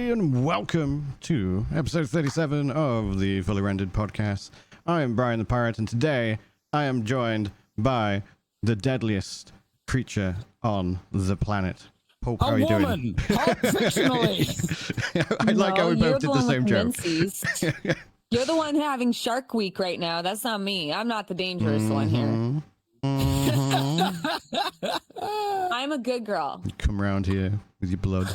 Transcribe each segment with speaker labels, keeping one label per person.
Speaker 1: everybody, and welcome to episode 37 of the Fully Rendered Podcast. I am Bryan the Pirate, and today I am joined by the deadliest creature on the planet. Pope, how are you doing?
Speaker 2: Fictionally.
Speaker 1: I like how we both did the same joke.
Speaker 2: You're the one having Shark Week right now. That's not me. I'm not the dangerous one here. I'm a good girl.
Speaker 1: You come around here with your blood.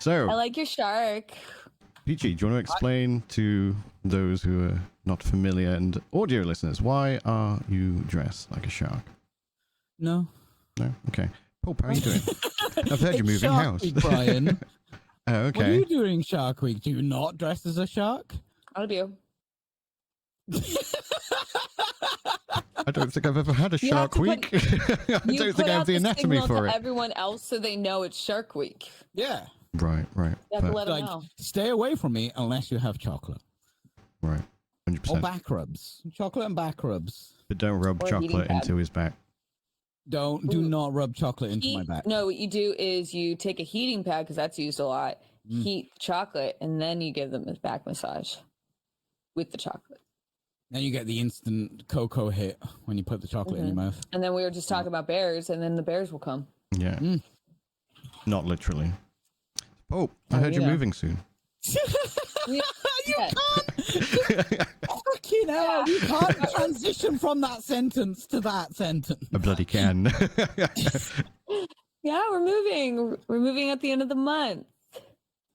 Speaker 1: So,
Speaker 2: I like your shark.
Speaker 1: Peachy, do you want to explain to those who are not familiar and audio listeners, why are you dressed like a shark?
Speaker 3: No.
Speaker 1: No? Okay. Pope, how are you doing? I've heard you're moving
Speaker 3: Shark
Speaker 1: house.
Speaker 3: Week, Bryan.
Speaker 1: Oh, okay.
Speaker 3: What are you doing Shark Week? Do you not dress as a shark?
Speaker 2: I do.
Speaker 1: I don't think I've ever had a Shark Week. I don't think I have the anatomy for it.
Speaker 2: Everyone else, so they know it's Shark Week.
Speaker 3: Yeah.
Speaker 1: Right.
Speaker 2: You have to let them
Speaker 3: Like,
Speaker 2: know.
Speaker 3: stay away from me unless you have chocolate.
Speaker 1: Right. 100%.
Speaker 3: Or back rubs. Chocolate and back rubs.
Speaker 1: But don't rub
Speaker 2: Or a
Speaker 1: chocolate
Speaker 2: heating pad.
Speaker 1: into his back.
Speaker 3: Do not rub chocolate into my back.
Speaker 2: No, what you do is you take a heating pad, because that's used a lot, heat chocolate, and then you give them a back massage with the chocolate.
Speaker 3: Then you get the instant cocoa hit when you put the chocolate in your mouth.
Speaker 2: And then we were just talking about bears, and then the bears will come.
Speaker 1: Yeah. Not literally. Pope, I heard you're moving soon.
Speaker 3: You can't. Fucking hell, you can't transition from that sentence to that sentence.
Speaker 1: I bloody can.
Speaker 2: Yeah, we're moving. We're moving at the end of the month.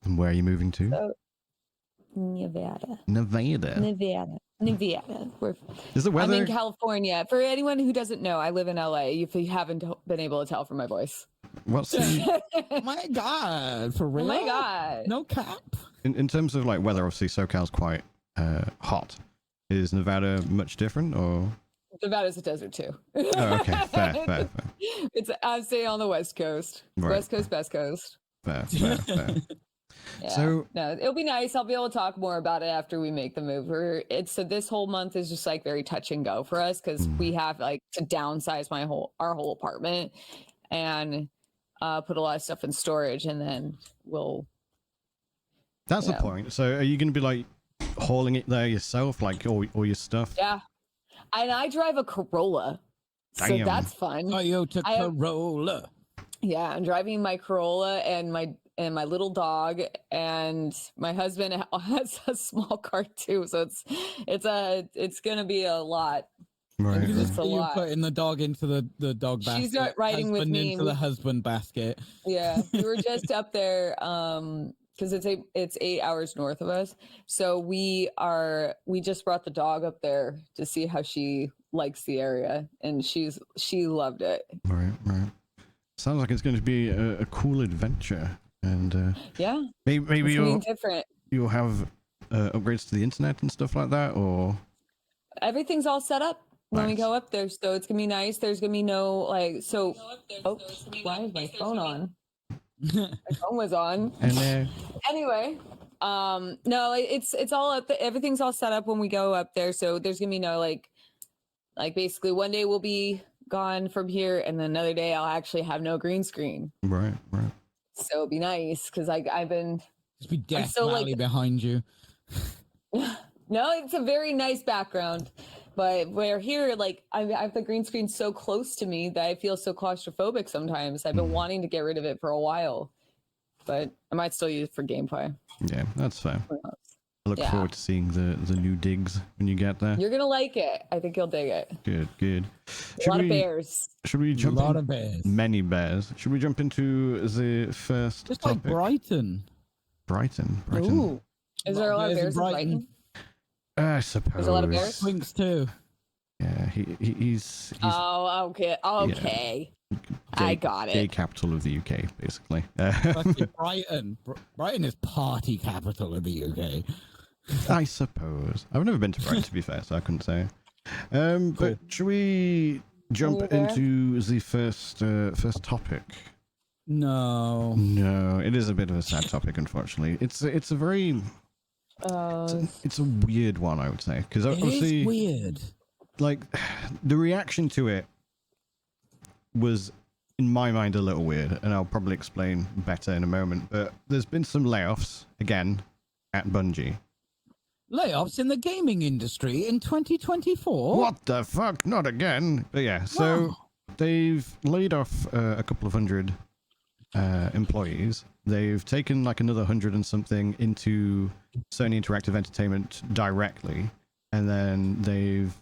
Speaker 1: And where are you moving to?
Speaker 2: So, Nevada.
Speaker 1: Nevada.
Speaker 2: We're,
Speaker 1: Is the
Speaker 2: I'm
Speaker 1: weather?
Speaker 2: in California. For anyone who doesn't know, I live in LA. If you haven't been able to tell from my voice.
Speaker 1: What's the,
Speaker 3: My God, for real?
Speaker 2: Oh my God.
Speaker 3: No cap.
Speaker 1: in terms of like weather? Obviously, SoCal's quite hot. Is Nevada much different, or?
Speaker 2: Nevada's a desert too.
Speaker 1: Oh, okay, fair.
Speaker 2: It's I'd say on the West Coast.
Speaker 1: Right.
Speaker 2: West Coast, best coast.
Speaker 1: Fair.
Speaker 2: Yeah.
Speaker 1: So-
Speaker 2: no, it'll be nice. I'll be able to talk more about it after we make the move. So this whole month is just like very touch and go for us because we have like to downsize our whole apartment and put a lot of stuff in storage, and then we'll.
Speaker 1: That's the point. So, are you going to be like hauling it there yourself, like all your stuff?
Speaker 2: Yeah, and I drive a Corolla, so
Speaker 1: Damn.
Speaker 2: that's fun.
Speaker 3: Toyota Corolla.
Speaker 2: Yeah, I'm driving my Corolla and my little dog, and my husband has a small car too. So it's gonna be a lot.
Speaker 1: Right.
Speaker 2: It's a
Speaker 3: You
Speaker 2: lot.
Speaker 3: putting the dog into the dog basket.
Speaker 2: She's not riding with
Speaker 3: husband
Speaker 2: me.
Speaker 3: into the husband basket.
Speaker 2: Yeah, we were just up there because it's 8 hours north of us. So we just brought the dog up there to see how she likes the area, and she loved it.
Speaker 1: Right. Sounds like it's going to be a cool adventure, and
Speaker 2: Yeah,
Speaker 1: maybe
Speaker 2: different.
Speaker 1: you'll have upgrades to the internet and stuff like that, or
Speaker 2: Everything's all set up when we
Speaker 1: Nice.
Speaker 2: go up there, so it's gonna be nice. There's gonna be no like so. Oh, why is my phone on? My phone was on.
Speaker 1: and
Speaker 2: Anyway, no, it's all up. Everything's all set up when we go up there, so there's gonna be no like basically one day we'll be gone from here, and then another day I'll actually have no green screen.
Speaker 1: right.
Speaker 2: So it'll be nice because I've been.
Speaker 3: Just be Death
Speaker 2: so, like-
Speaker 3: Valley behind you.
Speaker 2: No, it's a very nice background, but we're here. Like I have the green screen so close to me that I feel so claustrophobic sometimes. I've been wanting to get rid of it for a while, but I might still use it for gameplay.
Speaker 1: Yeah, that's fair.
Speaker 2: Who knows?
Speaker 1: I look
Speaker 2: Yeah.
Speaker 1: forward to seeing the new digs when you get there.
Speaker 2: You're gonna like it. I think you'll dig it.
Speaker 1: Good.
Speaker 2: A lot of bears.
Speaker 1: Should we
Speaker 3: A
Speaker 1: jump
Speaker 3: lot
Speaker 1: in?
Speaker 3: of bears.
Speaker 1: Many bears. Should we jump into the first
Speaker 3: Just
Speaker 1: topic?
Speaker 3: like Brighton.
Speaker 1: Brighton.
Speaker 2: Ooh, is there a lot of bears in Brighton?
Speaker 1: I suppose.
Speaker 2: There's a lot of bears?
Speaker 3: Swinks too.
Speaker 1: Yeah, he's
Speaker 2: Oh, okay. I got
Speaker 1: gay
Speaker 2: it.
Speaker 1: capital of the UK, basically.
Speaker 3: Fucking Brighton. Brighton is party capital of the UK.
Speaker 1: I suppose. I've never been to Brighton, to be fair, so I couldn't say. But should we jump
Speaker 2: you there?
Speaker 1: into the first topic?
Speaker 3: No.
Speaker 1: No, it is a bit of a sad topic, unfortunately. It's a very it's a weird one, I would say, because
Speaker 3: It
Speaker 1: obviously
Speaker 3: is weird.
Speaker 1: like the reaction to it was in my mind, a little weird, and I'll probably explain better in a moment. But there's been some layoffs again at Bungie.
Speaker 3: Layoffs in the gaming industry in 2024?
Speaker 1: What the fuck? Not again. But yeah, so they've laid off a couple of hundred employees. They've taken like another 100 and something into Sony Interactive Entertainment directly, and then they've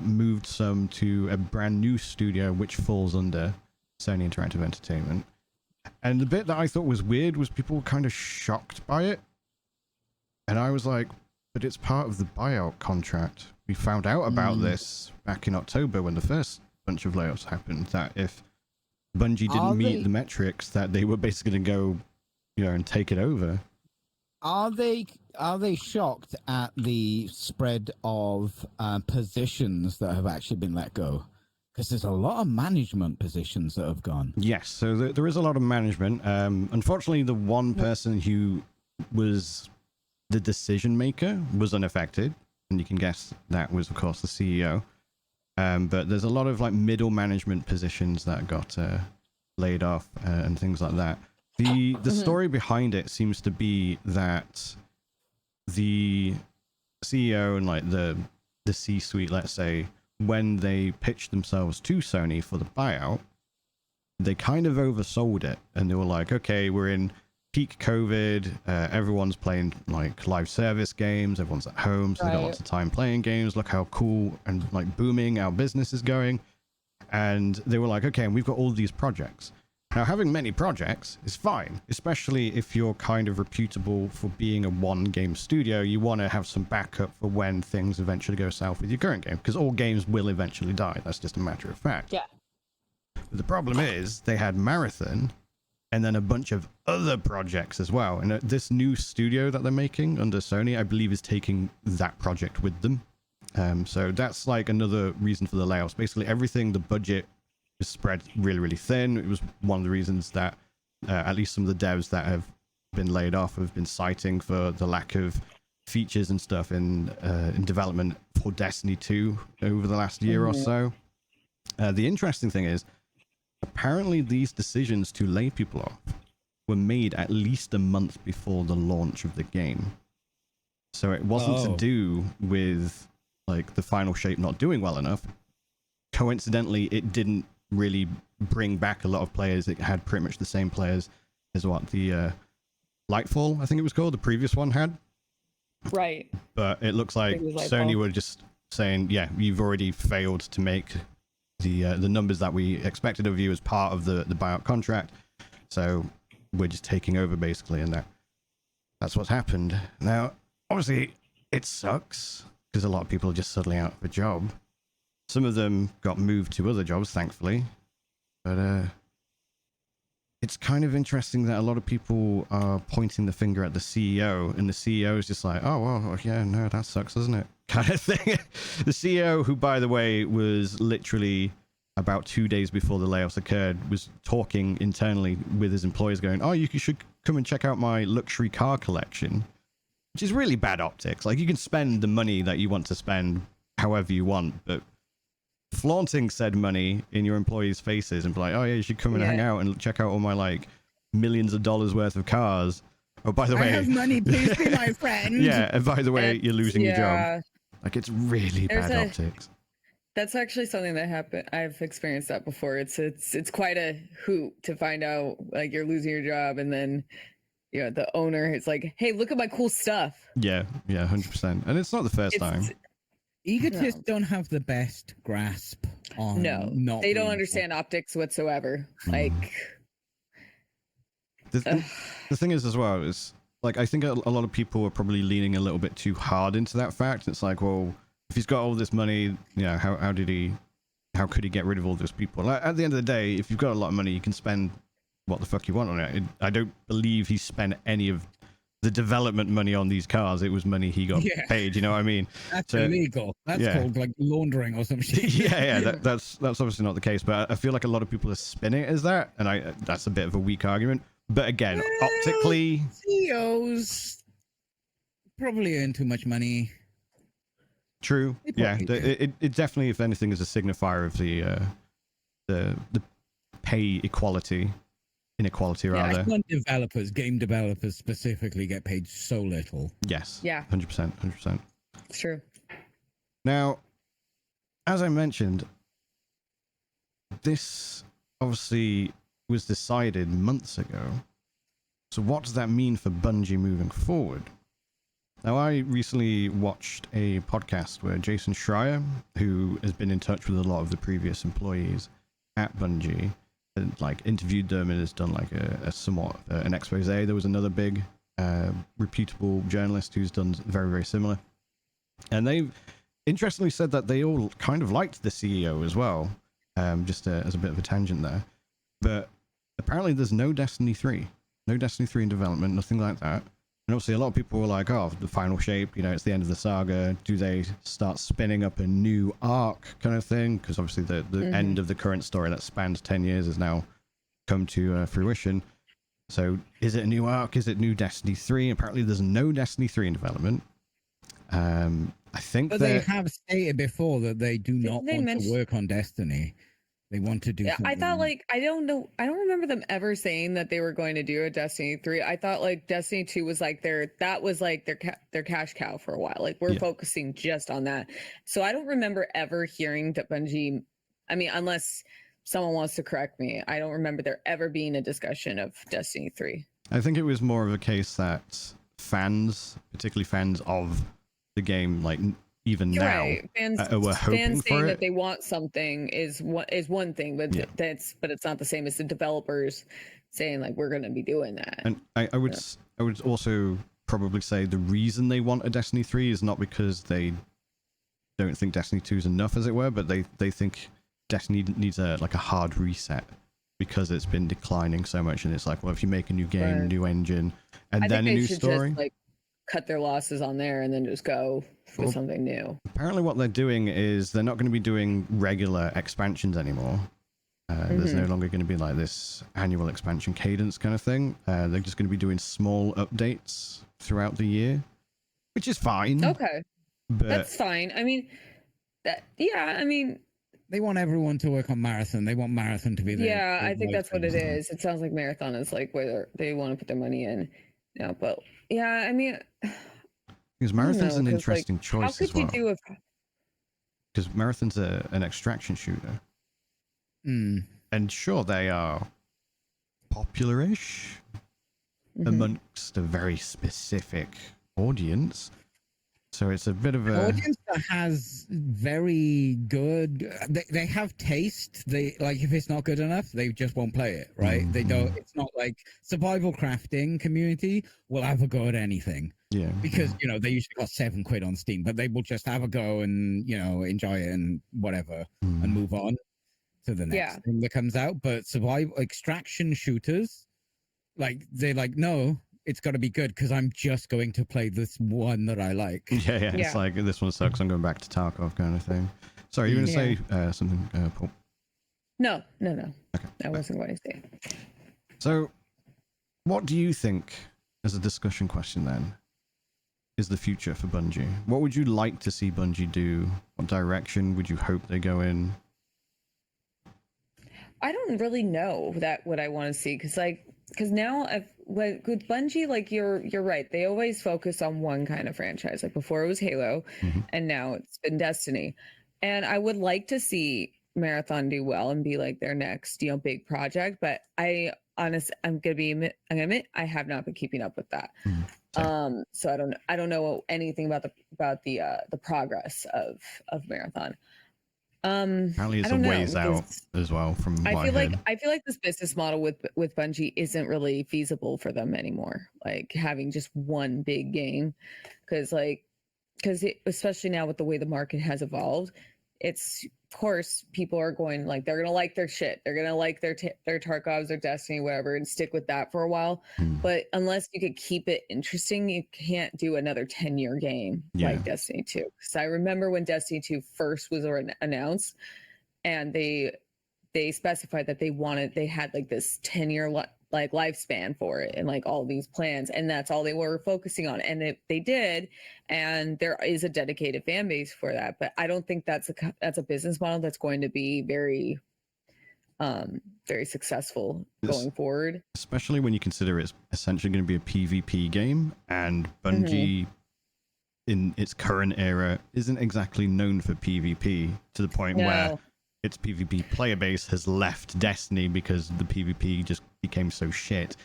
Speaker 1: moved some to a brand new studio which falls under Sony Interactive Entertainment. And the bit that I thought was weird was people were kind of shocked by it, and I was like, but it's part of the buyout contract. We found out about this back in October when the first bunch of layoffs happened, that if Bungie didn't meet the metrics, that they were basically going to go, you know, and take it over.
Speaker 3: Are they shocked at the spread of positions that have actually been let go? Because there's a lot of management positions that have gone.
Speaker 1: Yes, so there is a lot of management. Unfortunately, the one person who was the decision maker was unaffected, and you can guess that was, of course, the CEO. But there's a lot of like middle management positions that got laid off and things like that. The story behind it seems to be that the CEO and like the C-suite, let's say, when they pitched themselves to Sony for the buyout, they kind of oversold it, and they were like, okay, we're in peak COVID, everyone's playing like live service games, everyone's at home, so they got lots of time playing games, look how cool and like booming our business is going. And they were like, okay, and we've got all these projects. Now, having many projects is fine, especially if you're kind of reputable for being a one game studio. You want to have some backup for when things eventually go south with your current game, because all games will eventually die. That's just a matter of fact.
Speaker 2: Yeah.
Speaker 1: But the problem is they had Marathon and then a bunch of other projects as well. And this new studio that they're making under Sony, I believe, is taking that project with them. So that's like another reason for the layoffs. Basically, everything, the budget is spread really, really thin. It was one of the reasons that at least some of the devs that have been laid off have been citing for the lack of features and stuff in development for Destiny 2 over the last year or so. The interesting thing is, apparently these decisions to lay people off were made at least a month before the launch of the game. So it wasn't to do with like the final shape not doing well enough. Coincidentally, it didn't really bring back a lot of players. It had pretty much the same players as what the Lightfall, I think it was called, the previous one had.
Speaker 2: Right.
Speaker 1: But it looks like Sony were just saying, yeah, you've already failed to make the numbers that we expected of you as part of the buyout contract. So we're just taking over basically, and that's what's happened. Now, obviously, it sucks because a lot of people are just suddenly out of a job. Some of them got moved to other jobs, thankfully. But it's kind of interesting that a lot of people are pointing the finger at the CEO, and the CEO is just like, oh, well, yeah, no, that sucks, doesn't it? Kind of thing. The CEO, who, by the way, was literally about 2 days before the layoffs occurred, was talking internally with his employees going, oh, you should come and check out my luxury car collection, which is really bad optics. Like, you can spend the money that you want to spend however you want, but flaunting said money in your employees' faces and be like, oh yeah, you should come and hang out and check out all my like millions of dollars worth of cars. Oh, by the way,
Speaker 3: I have money, please be my friend.
Speaker 1: Yeah, and by the way, you're losing your job. Like, it's really bad optics.
Speaker 2: That's actually something that happened. I've experienced that before. It's quite a hoot to find out like you're losing your job, and then you know the owner is like, hey, look at my cool stuff.
Speaker 1: Yeah, 100%. And it's not the first time.
Speaker 3: Egotists don't have the best grasp on.
Speaker 2: No, they don't understand optics whatsoever. Like,
Speaker 1: the thing is as well is like, I think a lot of people are probably leaning a little bit too hard into that fact. It's like, well, if he's got all this money, you know, how could he get rid of all those people? Like, at the end of the day, if you've got a lot of money, you can spend what the fuck you want on it. I don't believe he spent any of the development money on these cars. It was money he got paid, you know what I mean?
Speaker 3: That's illegal. That's called like laundering or some shit.
Speaker 1: That's obviously not the case, but I feel like a lot of people are spinning it as that, and that's a bit of a weak argument. But again, optically,
Speaker 3: CEOs probably earn too much money.
Speaker 1: True. Yeah, it definitely, if anything, is a signifier of the pay inequality rather.
Speaker 2: Yeah.
Speaker 3: When game developers specifically get paid so little.
Speaker 1: Yes.
Speaker 2: Yeah.
Speaker 1: 100%. 100%.
Speaker 2: It's true.
Speaker 1: Now, as I mentioned, this obviously was decided months ago. So what does that mean for Bungie moving forward? Now, I recently watched a podcast where Jason Schreier, who has been in touch with a lot of the previous employees at Bungie, and like interviewed them and has done like a somewhat an expose. There was another big reputable journalist who's done very, very similar. And they've interestingly said that they all kind of liked the CEO as well, just as a bit of a tangent there. But apparently there's no Destiny 3. No Destiny 3 in development, nothing like that. And obviously a lot of people were like, oh, the final shape, you know, it's the end of the saga. Do they start spinning up a new arc kind of thing? Because obviously the end of the current story that spans 10 years has now come to fruition. So is it a new arc? Is it new Destiny 3? Apparently there's no Destiny 3 in development. I think
Speaker 3: But they have stated before that they do not want to work on Destiny. They want to do something.
Speaker 2: I thought like I don't remember them ever saying that they were going to do a Destiny 3. I thought like Destiny 2 was like their cash cow for a while. Like we're focusing just on that. So I don't remember ever hearing that Bungie, I mean, unless someone wants to correct me, I don't remember there ever being a discussion of Destiny 3.
Speaker 1: I think it was more of a case that fans, particularly fans of the game, like even
Speaker 2: You're
Speaker 1: now,
Speaker 2: right.
Speaker 1: were hoping
Speaker 2: fans
Speaker 1: for
Speaker 2: saying
Speaker 1: it.
Speaker 2: that they want something is one thing, but it's not the same as the developers saying like we're going to be doing that.
Speaker 1: And I would also probably say the reason they want a Destiny 3 is not because they don't think Destiny 2 is enough, as it were, but they think Destiny needs a hard reset because it's been declining so much. And it's like, well, if you make a new game, new engine, and then a new story,
Speaker 2: just, like, cut their losses on there and then just go for something new.
Speaker 1: Apparently what they're doing is they're not going to be doing regular expansions anymore. There's no longer going to be like this annual expansion cadence kind of thing. They're just going to be doing small updates throughout the year, which is fine.
Speaker 2: Okay.
Speaker 1: But
Speaker 2: that's fine. I mean,
Speaker 3: they want everyone to work on Marathon. They want Marathon to be there.
Speaker 2: Yeah, I think that's what it is. It sounds like Marathon is like where they want to put their money in. Yeah, but yeah, I mean,
Speaker 1: because Marathon's an interesting choice
Speaker 2: how could
Speaker 1: as well.
Speaker 2: you do
Speaker 1: Because Marathon's an extraction shooter. And sure, they are popular-ish amongst a very specific audience. So it's a bit of
Speaker 3: an audience that has very good. They have taste. They like if it's not good enough, they just won't play it. Right? They don't. It's not like survival crafting community will have a go at anything.
Speaker 1: Yeah.
Speaker 3: Because you know they usually got £7 on Steam, but they will just have a go and enjoy it and whatever and move on to the next thing that comes out. But survival extraction shooters, like they're like no. It's got to be good because I'm just going to play this one that I like.
Speaker 1: Yeah. It's like this one sucks. I'm going back to Tarkov kind of thing. Sorry, you were going to say something, Paul?
Speaker 2: No. Okay. I wasn't going to say.
Speaker 1: So, what do you think, as a discussion question then, is the future for Bungie? What would you like to see Bungie do? What direction would you hope they go in?
Speaker 2: I don't really know what I want to see because now with Bungie, like you're right. They always focus on one kind of franchise. Like before it was Halo, and now it's been Destiny. And I would like to see Marathon do well and be like their next big project. But I'm gonna admit I have not been keeping up with that. So I don't know anything about the progress of Marathon.
Speaker 1: Apparently it's a ways out as well from what I
Speaker 2: feel like this business model with Bungie isn't really feasible for them anymore, like having just one big game, because especially now with the way the market has evolved, it's of course people are going like they're gonna like their shit, they're gonna like their Tarkovs or Destiny, whatever, and stick with that for a while. But unless you could keep it interesting, you can't do another 10-year game like Destiny 2. Because I remember when Destiny 2 first was announced, and they specified that they had like this 10-year like lifespan for it and like all these plans, and that's all they were focusing on, and they did, and there is a dedicated fan base for that. But I don't think that's a business model that's going to be very very successful
Speaker 1: Yes.
Speaker 2: going forward.
Speaker 1: Especially when you consider it's essentially going to be a PvP game, and Bungie in its current era isn't exactly known for PvP, to the point where its PvP player base has left Destiny because the PvP just became so shit.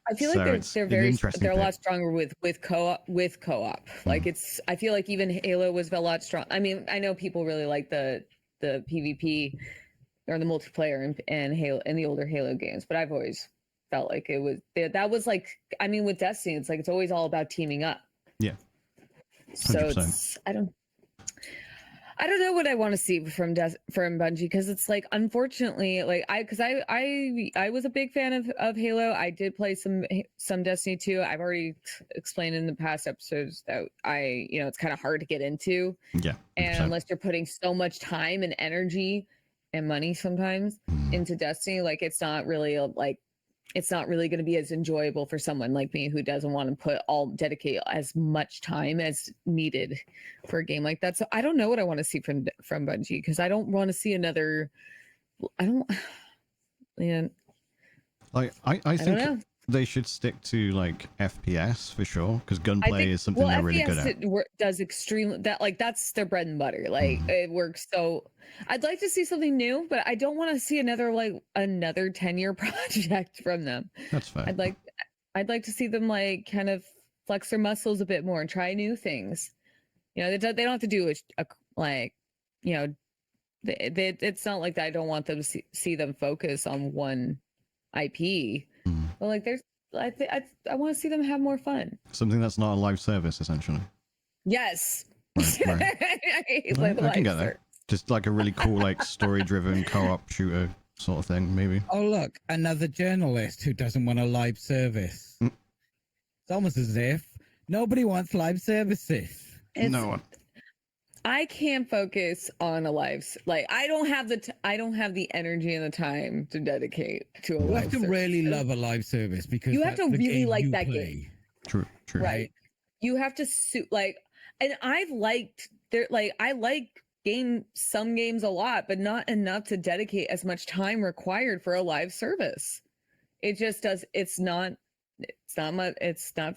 Speaker 2: I feel like they're a lot stronger with co-op. Like I feel like even Halo was a lot strong. I mean, I know people really like the PvP or the multiplayer and Halo and the older Halo games, but I've always felt like that was like, I mean, with Destiny, it's like it's always all about teaming up.
Speaker 1: Yeah. 100%.
Speaker 2: So I don't know what I want to see from Bungie, because it's like, unfortunately, like I was a big fan of Halo. I did play some Destiny 2. I've already explained in the past episodes that it's kind of hard to get into.
Speaker 1: Yeah. 100%.
Speaker 2: And unless you're putting so much time and energy and money sometimes into Destiny, like it's not really going to be as enjoyable for someone like me who doesn't want to dedicate as much time as needed for a game like that. So I don't know what I want to see from Bungie, because I don't want to see another.
Speaker 1: Like I think they should stick to like FPS for sure, because gunplay is something they're really good at.
Speaker 2: It does extremely that's their bread and butter. Like it works. So I'd like to see something new, but I don't want to see another 10-year project from them. That's fine. I'd like to see them like kind of flex their muscles a bit more and try new things. They don't have to do it's not like that. I don't want them to see them focus on one IP. But like I want to see them have more fun.
Speaker 1: Something that's not a live service, essentially.
Speaker 2: Yes.
Speaker 1: Right. I can get that. Just like a really cool, like story-driven co-op shooter sort of thing, maybe.
Speaker 3: Oh look, another journalist who doesn't want a live service. It's almost as if nobody wants live services.
Speaker 1: No one.
Speaker 2: I can't focus on a live. Like I don't have the energy and the time to dedicate to a live.
Speaker 3: You have to really love a live service, because
Speaker 2: you have to really like that game.
Speaker 1: True.
Speaker 2: Right. You have to and I like some games a lot, but not enough to dedicate as much time required for a live service. It just does. It's not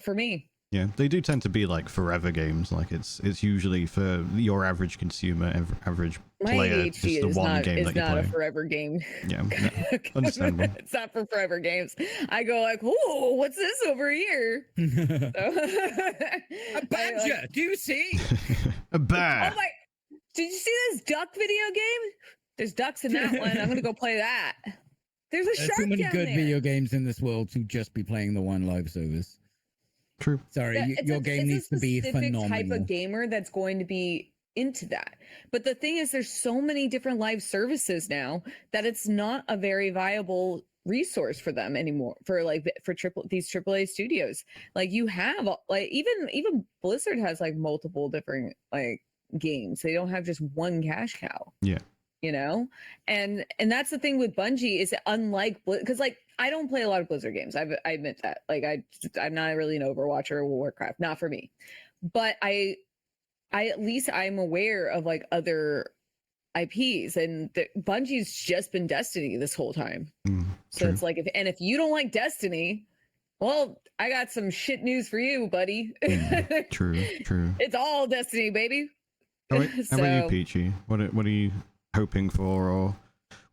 Speaker 2: for me.
Speaker 1: Yeah, they do tend to be like forever games. Like it's usually for your average consumer, average player. It's the one game that you play. It's not a forever game. Yeah, understandable.
Speaker 2: It's not for forever games. I go like, oh, what's this over here?
Speaker 3: A badger. Do you see?
Speaker 1: A bear.
Speaker 2: Oh my! Did you see this duck video game? There's ducks in that one. I'm gonna go play that. There's
Speaker 3: too many good video games in this world to just be playing the one live service.
Speaker 1: True.
Speaker 3: Sorry, your game needs to be phenomenal.
Speaker 2: It's a type of gamer that's going to be into that. But the thing is, there's so many different live services now that it's not a very viable resource for them anymore. For these AAA studios, like you have like even Blizzard has like multiple different like games. They don't have just one cash cow.
Speaker 1: Yeah.
Speaker 2: And that's the thing with Bungie, is unlike, because like I don't play a lot of Blizzard games. I admit that. Like I'm not really an Overwatch or Warcraft, not for me. But I at least I'm aware of like other IPs, and Bungie's just been Destiny this whole time. So it's like if you don't like Destiny, well, I got some shit news for you, buddy.
Speaker 1: True.
Speaker 2: It's all Destiny, baby.
Speaker 1: All right. How about you, Peachy? What are you hoping for or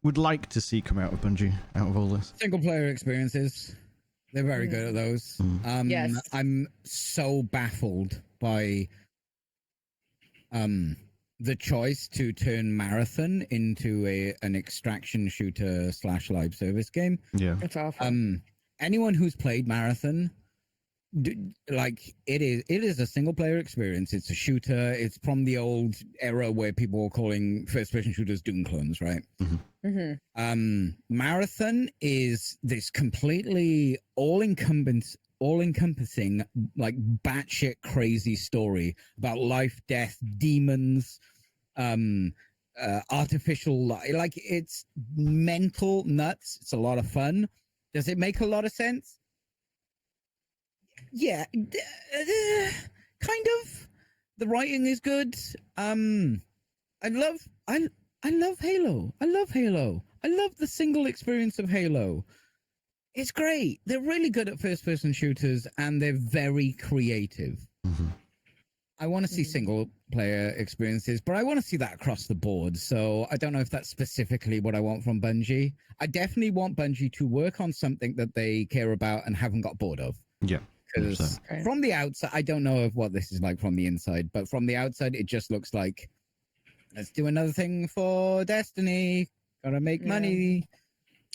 Speaker 1: would like to see come out of Bungie out of all this?
Speaker 3: Single player experiences. They're very good at those.
Speaker 2: Yes.
Speaker 3: I'm so baffled by the choice to turn Marathon into an extraction shooter / live service game.
Speaker 1: Yeah.
Speaker 2: It's awful.
Speaker 3: Anyone who's played Marathon, like it is a single player experience. It's a shooter. It's from the old era where people were calling first person shooters Doom clones, right? Marathon is this completely all encompassing like batshit crazy story about life, death, demons, artificial like it's mental nuts. It's a lot of fun. Does it make a lot of sense? Yeah, kind of. The writing is good. I love Halo. I love Halo. I love the single experience of Halo. It's great. They're really good at first-person shooters, and they're very creative.
Speaker 1: Mm-hmm.
Speaker 3: I want to see single-player experiences, but I want to see that across the board. So I don't know if that's specifically what I want from Bungie. I definitely want Bungie to work on something that they care about and haven't got bored of.
Speaker 1: Yeah.
Speaker 3: Because from the outside, I don't know what this is like from the inside, but from the outside, it just looks like, let's do another thing for Destiny. Gotta make money.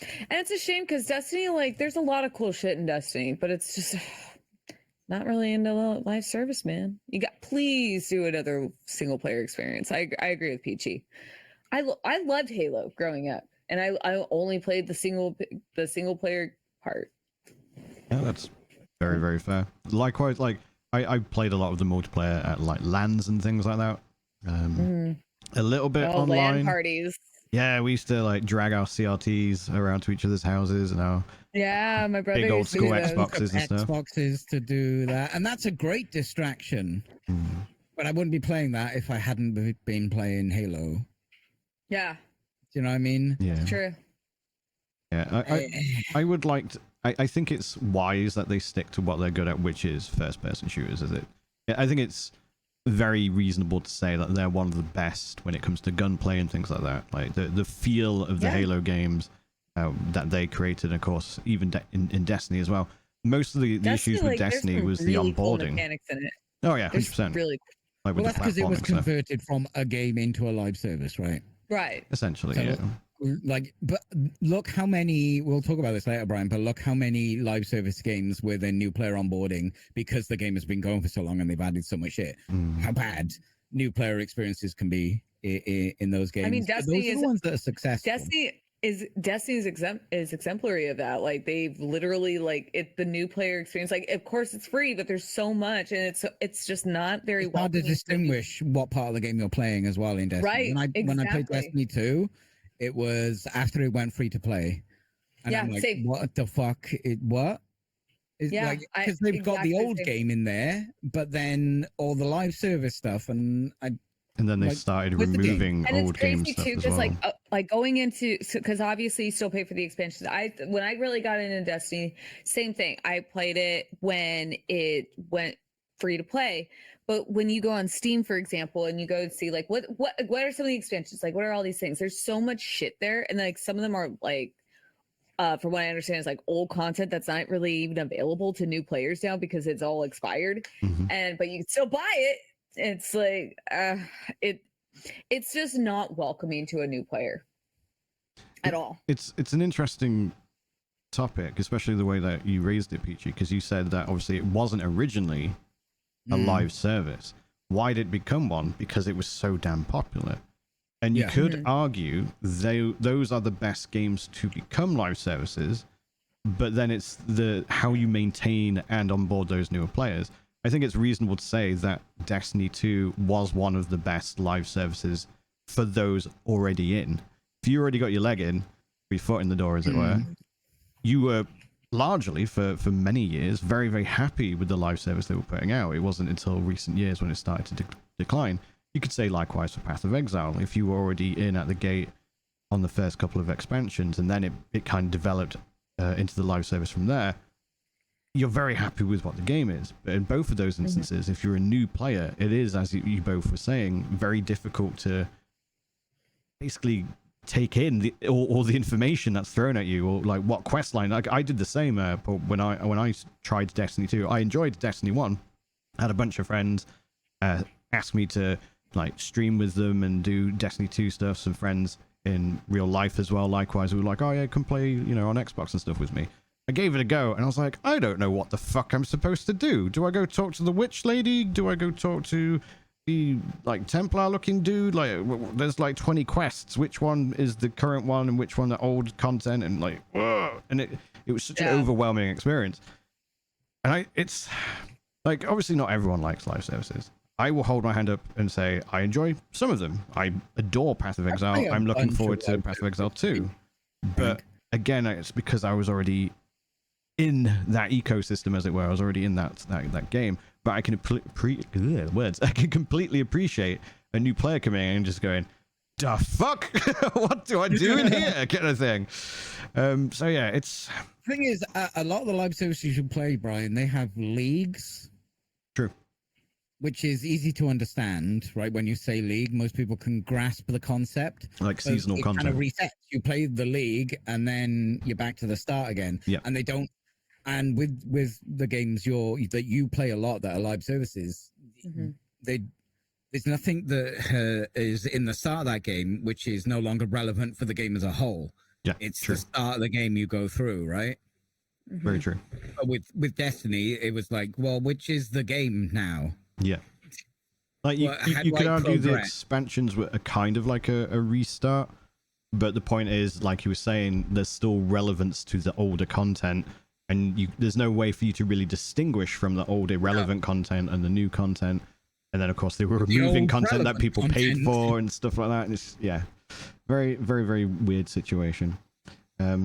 Speaker 2: And it's a shame because Destiny, like, there's a lot of cool shit in Destiny, but it's just not really into live service, man. Please do another single player experience. I agree with Peachy. I loved Halo growing up, and I only played the single player part.
Speaker 1: Yeah, that's very, very fair. Likewise, like I played a lot of the multiplayer at like LANs and things like that. A little bit online.
Speaker 2: LAN parties.
Speaker 1: Yeah, we used to like drag our CRTs around to each other's houses and our
Speaker 2: my brother
Speaker 1: big old
Speaker 2: used to
Speaker 1: school
Speaker 2: do those.
Speaker 1: Xboxes and stuff.
Speaker 3: Xboxes to do that, and that's a great distraction. But I wouldn't be playing that if I hadn't been playing Halo.
Speaker 2: Yeah.
Speaker 3: Do you know what I mean?
Speaker 1: Yeah.
Speaker 2: True.
Speaker 1: Yeah, I would like to, I think it's wise that they stick to what they're good at, which is first-person shooters. I think it's very reasonable to say that they're one of the best when it comes to gunplay and things like that. Like the feel of the Halo games that they created, of course, even in Destiny as well. Most of the issues with Destiny was the onboarding. Cool mechanics in it. Oh yeah, 100%.
Speaker 2: Really cool.
Speaker 1: Like
Speaker 3: well, that's because it was converted from a game into a live service, right?
Speaker 2: Right.
Speaker 1: Essentially,
Speaker 3: so,
Speaker 1: yeah.
Speaker 3: Like, but look how many, we'll talk about this later, Brian, but look how many live service games with a new player onboarding, because the game has been going for so long and they've added so much shit, how bad new player experiences can be in those games.
Speaker 2: I mean, Destiny
Speaker 3: those are the ones that are successful.
Speaker 2: Destiny is exemplary of that. Like, they've literally, like, the new player experience, like, of course it's free, but there's so much, and it's just not very well.
Speaker 3: Hard to distinguish what part of the game you're playing as well in Destiny.
Speaker 2: Right.
Speaker 3: When I played Destiny 2, it was after it went free to play. And I'm like,
Speaker 2: same.
Speaker 3: what the fuck? What? It's like, because they've got the old game in there, but then all the live service stuff, and
Speaker 1: then they started removing old game stuff
Speaker 2: too,
Speaker 1: as
Speaker 2: just
Speaker 1: well.
Speaker 2: like going into, because obviously you still pay for the expansions. When I really got into Destiny, same thing. I played it when it went free to play. But when you go on Steam, for example, and you go and see like what are some of the expansions, like what are all these things? There's so much shit there, and like some of them are like, from what I understand, is like old content that's not really even available to new players now because it's all expired. But you can still buy it. It's like it's just not welcoming to a new player at all.
Speaker 1: It's an interesting topic, especially the way that you raised it, Peachy, because you said that obviously it wasn't originally a live service. Why did it become one? Because it was so damn popular. And you could argue those are the best games to become live services, but then it's how you maintain and onboard those newer players. I think it's reasonable to say that Destiny 2 was one of the best live services for those already in. If you already got your leg in, your foot in the door, as it were, you were largely, for many years, very, very happy with the live service they were putting out. It wasn't until recent years when it started to decline. You could say likewise for Path of Exile. If you were already in at the gate on the first couple of expansions, and then it kind of developed into the live service from there, you're very happy with what the game is. But in both of those instances, if you're a new player, it is, as you both were saying, very difficult to basically take in all the information that's thrown at you, or like what quest line. Like I did the same when I tried Destiny 2. I enjoyed Destiny 1. I had a bunch of friends ask me to like stream with them and do Destiny 2 stuff. Some friends in real life as well, likewise, who were like, oh yeah, come play, on Xbox and stuff with me. I gave it a go, and I was like, I don't know what the fuck I'm supposed to do. Do I go talk to the witch lady? Do I go talk to the like Templar looking dude? Like, there's like 20 quests. Which one is the current one, and which one the old content? And like, whoa! And it was such an overwhelming experience. And it's like, obviously not everyone likes live services. I will hold my hand up and say I enjoy some of them. I adore Path of Exile. I'm looking forward to Path of Exile 2. But again, it's because I was already in that ecosystem, as it were. I was already in that game. But I can I can completely appreciate a new player coming in and just going, the fuck? What do I do in here? Kind of thing. So yeah, it's...
Speaker 3: Thing is, a lot of the live services you play, Brian, they have leagues.
Speaker 1: True.
Speaker 3: Which is easy to understand, right? When you say league, most people can grasp the concept.
Speaker 1: Like seasonal
Speaker 3: it
Speaker 1: content.
Speaker 3: kind of resets. You play the league, and then you're back to the start again.
Speaker 1: Yeah.
Speaker 3: And they don't. And with the games that you play a lot that are live services, there's nothing that is in the start of that game which is no longer relevant for the game as a whole.
Speaker 1: Yeah,
Speaker 3: it's
Speaker 1: true.
Speaker 3: the start of the game you go through, right?
Speaker 1: Very true.
Speaker 3: But with Destiny, it was like, well, which is the game now?
Speaker 1: Yeah. Like you could argue the expansions were a kind of like a restart, but the point is, like you were saying, there's still relevance to the older content, and there's no way for you to really distinguish from the old irrelevant content and the new content. And then, of course, they were removing content that people paid for and stuff like that. And it's, yeah, very, very, very weird situation.
Speaker 3: I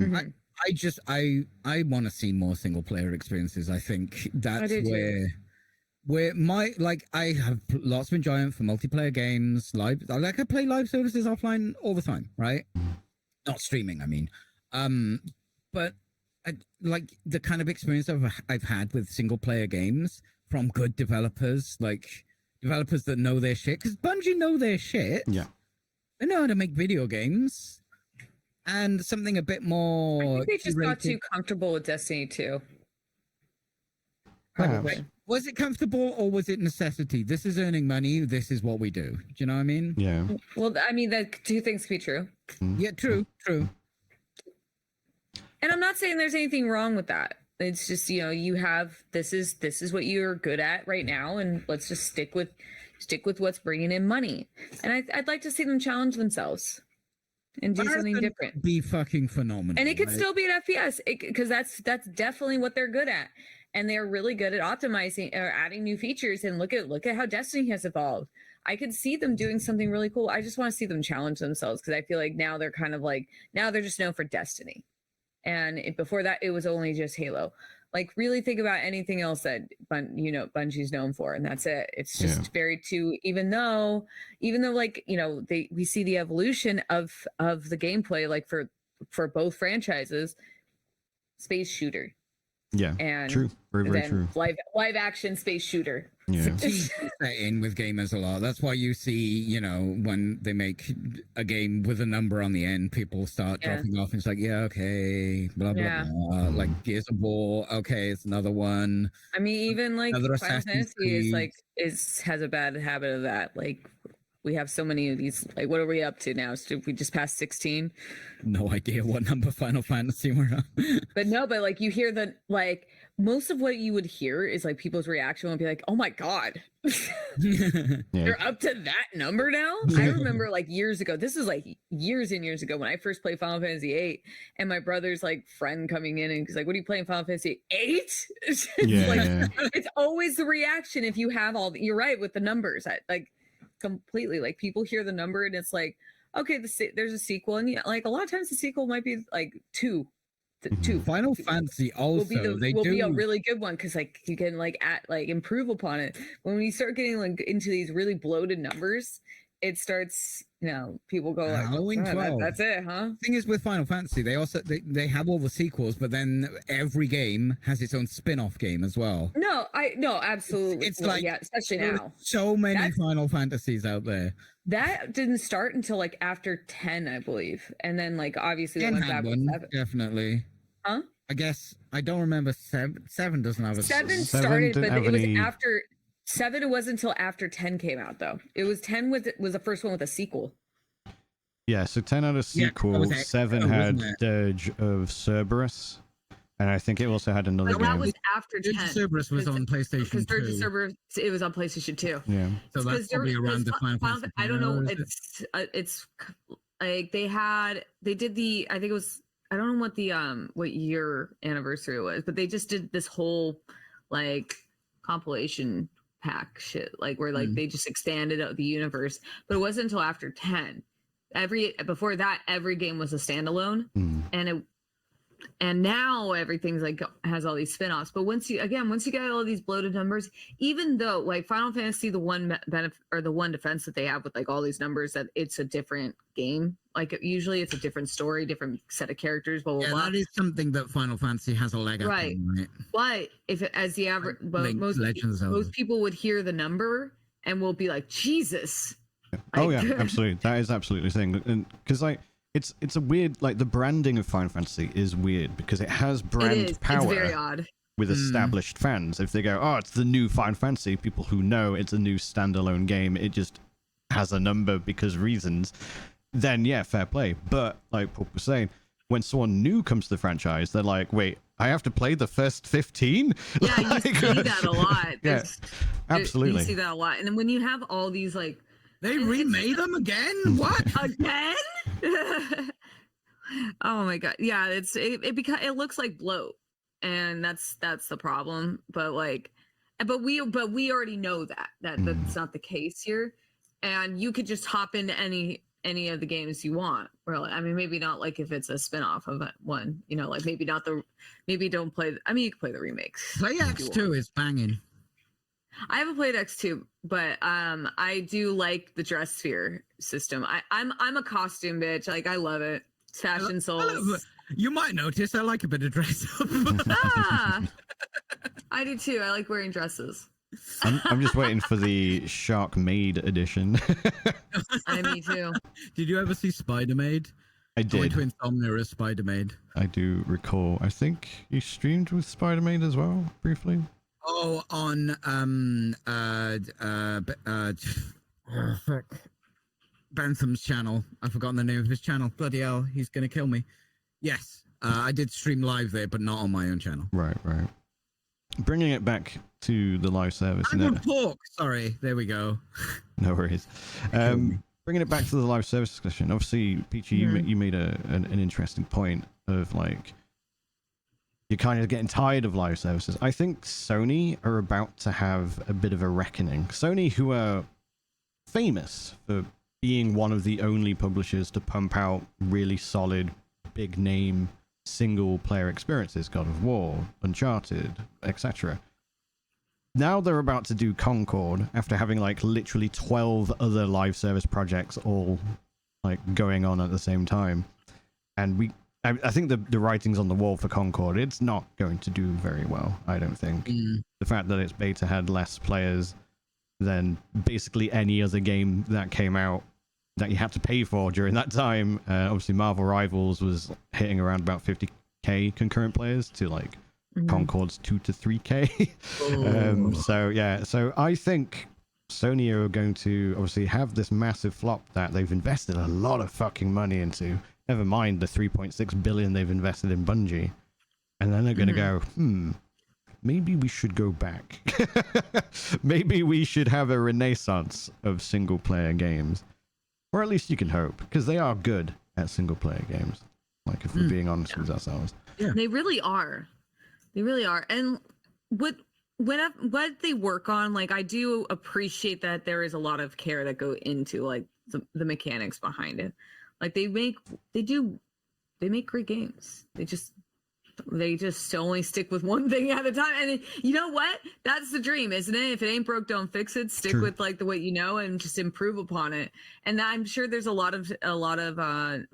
Speaker 3: want to see more single player experiences. I think that's where my, like, I have lots of enjoyment for multiplayer games. I play live services offline all the time, right? Not streaming, I mean. But like the kind of experience I've had with single player games from good developers, like developers that know their shit, because Bungie know their shit.
Speaker 1: Yeah.
Speaker 3: They know how to make video games. And something a bit more...
Speaker 2: I think they just got too comfortable with Destiny 2.
Speaker 1: Probably.
Speaker 3: Was it comfortable or was it necessity? This is earning money. This is what we do. Do you know what I mean?
Speaker 1: Yeah.
Speaker 2: Well, I mean, the two things can be true.
Speaker 3: Yeah, true.
Speaker 2: And I'm not saying there's anything wrong with that. It's just, you know, you have, this is what you're good at right now, and let's just stick with what's bringing in money. And I'd like to see them challenge themselves and do something different.
Speaker 3: Be fucking phenomenal.
Speaker 2: And it could still be an FPS, because that's definitely what they're good at. And they're really good at optimizing or adding new features. And look at how Destiny has evolved. I could see them doing something really cool. I just want to see them challenge themselves, because I feel like now they're kind of like, now they're just known for Destiny. And before that, it was only just Halo. Like, really think about anything else that Bungie's known for, and that's it. It's just very even though like, you know, we see the evolution of the gameplay, like for both franchises, space shooter.
Speaker 1: Yeah,
Speaker 2: and
Speaker 1: true. Very, very true.
Speaker 2: Live action space shooter.
Speaker 1: Yeah.
Speaker 3: In with gamers a lot. That's why you see, you know, when they make a game with a number on the end, people start dropping off. And it's like, yeah, okay, blah blah blah. Like Gears of War, okay, it's another one.
Speaker 2: I mean, even like Final Fantasy has a bad habit of that. Like, we have so many of these. Like, what are we up to now? So we just passed 16.
Speaker 3: No idea what number Final Fantasy we're on.
Speaker 2: But like, you hear most of what you would hear is like people's reaction would be like, oh my God, you're up to that number now? I remember like years ago, this is like years and years ago, when I first played Final Fantasy 8, and my brother's like friend coming in and he's like, what are you playing, Final Fantasy 8? It's always the reaction if you have you're right with the numbers. Like, completely, like, people hear the number and it's like, okay, there's a sequel, and like a lot of times the sequel might be like two.
Speaker 3: Final Fantasy also will be a really good one, because like you can like improve upon it. When you start getting like into these really bloated numbers, it starts, you know, people go like, Halloween 12.
Speaker 2: That's it, huh?
Speaker 3: Thing is, with Final Fantasy, they also they have all the sequels, but then every game has its own spin-off game as well.
Speaker 2: No, absolutely.
Speaker 3: It's like,
Speaker 2: especially now.
Speaker 3: So many Final Fantasies out there.
Speaker 2: That didn't start until like after 10, I believe, and then like obviously
Speaker 3: the ones after 7. Definitely.
Speaker 2: Huh?
Speaker 3: I guess I don't remember 7. 7 doesn't have a
Speaker 2: 7 started, but it was after 7. It wasn't until after 10 came out, though. It was 10 was the first one with a sequel.
Speaker 1: Yeah, so 10 had a sequel. 7 had Dirge of Cerberus, and I think it also had another game.
Speaker 2: That was after 10.
Speaker 3: Dirge of Cerberus was on PlayStation 2.
Speaker 2: Because Dirge of Cerberus, it was on PlayStation 2.
Speaker 1: Yeah.
Speaker 3: So that's probably around the Final Fantasy.
Speaker 2: I don't know. It's like they did the, I think it was, I don't know what year anniversary it was, but they just did this whole like compilation pack shit, like where like they just expanded out the universe, but it wasn't until after 10. Before that, every game was a standalone, and and now everything's like has all these spin-offs. But once you get all these bloated numbers, even though like Final Fantasy, the one benefit or the one defense that they have with like all these numbers, that it's a different game. Like usually it's a different story, different set of characters, blah blah blah.
Speaker 3: That is something that Final Fantasy has a leg up
Speaker 2: right
Speaker 3: on, right?
Speaker 2: But if it, as the average most people would hear the number and will be like, Jesus.
Speaker 1: Oh yeah, absolutely. That is absolutely the thing. And because like it's a weird, like the branding of Final Fantasy is weird because it has brand power.
Speaker 2: It's very odd.
Speaker 1: With established fans. If they go, oh, it's the new Final Fantasy, people who know it's a new standalone game, it just has a number because reasons, then yeah, fair play. But like Paul was saying, when someone new comes to the franchise, they're like, wait, I have to play the first 15?
Speaker 2: Yeah, like, you see that a lot.
Speaker 1: Yeah, absolutely.
Speaker 2: You see that a lot. And then when you have all these like...
Speaker 3: They remade them again? What?
Speaker 2: Again? Oh my God. Yeah, it looks like bloat. And that's the problem. But like, but we already know that's not the case here. And you could just hop into any of the games you want. Really, I mean, maybe not like if it's a spin-off of one, you know, like maybe don't play. I mean, you can play the remakes.
Speaker 3: Play X2 is banging.
Speaker 2: I haven't played X2, but I do like the dress sphere system. I'm a costume bitch. Like I love it. It's fashion souls.
Speaker 3: You might notice I like a bit of dress up.
Speaker 2: I do too. I like wearing dresses.
Speaker 1: I'm just waiting for the Shark Maid edition.
Speaker 2: Me too.
Speaker 3: Did you ever see Spider Maid?
Speaker 1: I did.
Speaker 3: I went to Insomnia as Spider Maid.
Speaker 1: I do recall. I think you streamed with Spider Maid as well, briefly.
Speaker 3: Oh, on Bantham's channel. I've forgotten the name of his channel. Bloody hell, he's gonna kill me. Yes, I did stream live there, but not on my own channel.
Speaker 1: Right. Bringing it back to the live service.
Speaker 3: Pork. Sorry, there we go.
Speaker 1: No worries. Bringing it back to the live service discussion. Obviously, Peachy, you made an interesting point of like you're kind of getting tired of live services. I think Sony are about to have a bit of a reckoning. Sony, who are famous for being one of the only publishers to pump out really solid, big name single player experiences, God of War, Uncharted, etc. Now they're about to do Concord after having like literally 12 other live service projects all like going on at the same time. And I think the writing's on the wall for Concord. It's not going to do very well, I don't think. The fact that its beta had less players than basically any other game that came out that you had to pay for during that time. Obviously, Marvel Rivals was hitting around about 50k concurrent players to like Concord's 2 to 3k. So I think Sony are going to obviously have this massive flop that they've invested a lot of fucking money into. Never mind the 3.6 billion they've invested in Bungie. And then they're going to go, maybe we should go back. Maybe we should have a renaissance of single player games. Or at least you can hope, because they are good at single player games. Like if we're being honest with ourselves.
Speaker 2: Yeah. They really are. They really are. And what they work on, like I do appreciate that there is a lot of care that go into like the mechanics behind it. Like they make great games. They just only stick with one thing at a time. And you know what? That's the dream, isn't it? If it ain't broke, don't fix it. Stick with like the way you know and just improve upon it. And I'm sure there's a lot of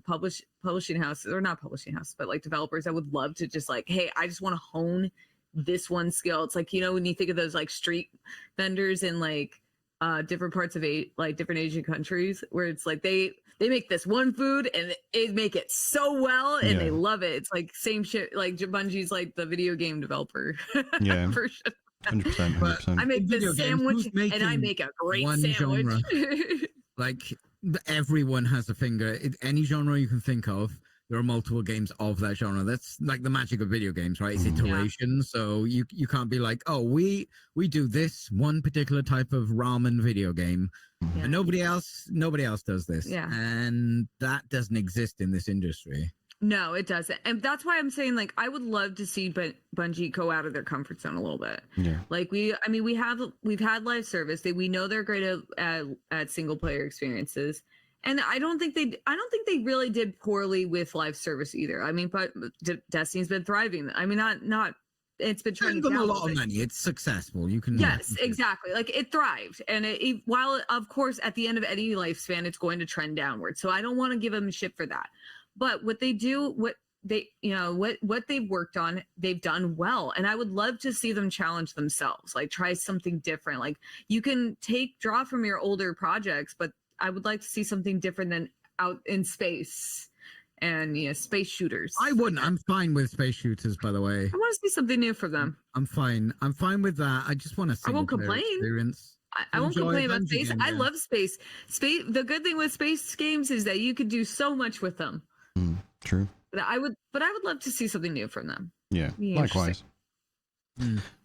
Speaker 2: publishing houses, or not publishing houses, but like developers that would love to just like, hey, I just want to hone this one skill. It's like, you know, when you think of those like street vendors in like different parts of different Asian countries, where it's like they make this one food and they make it so well and they love it. It's like same shit. Like Bungie's like the video game developer.
Speaker 1: Yeah,
Speaker 2: for sure.
Speaker 1: 100%.
Speaker 2: I make this sandwich and I make a great sandwich.
Speaker 3: Like everyone has a finger. Any genre you can think of, there are multiple games of that genre. That's like the magic of video games, right? It's iteration. So you can't be like, oh, we do this one particular type of ramen video game. And nobody else does this. Yeah. And that doesn't exist in this industry.
Speaker 2: No, it doesn't. And that's why I'm saying, like, I would love to see Bungie go out of their comfort zone a little bit. Yeah. Like we've had live service. We know they're great at single player experiences. And I don't think they really did poorly with live service either. I mean, but Destiny's been thriving. I mean, not it's been trending
Speaker 3: them
Speaker 2: down
Speaker 3: a lot of money. It's successful. You can.
Speaker 2: Yes, exactly. Like it thrived, and while of course at the end of any lifespan, it's going to trend downward. So I don't want to give them shit for that. But what they do, what they, what they've worked on, they've done well, and I would love to see them challenge themselves, like try something different. Like you can draw from your older projects, but I would like to see something different than out in space and space shooters.
Speaker 3: I wouldn't. I'm fine with space shooters, by the way.
Speaker 2: I want to see something new for them.
Speaker 3: I'm fine. I'm fine with that. I just want to see.
Speaker 2: I won't complain.
Speaker 3: Experience.
Speaker 2: I won't complain about space. I love space. The good thing with space games is that you could do so much with them.
Speaker 1: True.
Speaker 2: But I would love to see something new from them.
Speaker 1: Yeah, likewise.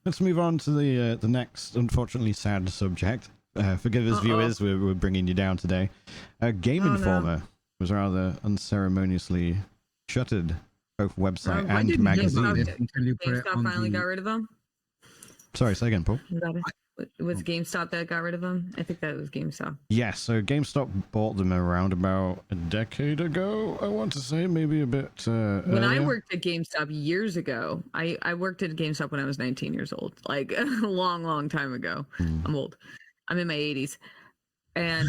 Speaker 1: Let's move on to the next, unfortunately sad subject. Forgive us, viewers, we're bringing you down today. Game Informer was rather unceremoniously shuttered, both website and magazine.
Speaker 2: GameStop finally got rid of them?
Speaker 1: Sorry, say again, Paul.
Speaker 2: Was GameStop that got rid of them? I think that was GameStop.
Speaker 1: Yeah, so GameStop bought them around about a decade ago, I want to say, maybe a bit
Speaker 2: when I
Speaker 1: earlier.
Speaker 2: worked at GameStop years ago, I worked at GameStop when I was 19 years old, like a long time ago. I'm old. I'm in my 80s. And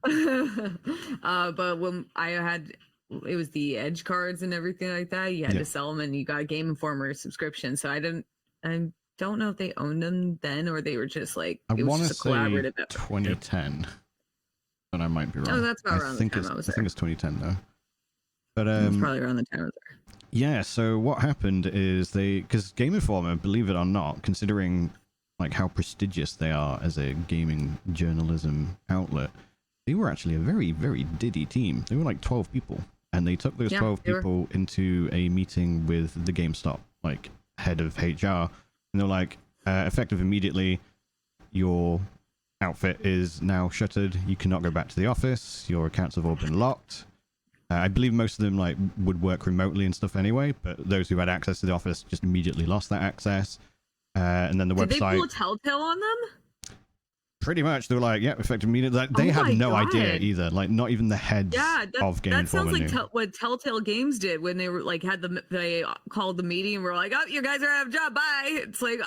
Speaker 2: but when I had, it was the Edge cards and everything like that, you had to sell them and you got a Game Informer subscription. So I don't know if they owned them then or they were just like,
Speaker 1: I want to
Speaker 2: say
Speaker 1: 2010, but I might be wrong.
Speaker 2: Oh, that's about around the time I was there.
Speaker 1: I think it's 2010 though. But
Speaker 2: it's probably around the time I was there.
Speaker 1: Yeah, so what happened is because Game Informer, believe it or not, considering like how prestigious they are as a gaming journalism outlet, they were actually a very, very diddy team. They were like 12 people, and they took those 12 people into a meeting with the GameStop like head of HR. And they're like, effective immediately, your outfit is now shuttered. You cannot go back to the office. Your accounts have all been locked. I believe most of them like would work remotely and stuff anyway, but those who had access to the office just immediately lost that access. And then the website.
Speaker 2: Did they pull a telltale on them?
Speaker 1: Pretty much, they were like, "Yeah, effective immediately." Like, they had no idea either. Like, not even the heads of Game Informer.
Speaker 2: That sounds like what Telltale Games did when they were like they called the meeting and were like, "Oh, you guys are out of job. Bye." It's like,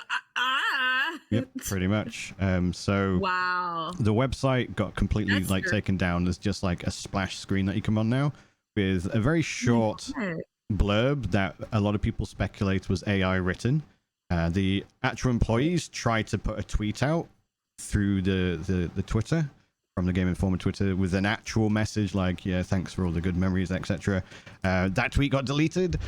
Speaker 1: Yep, pretty much. So
Speaker 2: wow,
Speaker 1: the website got completely taken down. There's just like a splash screen that you come on now with a very short blurb that a lot of people speculate was AI written. The actual employees tried to put a tweet out through the Twitter from the Game Informer Twitter with an actual message like, yeah, thanks for all the good memories, etc. That tweet got deleted.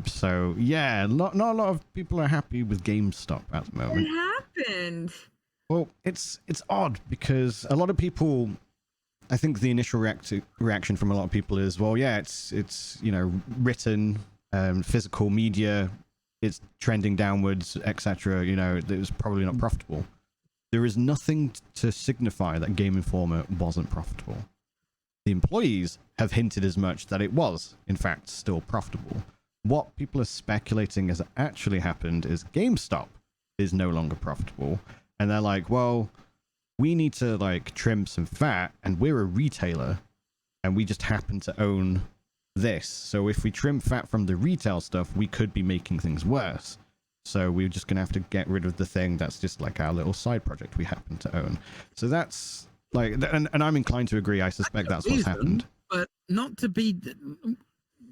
Speaker 1: So yeah, not a lot of people are happy with GameStop at the moment.
Speaker 2: What happened?
Speaker 1: Well, it's odd because a lot of people, I think the initial reaction from a lot of people is, well, yeah, it's written physical media, it's trending downwards, etc. It was probably not profitable. There is nothing to signify that Game Informer wasn't profitable. The employees have hinted as much that it was, in fact, still profitable. What people are speculating has actually happened is GameStop is no longer profitable. And they're like, well, we need to like trim some fat, and we're a retailer, and we just happen to own this. So if we trim fat from the retail stuff, we could be making things worse. So we're just going to have to get rid of the thing that's just like our little side project we happen to own. So that's like, and I'm inclined to agree. I suspect that's what's happened.
Speaker 3: But not to be,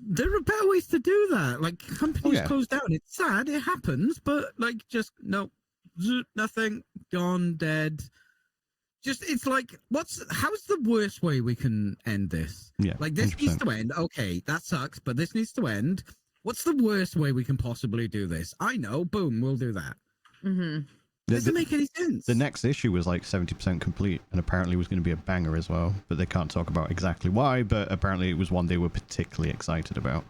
Speaker 3: there are better ways to do that. Like companies close down. It's sad. It happens, but like just no, nothing, gone, dead. Just, it's like, how's the worst way we can end this?
Speaker 1: Yeah.
Speaker 3: Like this
Speaker 1: 100%.
Speaker 3: needs to end. Okay, that sucks, but this needs to end. What's the worst way we can possibly do this? I know. Boom, we'll do that. Doesn't make any sense.
Speaker 1: The next issue was like 70% complete, and apparently was going to be a banger as well, but they can't talk about exactly why, but apparently it was one they were particularly excited about.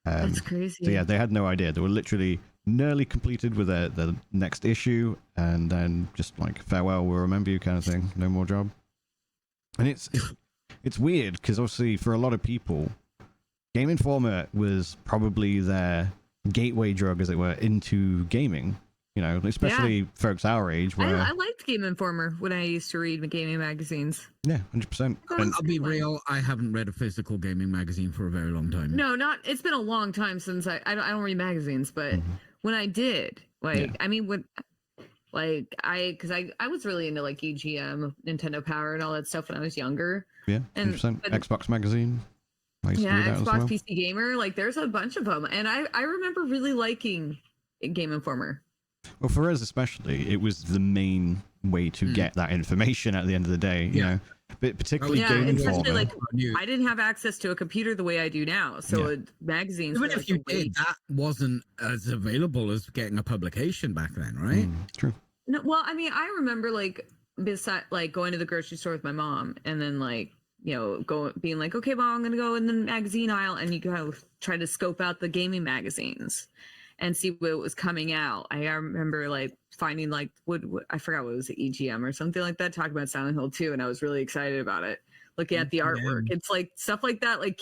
Speaker 2: That's crazy.
Speaker 1: So yeah, they had no idea. They were literally nearly completed with the next issue, and then just like, farewell, we'll remember you kind of thing. No more job. And it's weird, because obviously for a lot of people, Game Informer was probably their gateway drug, as it were, into gaming. You know, especially folks our age. Where
Speaker 2: I liked Game Informer when I used to read gaming magazines.
Speaker 1: yeah, 100%.
Speaker 3: I'll be real. I haven't read a physical gaming magazine for a very long time.
Speaker 2: No, it's been a long time since I don't read magazines, but when I did, I mean, because I was really into like EGM, Nintendo Power, and all that stuff when I was younger.
Speaker 1: Yeah, 100%. Xbox magazine.
Speaker 2: Xbox well. PC Gamer. Like, there's a bunch of them, and I remember really liking Game Informer.
Speaker 1: Well, for us especially, it was the main way to get that information at the end of the day. You know, but particularly Game Informer.
Speaker 2: Like, I didn't have access to a computer the way I do now, so magazines.
Speaker 3: Even if you did, that wasn't as available as getting a publication back then, right?
Speaker 1: True.
Speaker 2: No, well, I mean, I remember going to the grocery store with my mom, and then being like, okay, Mom, I'm gonna go in the magazine aisle, and you go try to scope out the gaming magazines and see what was coming out. I remember finding I forgot what it was, EGM or something like that, talking about Silent Hill 2, and I was really excited about it. Looking at the artwork, it's like stuff like that. Like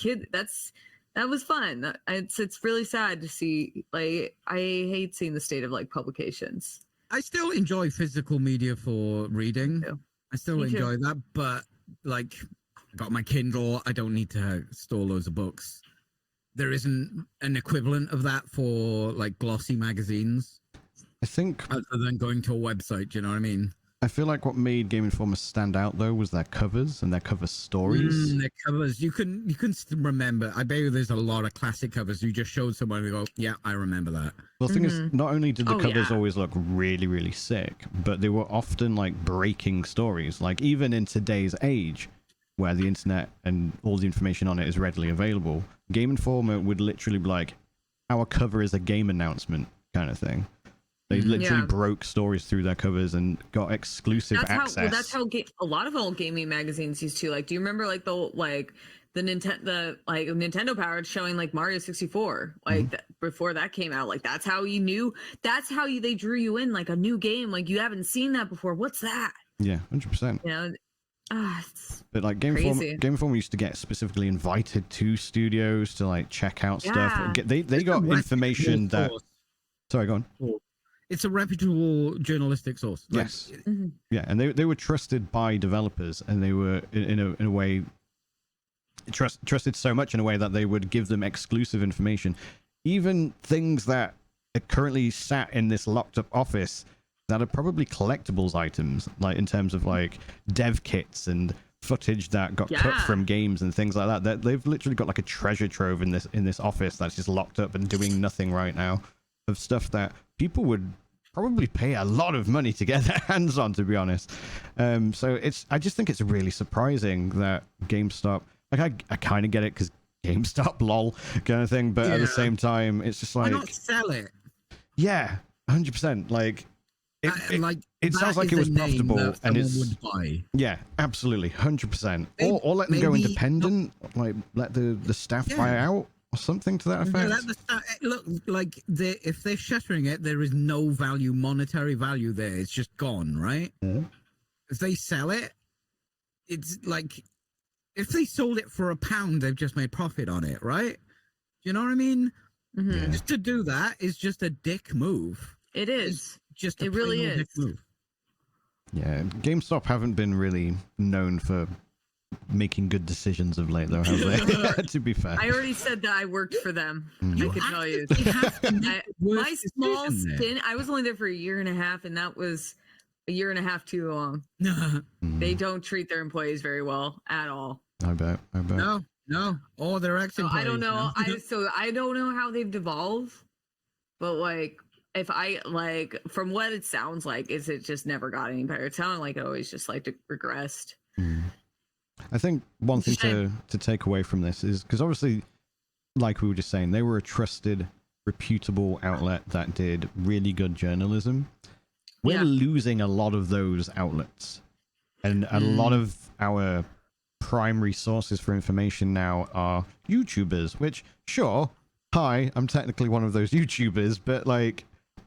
Speaker 2: that was fun. It's really sad to see. Like, I hate seeing the state of publications.
Speaker 3: I still enjoy physical media for reading. I still enjoy that, but I got my Kindle. I don't need to store loads of books. There isn't an equivalent of that for glossy magazines.
Speaker 1: I think
Speaker 3: other than going to a website, do you know what I mean?
Speaker 1: I feel like what made Game Informer stand out though was their covers and their cover stories.
Speaker 3: Their covers, you can remember. I bet you there's a lot of classic covers. You just showed someone and go, yeah, I remember that.
Speaker 1: Well, the thing is, not only did the covers always look really, really sick, but they were often breaking stories. Like, even in today's age, where the internet and all the information on it is readily available, Game Informer would literally be like, our cover is a game announcement kind of thing. They literally broke stories through their covers and got exclusive access.
Speaker 2: That's how a lot of old gaming magazines used to. Do you remember the Nintendo Power showing Mario 64 before that came out? That's how you knew. That's how they drew you in, a new game. You haven't seen that before. What's that?
Speaker 1: Yeah, 100%.
Speaker 2: Yeah.
Speaker 1: But Game Informer used to get specifically invited to studios to check out stuff. They got information that. Sorry, go on.
Speaker 3: It's a reputable journalistic source.
Speaker 1: Yes. Yeah, and they were trusted by developers, and they were in a way trusted so much in a way that they would give them exclusive information, even things that are currently sat in this locked up office that are probably collectibles items, in terms of dev kits and footage that got cut from games and things like that. That they've literally got a treasure trove in this office that's just locked up and doing nothing right now, of stuff that people would probably pay a lot of money to get their hands on, to be honest. So I just think it's really surprising that GameStop, I kind of get it because GameStop lol kind of thing, but at the same time it's just
Speaker 3: why not sell it?
Speaker 1: Yeah, 100%. It sounds like it was profitable, and would buy. Yeah, absolutely, 100%. Or let them go independent, let the staff buy out or something to that effect.
Speaker 3: Look, if they're shuttering it, there is no value, monetary value there. It's just gone, right? If they sell it, it's if they sold it for £1, they've just made profit on it, right? Do you know what I mean? Just to do that is just a dick move.
Speaker 2: It is.
Speaker 3: It really is. Move.
Speaker 1: Yeah, GameStop haven't been really known for making good decisions of late, though, have they? To be fair,
Speaker 2: I already said that I worked for them. I can tell you. My small stint, I was only there for a year and a half, and that was a year and a half too long. They don't treat their employees very well at all.
Speaker 1: I bet.
Speaker 3: No. Oh, they're ex-employees.
Speaker 2: I don't know. I don't know how they've devolved, but if I from what it sounds like, is it just never got any better? It sounded like it always just regressed.
Speaker 1: I think one thing to take away from this is, because obviously, like we were just saying, they were a trusted, reputable outlet that did really good journalism. We're losing a lot of those outlets, and a lot of our primary sources for information now are YouTubers, which, sure, hi, I'm technically one of those YouTubers, but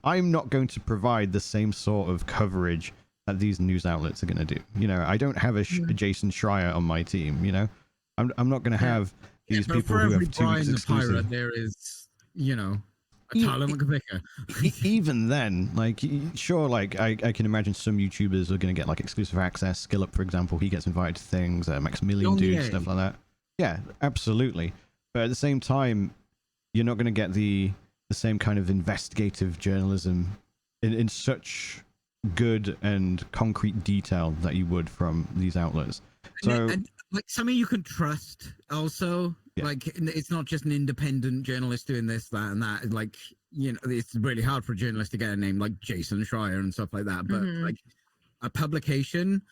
Speaker 1: I'm not going to provide the same sort of coverage that these news outlets are going to do. I don't have a Jason Schreier on my team. I'm not going to have these people who have 2 weeks exclusive.
Speaker 3: Pirate, there is, a Tyler McVicker.
Speaker 1: Even then, like, sure, like, I can imagine some YouTubers are going to get, like, exclusive access. Skill Up, for example, he gets invited to things. Maximilian Dude, stuff like that. Yeah, absolutely. But at the same time, you're not going to get the same kind of investigative journalism in such good and concrete detail that you would from these outlets. So,
Speaker 3: and like something you can trust also. Yeah. Like, it's not just an independent journalist doing this, that, and that. Like, you know, it's really hard for a journalist to get a name like Jason Schreier and stuff like that. But like a publication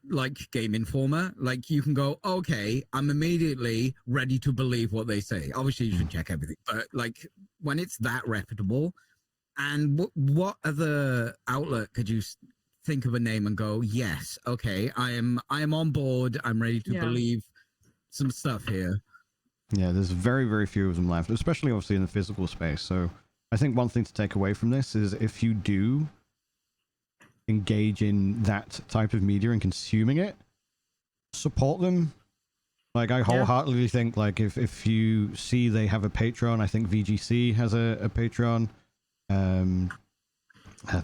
Speaker 3: like Game Informer, like you can go, okay, I'm immediately ready to believe what they say. Obviously, you should check everything, but like when it's that reputable, and what other outlet could you think of a name and go, yes, okay, I am on board. I'm ready to believe some stuff here.
Speaker 1: Yeah, there's very, very few of them left, especially obviously in the physical space. So I think one thing to take away from this is if you do engage in that type of media and consuming it, support them. Like, I wholeheartedly think, like, if you see they have a Patreon, I think VGC has a Patreon.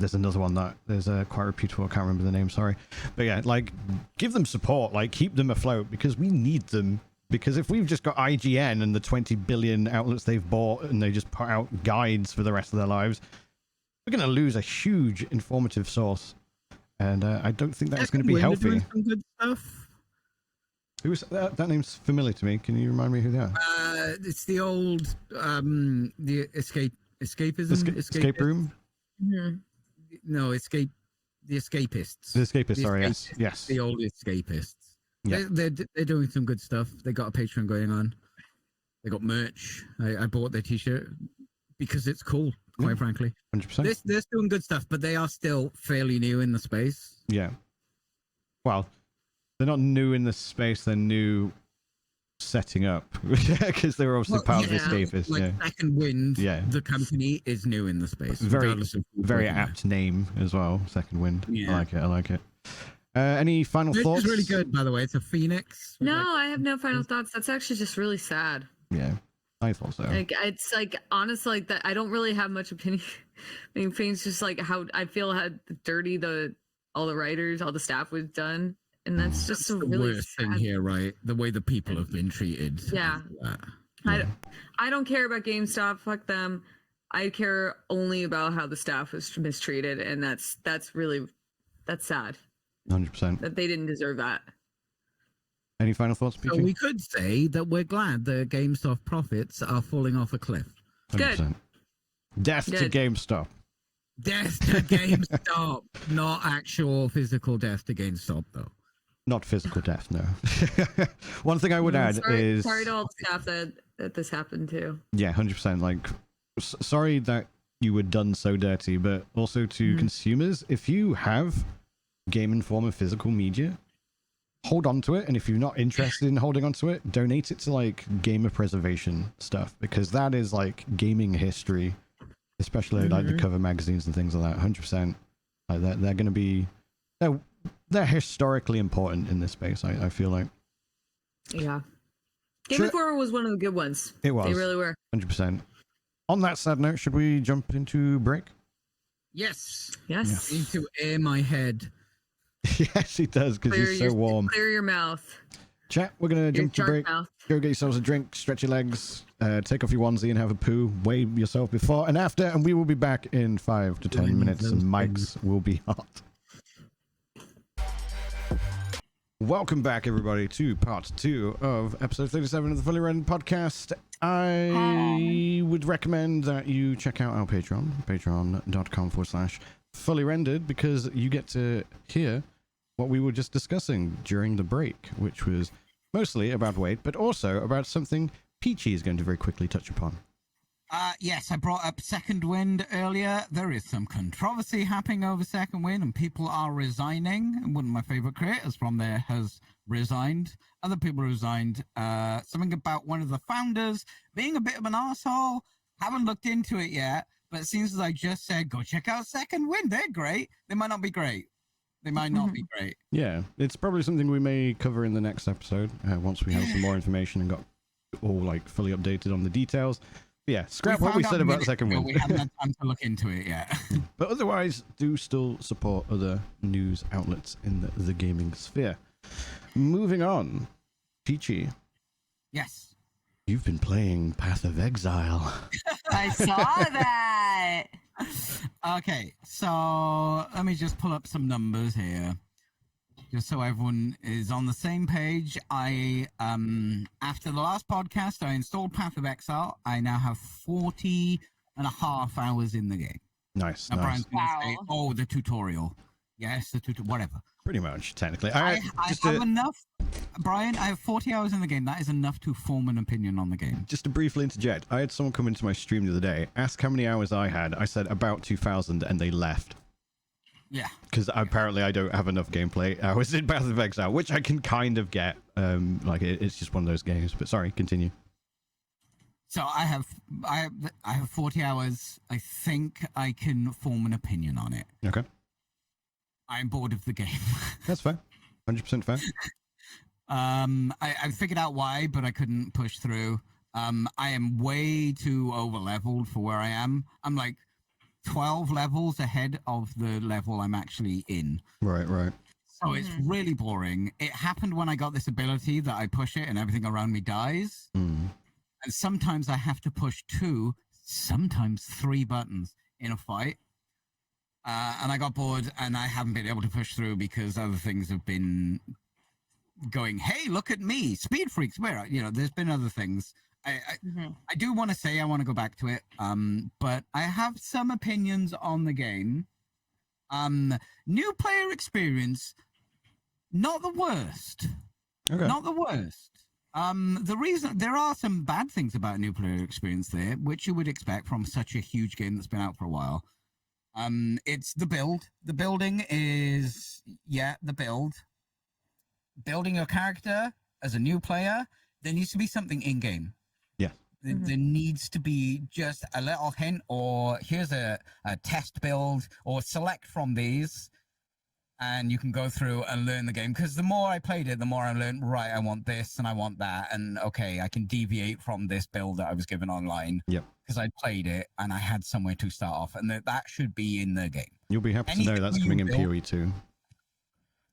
Speaker 1: There's another one that there's a quite reputable, I can't remember the name, sorry. But yeah, like, give them support, like, keep them afloat, because we need them. Because if we've just got IGN and the 20 billion outlets they've bought and they just put out guides for the rest of their lives, we're going to lose a huge informative source. And I don't think that's going to be healthy.
Speaker 3: Some good stuff.
Speaker 1: Who's that name's familiar to me. Can you remind me who they are?
Speaker 3: It's the old the escapism.
Speaker 1: Escape room?
Speaker 3: Mm-hmm. No, the escapists.
Speaker 1: The escapists, sorry, yes.
Speaker 3: The old escapists.
Speaker 1: Yeah.
Speaker 3: They're doing some good stuff. They got a Patreon going on. They got merch. I bought their t-shirt because it's cool, quite frankly.
Speaker 1: 100%.
Speaker 3: They're doing good stuff, but they are still fairly new in the space.
Speaker 1: Yeah. Well, they're not new in the space, they're new setting up. Because they were obviously part of the escapists.
Speaker 3: Like Second Wind,
Speaker 1: yeah.
Speaker 3: The company is new in the space.
Speaker 1: Very apt name as well, Second Wind. Yeah. I like it. Any final thoughts?
Speaker 3: It's really good, by the way. It's a phoenix.
Speaker 2: No, I have no final thoughts. That's actually just really sad.
Speaker 1: Yeah, I thought so.
Speaker 2: Like, it's like, honestly, like that. I don't really have much opinion. I mean, it's just like how I feel how dirty all the writers, all the staff was done, and that's just a really
Speaker 3: worst
Speaker 2: sad
Speaker 3: thing here, right? The way the people have been treated.
Speaker 2: Yeah. I don't care about GameStop. Fuck them. I care only about how the staff was mistreated, and that's sad.
Speaker 1: 100%.
Speaker 2: That they didn't deserve that.
Speaker 1: Any final thoughts, PG?
Speaker 3: So we could say that we're glad the GameStop profits are falling off a cliff.
Speaker 1: 100%.
Speaker 2: Good.
Speaker 1: Death to GameStop.
Speaker 3: Death to GameStop. Not actual physical death to GameStop, though.
Speaker 1: Not physical death, no. One thing I would add is...
Speaker 2: Sorry to all the staff that this happened to.
Speaker 1: Yeah, 100%. Like, sorry that you were done so dirty, but also to consumers, if you have Game Informer physical media, hold on to it, and if you're not interested in holding on to it, donate it to like gamer preservation stuff, because that is like gaming history, especially like the cover magazines and things like that. 100%. Like they're going to be they're historically important in this space. I feel like.
Speaker 2: Yeah, Game Informer was one of the good ones.
Speaker 1: It was.
Speaker 2: They really were.
Speaker 1: 100%. On that sad note, should we jump into break?
Speaker 3: Yes.
Speaker 2: Yes.
Speaker 3: I need to air my head.
Speaker 1: Yes, he does, because he's so warm.
Speaker 2: Clear your mouth.
Speaker 1: Chat, we're going to jump to break.
Speaker 2: Mouth.
Speaker 1: Go get yourselves a drink, stretch your legs, take off your onesie and have a poo. Weigh yourself before and after, and we will be back in 5 to 10 minutes, and mics will be hot. Welcome back, everybody, to part 2 of episode 37 of the Fully Rendered podcast. I would recommend that you check out our Patreon, patreon.com/fully rendered, because you get to hear what we were just discussing during the break, which was mostly about weight, but also about something Peachy is going to very quickly touch upon.
Speaker 3: Yes, I brought up Second Wind earlier. There is some controversy happening over Second Wind, and people are resigning. One of my favorite creators from there has resigned. Other people resigned. Something about one of the founders being a bit of an asshole. Haven't looked into it yet, but it seems as I just said, go check out Second Wind. They're great. They might not be great. They might not be great.
Speaker 1: Yeah, it's probably something we may cover in the next episode once we have some more information and got all like fully updated on the details. Yeah, scrap what we said about second wind.
Speaker 3: We haven't had time to look into it yet.
Speaker 1: But otherwise, do still support other news outlets in the gaming sphere. Moving on, Peachy.
Speaker 3: Yes.
Speaker 1: You've been playing Path of Exile.
Speaker 4: I saw that.
Speaker 3: Okay, so let me just pull up some numbers here, just so everyone is on the same page. I after the last podcast, I installed Path of Exile. I now have 40.5 hours in the game.
Speaker 1: Nice,
Speaker 3: Now,
Speaker 1: nice.
Speaker 3: Brian's gonna say,
Speaker 4: Wow.
Speaker 3: "Oh, the tutorial." Yes, the tutorial. Whatever.
Speaker 1: Pretty much, technically.
Speaker 3: I have enough. Brian, I have 40 hours in the game. That is enough to form an opinion on the game.
Speaker 1: Just to briefly interject, I had someone come into my stream the other day, ask how many hours I had. I said about 2,000, and they left.
Speaker 3: Yeah.
Speaker 1: Because apparently I don't have enough gameplay hours in Path of Exile, which I can kind of get. Like it's just one of those games. But sorry, continue.
Speaker 3: So I have 40 hours. I think I can form an opinion on it.
Speaker 1: Okay,
Speaker 3: I'm bored of the game.
Speaker 1: that's fair. 100% fair.
Speaker 3: I figured out why, but I couldn't push through. I am way too over leveled for where I am. I'm like 12 levels ahead of the level I'm actually in.
Speaker 1: Right, right.
Speaker 3: So it's really boring. It happened when I got this ability that I push it and everything around me dies.
Speaker 1: Mm.
Speaker 3: And sometimes I have to push 2, sometimes 3 buttons in a fight. And I got bored and I haven't been able to push through because other things have been going, hey, look at me, Speed Freaks, where, there's been other things. I do want to say I want to go back to it, but I have some opinions on the game. New player experience, not the worst.
Speaker 1: Okay.
Speaker 3: Not the worst. The reason there are some bad things about new player experience there, which you would expect from such a huge game that's been out for a while. It's the build. The building is the build. Building your character as a new player, there needs to be something in game.
Speaker 1: Yeah.
Speaker 3: There needs to be just a little hint, or here's a test build, or select from these, and you can go through and learn the game. Because the more I played it, the more I learned, right, I want this and I want that, and okay, I can deviate from this build that I was given online.
Speaker 1: Yep.
Speaker 3: Because I played it and I had somewhere to start off, and that should be in the game.
Speaker 1: You'll be happy to know that's coming in PoE too.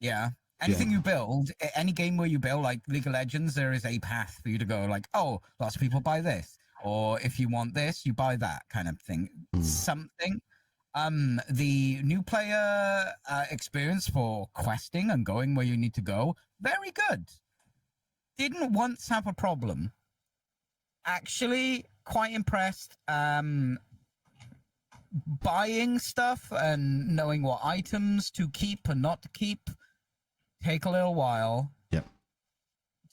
Speaker 3: Yeah. Anything you build, any game where you build, like League of Legends, there is a path for you to go, like, oh, lots of people buy this. Or if you want this, you buy that kind of thing. Something. The new player experience for questing and going where you need to go, very good. Didn't once have a problem. Actually, quite impressed. Buying stuff and knowing what items to keep and not to keep take a little while.
Speaker 1: Yep.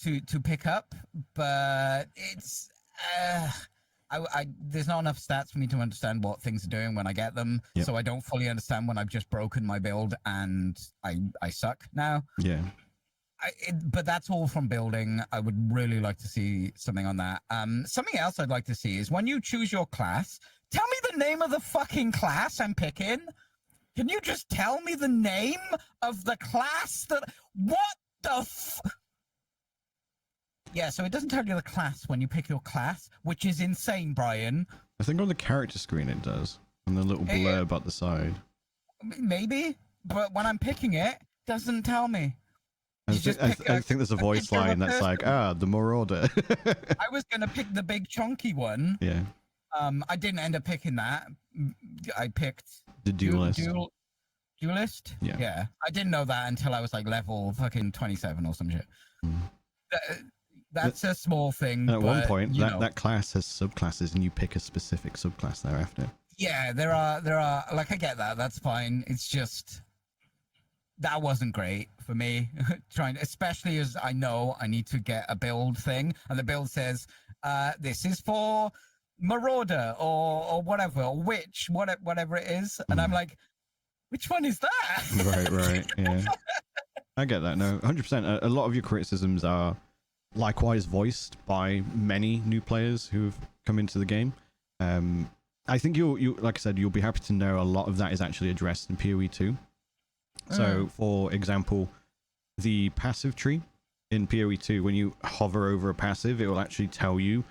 Speaker 3: To pick up, but it's there's not enough stats for me to understand what things are doing when I get them.
Speaker 1: Yep.
Speaker 3: So I don't fully understand when I've just broken my build and I suck now.
Speaker 1: Yeah.
Speaker 3: But that's all from building. I would really like to see something on that. Something else I'd like to see is when you choose your class, tell me the name of the fucking class I'm picking. Can you just tell me the name of the class that... What the Yeah, so it doesn't tell you the class when you pick your class, which is insane, Brian.
Speaker 1: I think on the character screen it does. And the little blurb at the side.
Speaker 3: Maybe, but when I'm picking it, it doesn't tell me.
Speaker 1: I think there's a voice line that's like, the Marauder.
Speaker 3: I was going to pick the big chunky one.
Speaker 1: Yeah.
Speaker 3: I didn't end up picking that. I picked...
Speaker 1: The Duelist.
Speaker 3: Duelist? Yeah. I didn't know that until I was like level fucking 27 or some shit. That's a small thing.
Speaker 1: At one point, that class has subclasses and you pick a specific subclass thereafter.
Speaker 3: Yeah, there are, like, I get that. That's fine. It's just... That wasn't great for me, especially as I know I need to get a build thing, and the build says, this is for Marauder or whatever, or Witch, whatever it is. And I'm like, which one is that?
Speaker 1: Right, yeah. I get that. No, 100%. A lot of your criticisms are likewise voiced by many new players who've come into the game. I think you like I said, you'll be happy to know a lot of that is actually addressed in PoE 2. So, for example, the passive tree in PoE 2, when you hover over a passive, it will actually tell you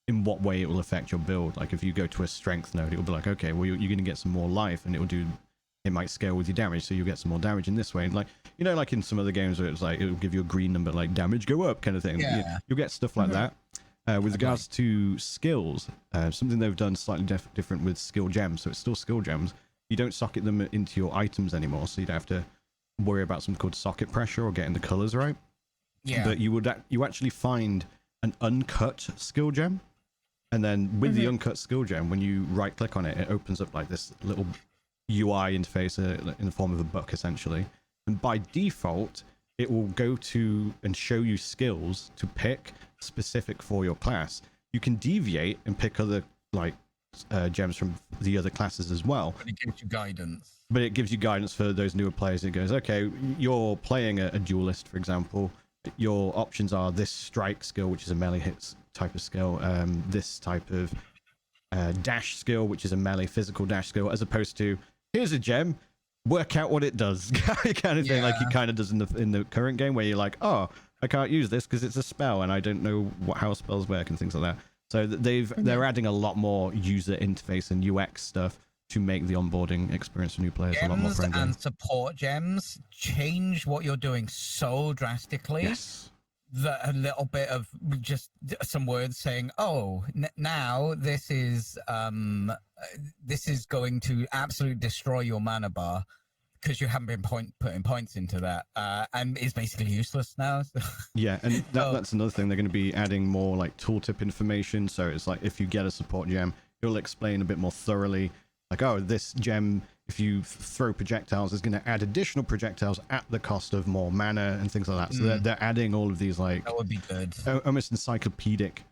Speaker 1: in what way it will affect your build. Like if you go to a strength node, it will be like, okay, well, you're going to get some more life, and it might scale with your damage, so you'll get some more damage in this way. Like, you know, like in some other games where it's like it'll give you a green number, like damage go up kind of thing.
Speaker 3: Yeah.
Speaker 1: You'll get stuff like that. With regards to skills, something they've done slightly different with skill gems. So it's still skill gems. You don't socket them into your items anymore, so you don't have to worry about something called socket pressure or getting the colors right.
Speaker 3: Yeah.
Speaker 1: But you actually find an uncut skill gem, and then with the uncut skill gem, when you right click on it, it opens up like this little UI interface in the form of a book essentially, and by default it will go to and show you skills to pick specific for your class. You can deviate and pick other like gems from the other classes as well,
Speaker 3: But it gives you guidance.
Speaker 1: but it gives you guidance for those newer players. It goes, okay, you're playing a duelist, for example, your options are this strike skill, which is a melee hits type of skill, this type of dash skill, which is a melee physical dash skill, as opposed to here's a gem, work out what it does kind of thing, like it kind of does in the current game, where you're like, oh, I can't use this because it's a spell and I don't know how spells work and things like that. So they're adding a lot more user interface and UX stuff to make the onboarding experience for new players a lot more friendly.
Speaker 3: And support gems change what you're doing so drastically.
Speaker 1: Yes.
Speaker 3: That a little bit of just some words saying, "Oh, now this is going to absolutely destroy your mana bar because you haven't been putting points into that, and it's basically useless now."
Speaker 1: Yeah, and that's another thing. They're going to be adding more like tooltip information. So it's like if you get a support gem, it'll explain a bit more thoroughly. Like, oh, this gem, if you throw projectiles, is going to add additional projectiles at the cost of more mana and things like that. So they're adding all of these like
Speaker 3: that would be good,
Speaker 1: almost encyclopedic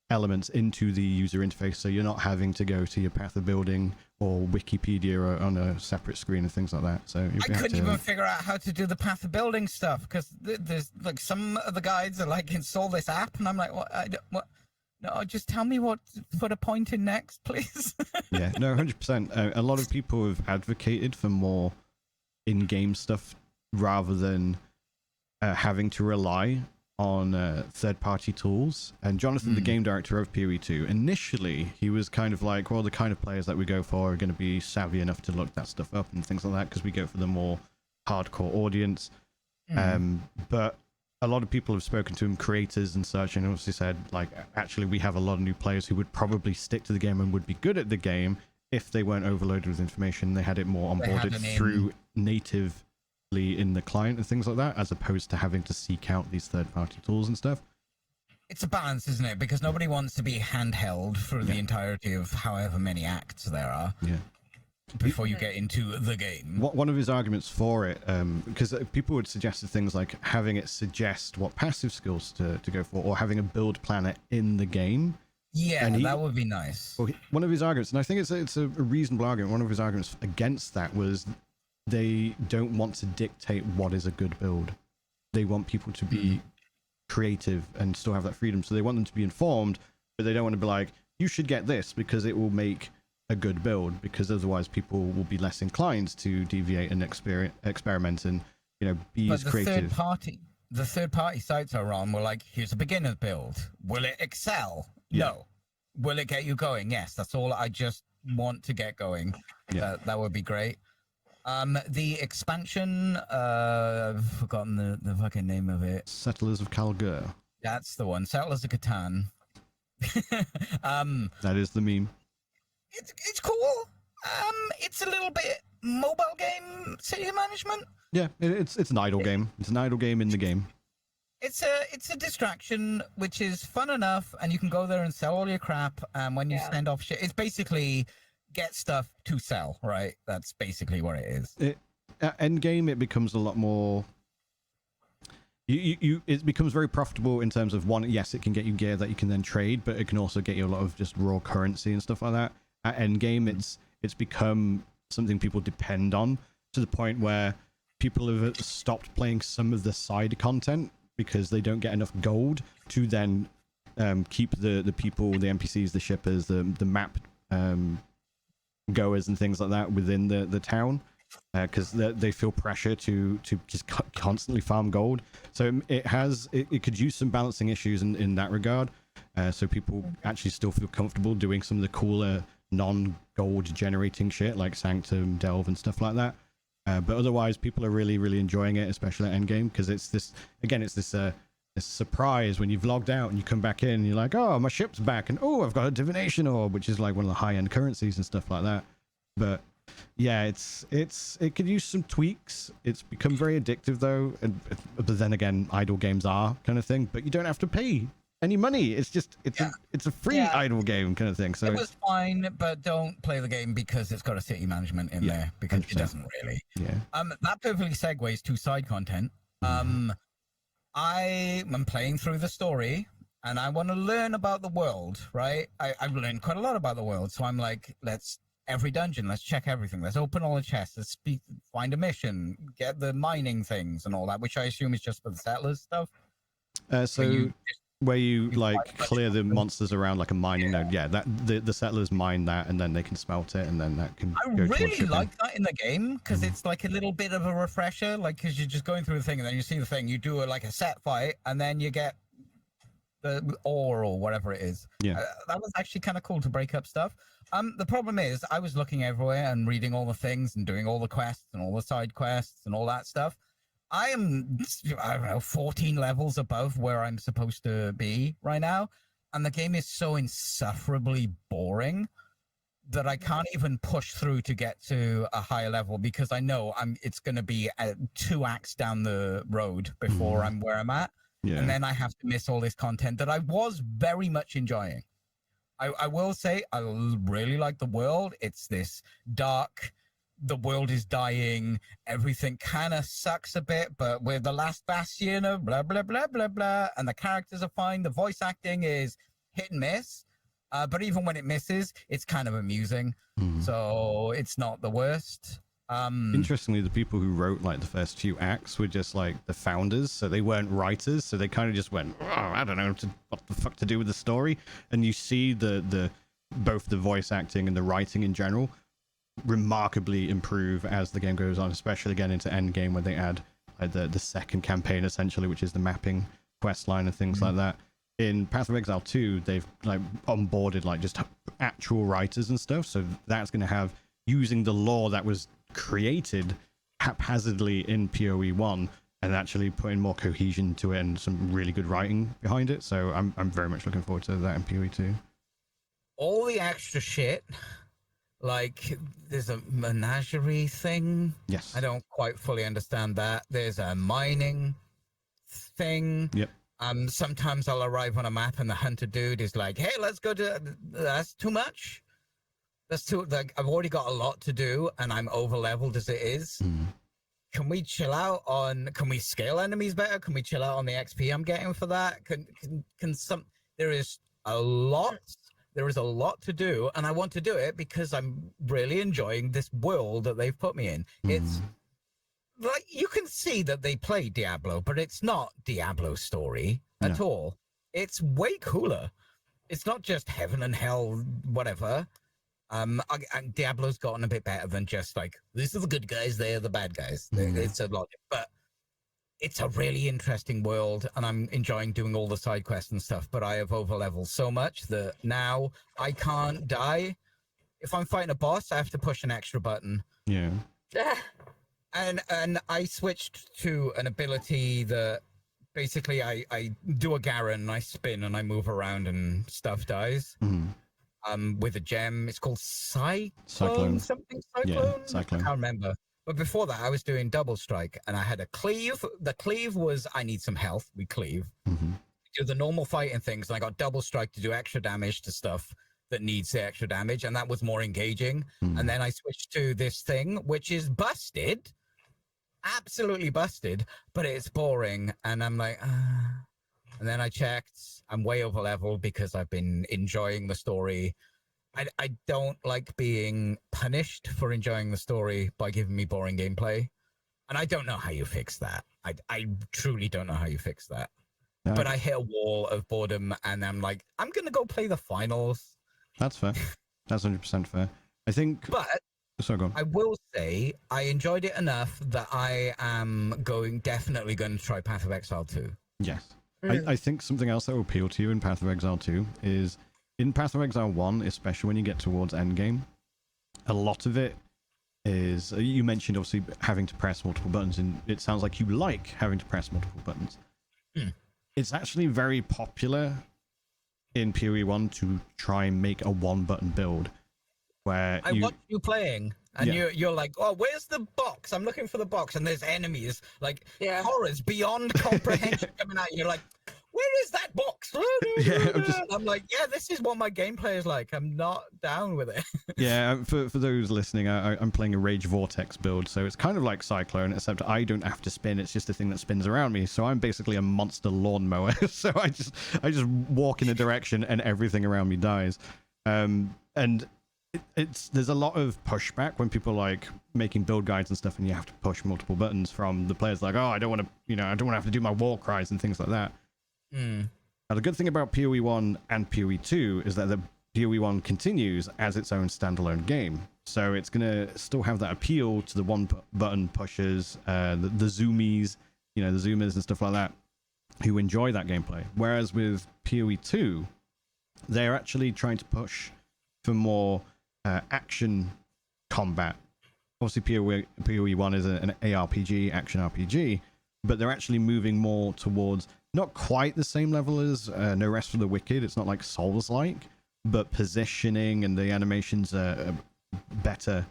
Speaker 1: elements into the user interface, so you're not having to go to your path of building or Wikipedia on a separate screen and things like that. So
Speaker 3: I couldn't even figure out how to do the path of building stuff because there's like some of the guides are like install this app, and I'm like, what? No, just tell me what put a point in next, please.
Speaker 1: Yeah, no, 100%. A lot of people have advocated for more in-game stuff rather than having to rely on third-party tools. And Jonathan, the game director of PoE2, initially he was kind of like, well, the kind of players that we go for are going to be savvy enough to look that stuff up and things like that because we go for the more hardcore audience. But a lot of people have spoken to him, creators and such, and obviously said, like, actually we have a lot of new players who would probably stick to the game and would be good at the game if they weren't overloaded with information. They had it more onboarded through natively in the client and things like that, as opposed to having to seek out these third-party tools and stuff.
Speaker 3: It's a balance, isn't it? Because nobody wants to be handheld for the entirety of however many acts there are.
Speaker 1: Yeah.
Speaker 3: Before you get into the game.
Speaker 1: One of his arguments for it, because people would suggest things like having it suggest what passive skills to go for, or having a build planner in the game.
Speaker 3: Yeah, that would be nice.
Speaker 1: Well, one of his arguments, and I think it's a reasonable argument, one of his arguments against that was they don't want to dictate what is a good build. They want people to be creative and still have that freedom. So they want them to be informed, but they don't want to be like, you should get this because it will make a good build, because otherwise people will be less inclined to deviate and experiment and, you know, be as creative.
Speaker 3: The third party sites are on were like, here's a beginner build. Will it excel?
Speaker 1: Yeah.
Speaker 3: No. Will it get you going? Yes. That's all I just want to get going.
Speaker 1: Yeah.
Speaker 3: That would be great. The expansion, I've forgotten the fucking name of it.
Speaker 1: Settlers of Kalgur.
Speaker 3: That's the one. Settlers of Catan.
Speaker 1: That is the meme.
Speaker 3: It's cool. It's a little bit mobile game city management.
Speaker 1: Yeah, it's an idle game. It's an idle game in the game.
Speaker 3: It's a distraction, which is fun enough, and you can go there and sell all your crap. And when you send off shit, it's basically get stuff to sell, right? That's basically what it is.
Speaker 1: At end game, it becomes a lot more. It becomes very profitable in terms of one. Yes, it can get you gear that you can then trade, but it can also get you a lot of just raw currency and stuff like that. At end game, it's become something people depend on, to the point where people have stopped playing some of the side content because they don't get enough gold to then keep the people, the NPCs, the shippers, the map goers and things like that within the town, because they feel pressure to just constantly farm gold. So it could use some balancing issues in that regard. so people actually still feel comfortable doing some of the cooler non-gold generating shit like Sanctum, Delve, and stuff like that. But otherwise, people are really, really enjoying it, especially at endgame, because it's this surprise when you've logged out and you come back in and you're like, oh, my ship's back, and oh, I've got a divination orb, which is like one of the high-end currencies and stuff like that. But yeah, it could use some tweaks. It's become very addictive though, but then again, idle games are kind of thing. But you don't have to pay any money. It's just it's a free idle game kind of thing. So
Speaker 3: it was fine, but don't play the game because it's got a city management in there, because 100%. It doesn't really.
Speaker 1: Yeah.
Speaker 3: That perfectly segues to side content. I am playing through the story and I want to learn about the world, right? I've learned quite a lot about the world, so I'm like, every dungeon, let's check everything, let's open all the chests, let's find a mission, get the mining things and all that, which I assume is just for the settlers stuff.
Speaker 1: Where you like clear the monsters around like a mining node. Yeah, that the settlers mine that and then they can smelt it, and then that can
Speaker 3: I really like that in the game, because it's like a little bit of a refresher, like because you're just going through the thing and then you see the thing, you do like a set fight and then you get the ore or whatever it is. That was actually kind of cool to break up stuff. The problem is I was looking everywhere and reading all the things and doing all the quests and all the side quests and all that stuff. I don't know, 14 levels above where I'm supposed to be right now, and the game is so insufferably boring that I can't even push through to get to a higher level, because I know it's going to be 2 acts down the road before I'm where I'm at. And then I have to miss all this content that I was very much enjoying. I will say I really like the world. It's this dark, the world is dying, everything kind of sucks a bit, but we're the last bastion of blah, blah, blah, blah, blah. And the characters are fine. The voice acting is hit and miss. But even when it misses, it's kind of amusing. So it's not the worst.
Speaker 1: Interestingly, the people who wrote like the first few acts were just like the founders, so they weren't writers, so they kind of just went, oh, I don't know what the fuck to do with the story. And you see the both the voice acting and the writing in general remarkably improve as the game goes on, especially again into endgame, where they add like the second campaign essentially, which is the mapping quest line and things like that. In Path of Exile 2, they've like onboarded like just actual writers and stuff, so that's going to have, using the lore that was created haphazardly in PoE 1 and actually putting more cohesion to it and some really good writing behind it. So I'm very much looking forward to that in PoE 2.
Speaker 3: All the extra shit, like there's a menagerie thing.
Speaker 1: Yes.
Speaker 3: I don't quite fully understand that. There's a mining thing.
Speaker 1: Yep.
Speaker 3: Sometimes I'll arrive on a map and the hunter dude is like, hey, let's go to, that's too much. That's too, like, I've already got a lot to do and I'm over leveled as it is. Can we chill out on, can we scale enemies better? Can we chill out on the XP I'm getting for that? There is a lot to do, and I want to do it because I'm really enjoying this world that they've put me in. It's like, you can see that they play Diablo, but it's not Diablo's story at all. It's way cooler. It's not just heaven and hell, whatever. And Diablo's gotten a bit better than just like, these are the good guys, they're the bad guys. It's a lot, but it's a really interesting world, and I'm enjoying doing all the side quests and stuff, but I have over-leveled so much that now I can't die. If I'm fighting a boss, I have to push an extra button.
Speaker 1: Yeah.
Speaker 3: And I switched to an ability that basically I do a Garen and I spin and I move around and stuff dies. With a gem. It's called Cyclone. Something Cyclone?
Speaker 1: Yeah, Cyclone.
Speaker 3: I can't remember. But before that, I was doing double strike and I had a cleave. The cleave was, I need some health. We cleave. Do the normal fighting things. And I got double strike to do extra damage to stuff that needs the extra damage. And that was more engaging. And then I switched to this thing, which is busted. Absolutely busted. But it's boring. And I'm like, And then I checked. I'm way over leveled because I've been enjoying the story. I don't like being punished for enjoying the story by giving me boring gameplay. And I don't know how you fix that. I truly don't know how you fix that. No. But I hit a wall of boredom and I'm like, I'm going to go play the finals.
Speaker 1: That's fair. That's 100% fair. I think...
Speaker 3: But
Speaker 1: sorry, go on.
Speaker 3: I will say I enjoyed it enough that I am definitely going to try Path of Exile 2.
Speaker 1: Yes. I think something else that will appeal to you in Path of Exile 2 is in Path of Exile 1, especially when you get towards endgame, a lot of it is, you mentioned obviously having to press multiple buttons, and it sounds like you like having to press multiple buttons. It's actually very popular in PoE 1 to try and make a one-button build where
Speaker 5: I watch you playing, and
Speaker 1: Yeah.
Speaker 5: you're like, oh, where's the box? I'm looking for the box, and there's enemies, like horrors beyond comprehension coming at you. You're like, where is that box?
Speaker 1: Yeah,
Speaker 5: I'm like, yeah, this is what my gameplay is like. I'm not down with it.
Speaker 1: Yeah, for those listening, I'm playing a Rage Vortex build, so it's kind of like Cyclone, except I don't have to spin. It's just a thing that spins around me. So I'm basically a monster lawnmower. So I just walk in a direction and everything around me dies. And there's a lot of pushback when people are like making build guides and stuff, and you have to push multiple buttons from the players. Like, oh, I don't want to, I don't want to have to do my war cries and things like that. Now, the good thing about PoE 1 and PoE 2 is that the PoE 1 continues as its own standalone game. So it's going to still have that appeal to the one-button pushers, the zoomies, the zoomers and stuff like that, who enjoy that gameplay. Whereas with PoE 2, they're actually trying to push for more action combat. Obviously, PoE 1 is an ARPG, action RPG, but they're actually moving more towards not quite the same level as No Rest for the Wicked. It's not like Souls-like, but positioning and the animations are better,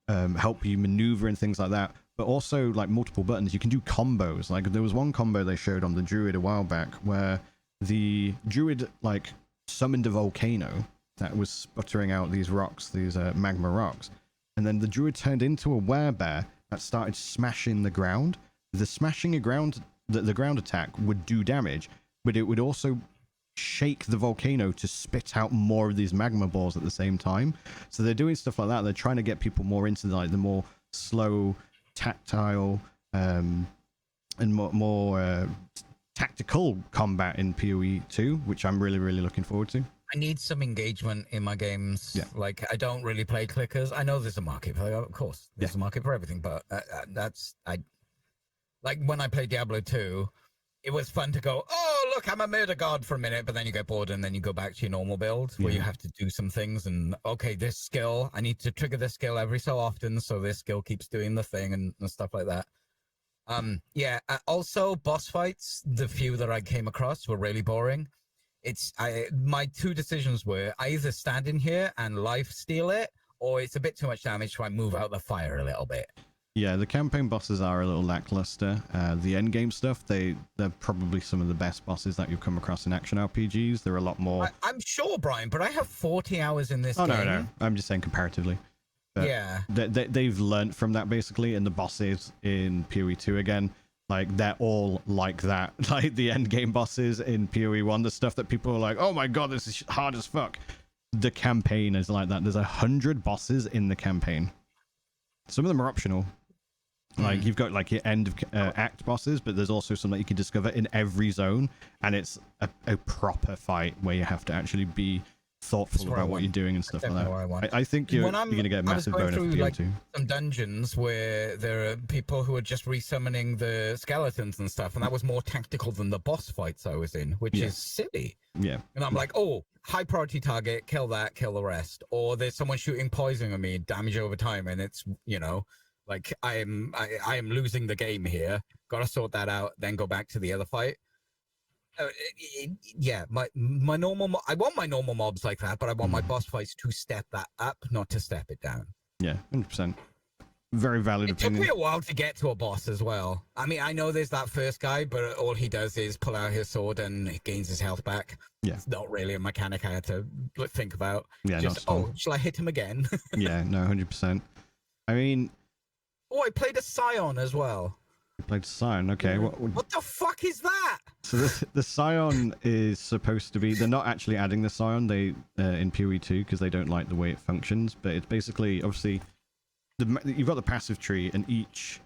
Speaker 1: help you maneuver and things like that. But also, like, multiple buttons, you can do combos. Like, there was one combo they showed on the Druid a while back where the Druid, like, summoned a volcano that was sputtering out these rocks, these magma rocks. And then the Druid turned into a werebear that started smashing the ground. The smashing the ground attack would do damage, but it would also shake the volcano to spit out more of these magma balls at the same time. So they're doing stuff like that. They're trying to get people more into the more slow, tactile, and more tactical combat in PoE 2, which I'm really, really looking forward to.
Speaker 5: I need some engagement in my games.
Speaker 1: Yeah.
Speaker 5: Like, I don't really play clickers. I know there's a market for, of course, there's a market for everything, but like when I played Diablo 2, it was fun to go, oh, look, I'm a murder god for a minute, but then you get bored and then you go back to your normal build where you have to do some things and, okay, this skill, I need to trigger this skill every so often so this skill keeps doing the thing and stuff like that. Also, boss fights, the few that I came across were really boring. My two decisions were I either stand in here and life steal it, or it's a bit too much damage, so I move out the fire a little bit.
Speaker 1: Yeah, the campaign bosses are a little lackluster. The end game stuff, they're probably some of the best bosses that you'll come across in action RPGs. They're a lot more.
Speaker 5: I'm sure, Brian, but I have 40 hours in this game.
Speaker 1: No. I'm just saying comparatively. But
Speaker 5: yeah.
Speaker 1: They've learned from that basically, and the bosses in PoE 2 again, like they're all like that. Like the end game bosses in PoE 1, the stuff that people are like, oh my god, this is hard as fuck. The campaign is like that. There's 100 bosses in the campaign. Some of them are optional. Like you've got like your end of act bosses, but there's also some that you can discover in every zone, and it's a proper fight where you have to actually be thoughtful about what you're doing and stuff like that. I think you're going to get a massive bonus for PoE 2.
Speaker 5: Some dungeons where there are people who are just resummoning the skeletons and stuff, and that was more tactical than the boss fights I was in, which is silly.
Speaker 1: Yeah.
Speaker 5: And I'm like, oh, high priority target, kill that, kill the rest. Or there's someone shooting poison at me, damage over time, and it's, like I am losing the game here. Got to sort that out, then go back to the other fight. My normal. I want my normal mobs like that, but I want my boss fights to step that up, not to step it down.
Speaker 1: Yeah, 100%. Very valid opinion.
Speaker 5: It took me a while to get to a boss as well. I mean, I know there's that first guy, but all he does is pull out his sword and he gains his health back. Yeah, it's not really a mechanic I had to think about. Yeah, just shall I hit him again?
Speaker 1: Yeah, no, 100%. I mean.
Speaker 5: Oh, I played a Scion as well.
Speaker 1: You played Scion, okay.
Speaker 5: What the fuck is that?
Speaker 1: So the Scion is supposed to be... They're not actually adding the Scion in PoE 2 because they don't like the way it functions, but it's basically, obviously, you've got the passive tree, and each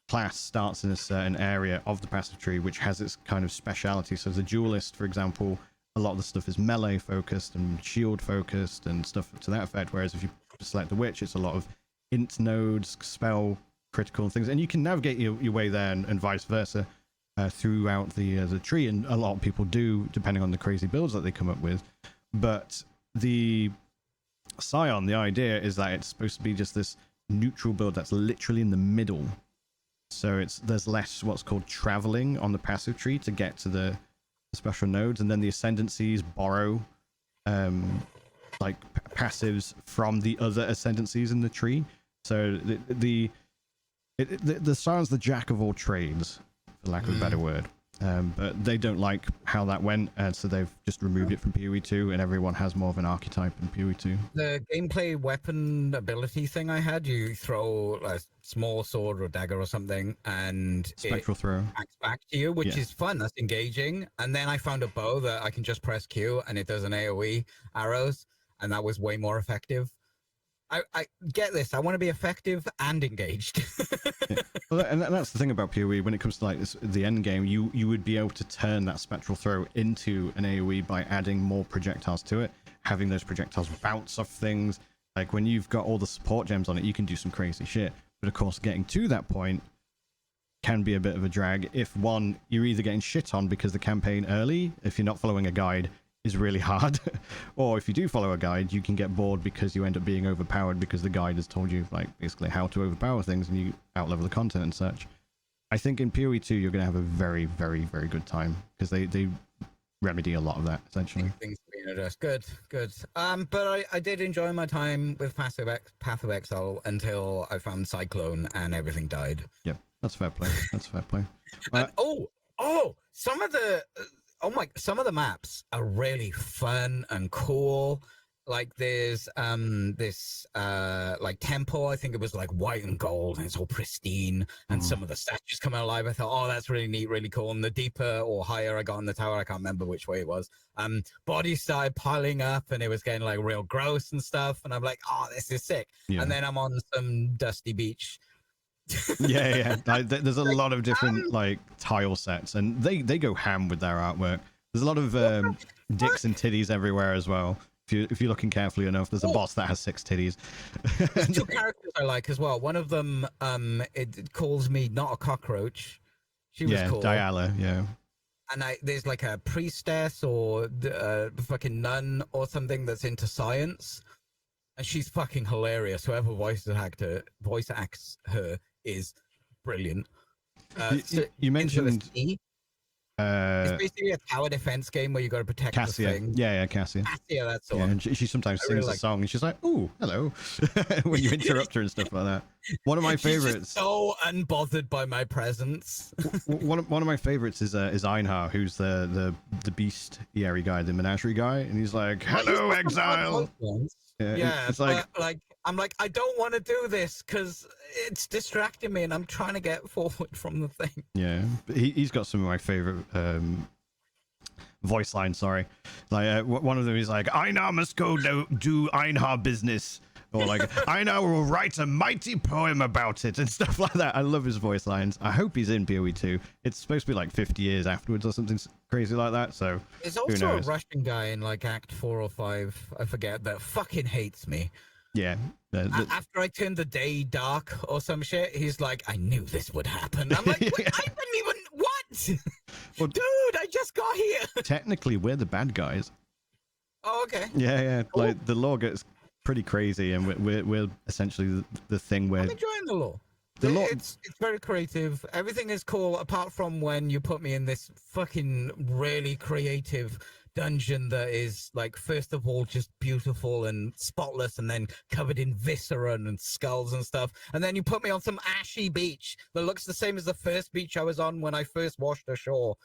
Speaker 1: class starts in a certain area of the passive tree, which has its kind of speciality. So the Duelist, for example, a lot of the stuff is melee focused and shield focused and stuff to that effect, whereas if you select the Witch, it's a lot of int nodes, spell, critical things, and you can navigate your way there and vice versa. throughout the tree, and a lot of people do, depending on the crazy builds that they come up with. But the Scion, the idea is that it's supposed to be just this neutral build that's literally in the middle. So there's less what's called traveling on the passive tree to get to the special nodes, and then the ascendancies borrow like passives from the other ascendancies in the tree. So the Scion's the jack of all trades, for lack of a better word. But they don't like how that went, so they've just removed it from PoE 2, and everyone has more of an archetype in PoE 2.
Speaker 5: The gameplay weapon ability thing I had, you throw a small sword or dagger or something, and
Speaker 1: Spectral throw
Speaker 5: backs back to you, which is fun. That's engaging. And then I found a bow that I can just press Q, and it does an AoE arrows, and that was way more effective. I get this. I want to be effective and engaged.
Speaker 1: Yeah. Well, and that's the thing about PoE. When it comes to like the end game, you would be able to turn that spectral throw into an AoE by adding more projectiles to it, having those projectiles bounce off things. Like when you've got all the support gems on it, you can do some crazy shit. But of course, getting to that point can be a bit of a drag. If one, you're either getting shit on because the campaign early, if you're not following a guide, is really hard, or if you do follow a guide, you can get bored because you end up being overpowered because the guide has told you like basically how to overpower things, and you outlevel the content and such. I think in PoE 2 you're going to have a very, very, very good time because they remedy a lot of that essentially.
Speaker 5: Things being addressed. Good. But I did enjoy my time with Path of Exile until I found Cyclone and everything died.
Speaker 1: Yep, that's fair play. That's fair play.
Speaker 5: And, some of the maps are really fun and cool. Like there's this like temple, I think it was like white and gold, and it's all pristine, and some of the statues come alive. I thought, oh, that's really neat, really cool. And the deeper or higher I got in the tower, I can't remember which way it was, bodies started piling up, and it was getting like real gross and stuff, and I'm like, oh, this is sick. And then I'm on some dusty beach.
Speaker 1: yeah. There's a lot of different like tile sets, and they go ham with their artwork. There's a lot of dicks and titties everywhere as well. If you're looking carefully enough, there's a boss that has 6 titties.
Speaker 5: There's 2 characters I like as well. One of them, it calls me not a cockroach. She was cool.
Speaker 1: Diala, yeah.
Speaker 5: And there's like a priestess or fucking nun or something that's into science, and she's fucking hilarious. Whoever voice acts her is brilliant.
Speaker 1: You mentioned
Speaker 5: it's basically a tower defense game where you got to protect
Speaker 1: Cassia.
Speaker 5: the thing.
Speaker 1: Cassia.
Speaker 5: Cassia, that's the
Speaker 1: Yeah,
Speaker 5: one.
Speaker 1: and she sometimes sings
Speaker 5: really
Speaker 1: a song, and she's like, "Ooh, hello," when you interrupt her and stuff like that. One of my favorites.
Speaker 5: She's just so unbothered by my presence.
Speaker 1: one of my favorites is Einhar, who's the beast Yeri guy, the menagerie guy, and he's like, "Hello, exile."
Speaker 5: Yeah,
Speaker 1: it's like
Speaker 5: I'm like, I don't want to do this because it's distracting me, and I'm trying to get forward from the thing.
Speaker 1: Yeah, he's got some of my favorite voice lines. Sorry, like one of them is like, "Einar must go do Einhar business," or like, "Einar will write a mighty poem about it," and stuff like that. I love his voice lines. I hope he's in PoE 2. It's supposed to be like 50 years afterwards or something crazy like that. So
Speaker 5: there's also a Russian guy in like Act 4 or 5, I forget, that fucking hates me.
Speaker 1: Yeah.
Speaker 5: After I turned the day dark or some shit, he's like, "I knew this would happen." I'm like, "Wait, I didn't even what? Well, dude, I just got here."
Speaker 1: Technically, we're the bad guys.
Speaker 5: Oh, okay.
Speaker 1: Yeah.
Speaker 5: Cool.
Speaker 1: Like the lore gets pretty crazy, and we're essentially the thing where
Speaker 5: I'm enjoying the lore. It's very creative. Everything is cool, apart from when you put me in this fucking really creative dungeon that is like, first of all, just beautiful and spotless, and then covered in viscera and skulls and stuff, and then you put me on some ashy beach that looks the same as the first beach I was on when I first washed ashore.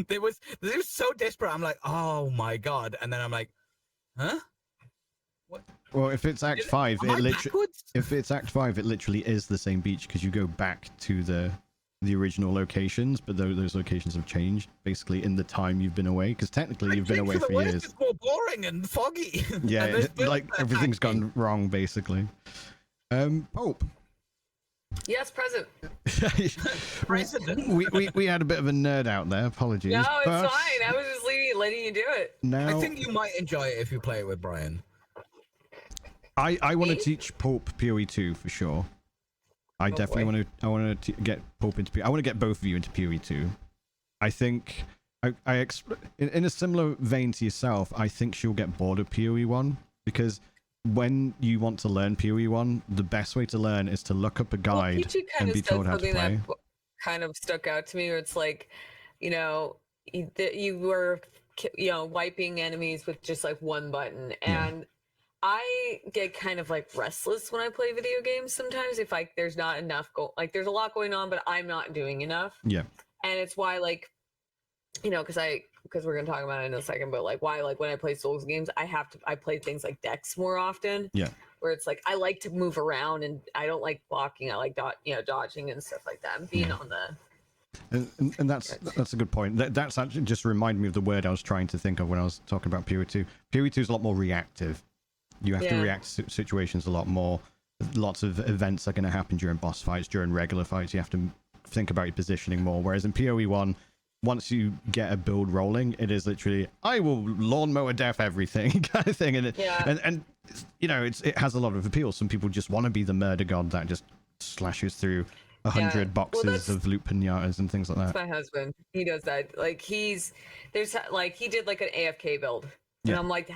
Speaker 5: They was so desperate. I'm like, oh my god, and then I'm like, huh? What?
Speaker 1: Well, if it's Act 5, it literally is the same beach, because you go back to the original locations, but those locations have changed basically in the time you've been away, because technically you've been away for years.
Speaker 5: It's more boring and foggy.
Speaker 1: Yeah, like everything's gone wrong basically. Pope.
Speaker 2: Yes, present.
Speaker 1: we had a bit of a nerd out there. Apologies.
Speaker 2: No, it's fine. I was just letting you do it.
Speaker 1: Now,
Speaker 5: I think you might enjoy it if you play it with Bryan.
Speaker 1: I want to teach Pope PoE 2 for sure. I definitely want to get Pulp into PoE. I want to get both of you into PoE 2. I think in a similar vein to yourself, I think she'll get bored of PoE 1 because when you want to learn PoE 1, the best way to learn is to look up a guide and be told how to play.
Speaker 2: That kind of stuck out to me, where it's like, you were, wiping enemies with just like one button, and I get kind of like restless when I play video games sometimes if like there's not enough there's a lot going on but I'm not doing enough. Yeah. And it's why like, because we're gonna talk about it in a second, but like why like when I play Souls games I play things like decks more often. Yeah. Where it's like I like to move around and I don't like blocking. I like dodging and stuff like that. And being on the
Speaker 1: and that's a good point. That's actually just reminded me of the word I was trying to think of when I was talking about PoE 2. PoE 2 is a lot more reactive. You have to react to situations a lot more. Lots of events are going to happen during boss fights, during regular fights. You have to think about your positioning more. Whereas in PoE 1, once you get a build rolling, it is literally, I will lawnmower death everything kind of thing. And it has a lot of appeal. Some people just want to be the murder god that just slashes through 100 boxes of loot pinatas and things like that.
Speaker 2: That's my husband. He does that. Like he did like an AFK build. And I'm like,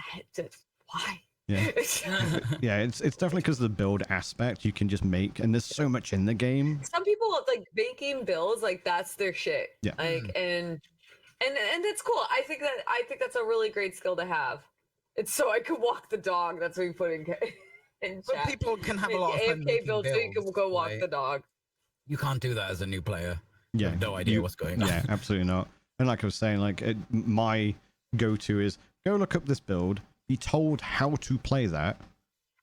Speaker 2: why?
Speaker 1: Yeah. Yeah, it's definitely because of the build aspect you can just make, and there's so much in the game.
Speaker 2: Some people like making builds, like that's their shit. Yeah. Like and it's cool. I think that's a really great skill to have. It's so I could walk the dog. That's what we put in chat.
Speaker 5: But people can have a lot of fun
Speaker 2: AFK builds, so you can go walk the dog.
Speaker 5: You can't do that as a new player. Yeah. You have no idea what's going on.
Speaker 1: Yeah, absolutely not. And like I was saying, like my go-to is go look up this build, be told how to play that,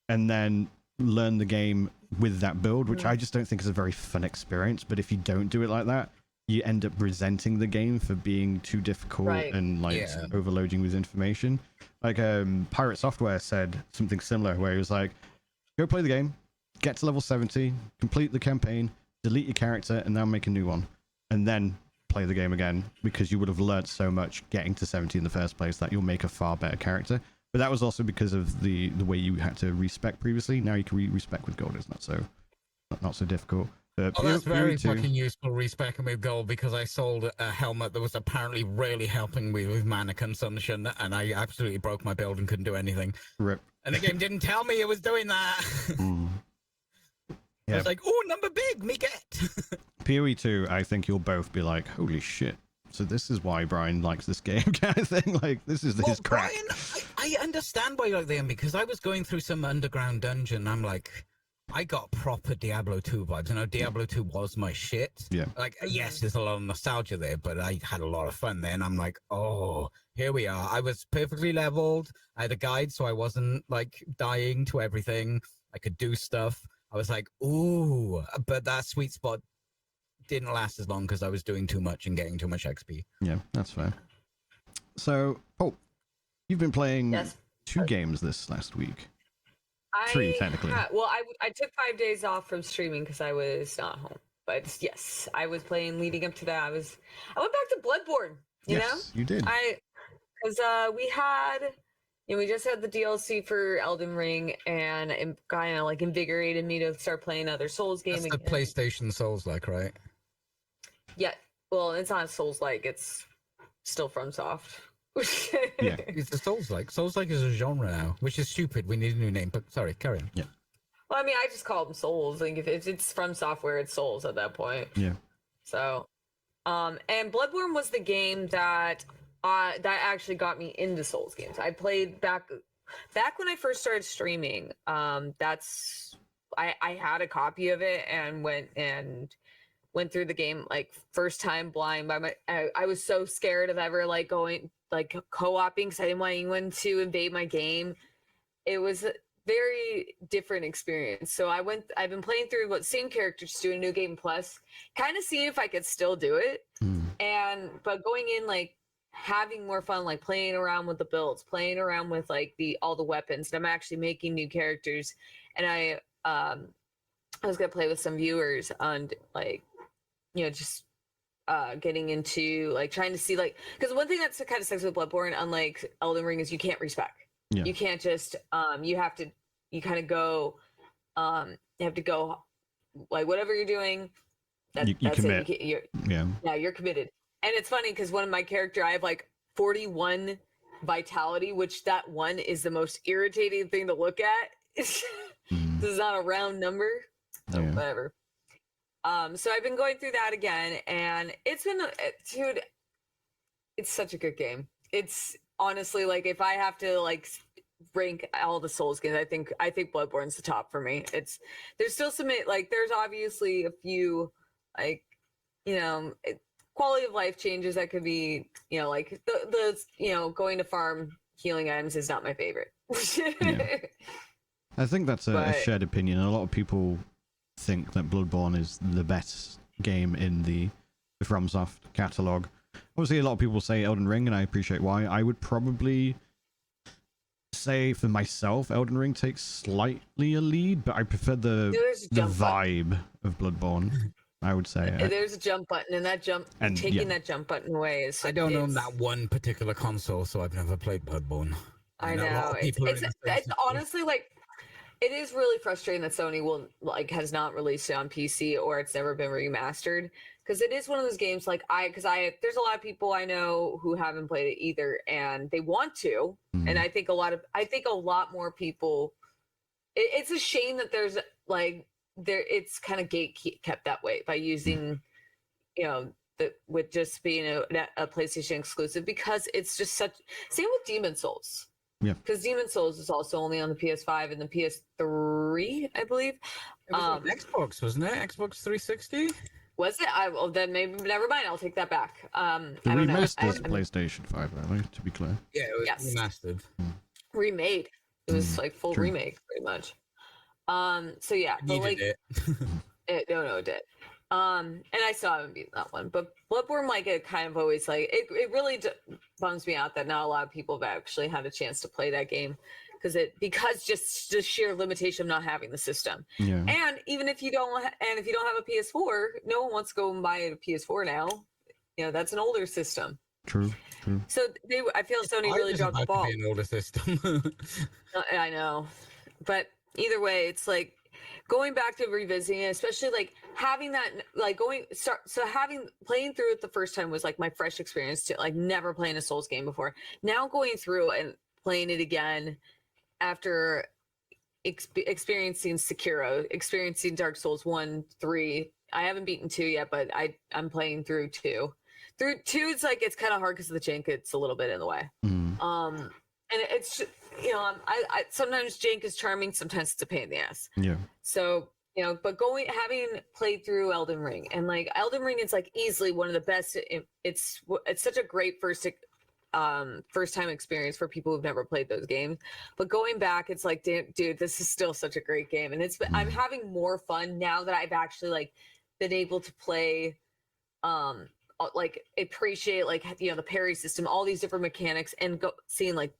Speaker 1: and then learn the game with that build, which I just don't think is a very fun experience. But if you don't do it like that, you end up resenting the game for being too difficult and like overloading with information. Like Pirate Software said something similar, where he was like, go play the game, get to level 70, complete the campaign, delete your character, and now make a new one, and then play the game again, because you would have learned so much getting to 70 in the first place that you'll make a far better character. But that was also because of the way you had to respec previously. Now you can respec with gold. It's not so difficult.
Speaker 5: That's very fucking useful, respecing with gold, because I sold a helmet that was apparently really helping me with mana consumption, and I absolutely broke my build and couldn't do anything. Rip. And the game didn't tell me it was doing that. I was like, oh, number big, me get.
Speaker 1: PoE 2, I think you'll both be like, holy shit. So this is why Bryan likes this game, kind of thing. Like, this is his crack.
Speaker 5: Bryan, I understand why you like the game, because I was going through some underground dungeon. I'm like, I got proper Diablo 2 vibes. I know Diablo 2 was my shit. Yeah. Like, yes, there's a lot of nostalgia there, but I had a lot of fun there. And I'm like, oh, here we are. I was perfectly leveled. I had a guide, so I wasn't like dying to everything. I could do stuff. I was like, ooh, but that sweet spot didn't last as long because I was doing too much and getting too much XP.
Speaker 1: Yeah, that's fair. So, Paul, you've been playing 2 games this last week. 3, technically.
Speaker 2: I took 5 days off from streaming because I was not home. But yes, I was playing leading up to that. I went back to Bloodborne, you know?
Speaker 1: You did.
Speaker 2: Because we just had the DLC for Elden Ring, and it kind of like invigorated me to start playing other Souls games.
Speaker 5: That's the PlayStation Souls-like, right?
Speaker 2: Yeah. Well, it's not Souls-like. It's still FromSoft.
Speaker 5: Yeah, it's a Souls-like. Souls-like is a genre now, which is stupid. We need a new name, but sorry, carry on. Yeah.
Speaker 2: Well, I mean, I just call them Souls. Like, if it's from software, it's Souls at that point. Yeah. So, and Bloodborne was the game that actually got me into Souls games. I played back when I first started streaming. I had a copy of it and went through the game like first time blind I was so scared of ever like going like co-oping because I didn't want anyone to invade my game. It was a very different experience. So I've been playing through same character, just doing New Game Plus, kind of seeing if I could still do it. But going in like having more fun, like playing around with the builds, playing around with like all the weapons, and I'm actually making new characters. And I was gonna play with some viewers and like, just getting into like trying to see like, because one thing that's kind of sucks with Bloodborne, unlike Elden Ring, is you can't respec. Yeah. You can't just you have to go like whatever you're doing,
Speaker 1: you
Speaker 2: that's
Speaker 1: commit.
Speaker 2: it. You're committed. And it's funny because one of my character, I have like 41 vitality, which that one is the most irritating thing to look at. This is not a round number. So whatever. So I've been going through that again, and it's been, dude, it's such a good game. It's honestly like if I have to like rank all the Souls games, I think Bloodborne's the top for me. There's still some like there's obviously a few like quality of life changes that could be like the going to farm healing items is not my favorite.
Speaker 1: I think that's a shared opinion. A lot of people think that Bloodborne is the best game in the FromSoft catalog. Obviously, a lot of people say Elden Ring, and I appreciate why. I would probably say for myself, Elden Ring takes slightly a lead, but I prefer the vibe of Bloodborne. I would say
Speaker 2: there's a jump button, and that jump button away is.
Speaker 5: I don't own that one particular console, so I've never played Bloodborne.
Speaker 2: I know. It's honestly like. It is really frustrating that Sony has not released it on PC or it's never been remastered, because it is one of those games like there's a lot of people I know who haven't played it either, and they want to, and I think a lot more people. It's a shame that there's it's kind of kept that way by using, with just being a PlayStation exclusive, because it's just same with Demon Souls.
Speaker 1: Yeah,
Speaker 2: because Demon Souls is also only on the PS5 and the PS3, I believe.
Speaker 5: It was on Xbox, wasn't it? Xbox 360.
Speaker 2: Was it? Well, then maybe never mind. I'll take that back.
Speaker 1: The remastered is PlayStation 5, to be clear.
Speaker 5: Yeah, it was remastered.
Speaker 2: Remade. It was like full remake, pretty much. So yeah, but like
Speaker 5: it.
Speaker 2: it did. And I still haven't beaten that one, but Bloodborne, like, it kind of always like it really bums me out that not a lot of people have actually had a chance to play that game because just the sheer limitation of not having the system.
Speaker 1: Yeah.
Speaker 2: And even if you don't have a PS4, no one wants to go and buy a PS4 now. That's an older system.
Speaker 1: True.
Speaker 2: So I feel Sony really dropped the ball.
Speaker 5: Be an older system.
Speaker 2: I know, but either way, it's like going back to revisiting it, especially like having that, like playing through it the first time was like my fresh experience to like never playing a Souls game before. Now going through and playing it again after experiencing Sekiro, experiencing Dark Souls 1, 3. I haven't beaten 2 yet, but I'm playing through 2. Through 2, it's kind of hard because the jank gets a little bit in the way. And it's just, I sometimes jank is charming, sometimes it's a pain in the ass.
Speaker 1: Yeah.
Speaker 2: So, but having played through Elden Ring, and like Elden Ring is like easily one of the best. It's such a great first time experience for people who've never played those games. But going back, it's like, dude, this is still such a great game, and I'm having more fun now that I've actually like been able to play, like appreciate like the parry system, all these different mechanics, and seeing like.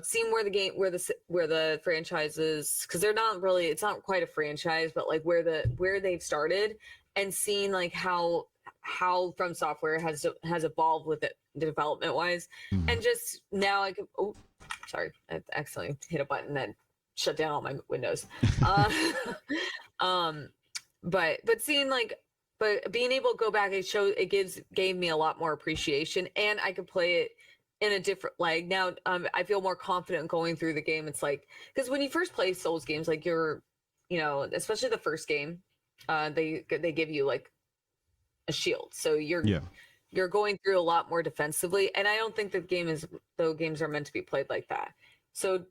Speaker 2: Seeing where the franchise is, because it's not quite a franchise, but like where they've started, and seeing like how From Software has evolved with it development wise, and just now I accidentally hit a button that shut down all my windows. But seeing but being able to go back, gave me a lot more appreciation, and I could play it in a different now. I feel more confident going through the game. It's like, because when you first play Souls games, like you're, especially the first game, they give you like a shield, so you're going through a lot more defensively, and I don't think games are meant to be played like that. So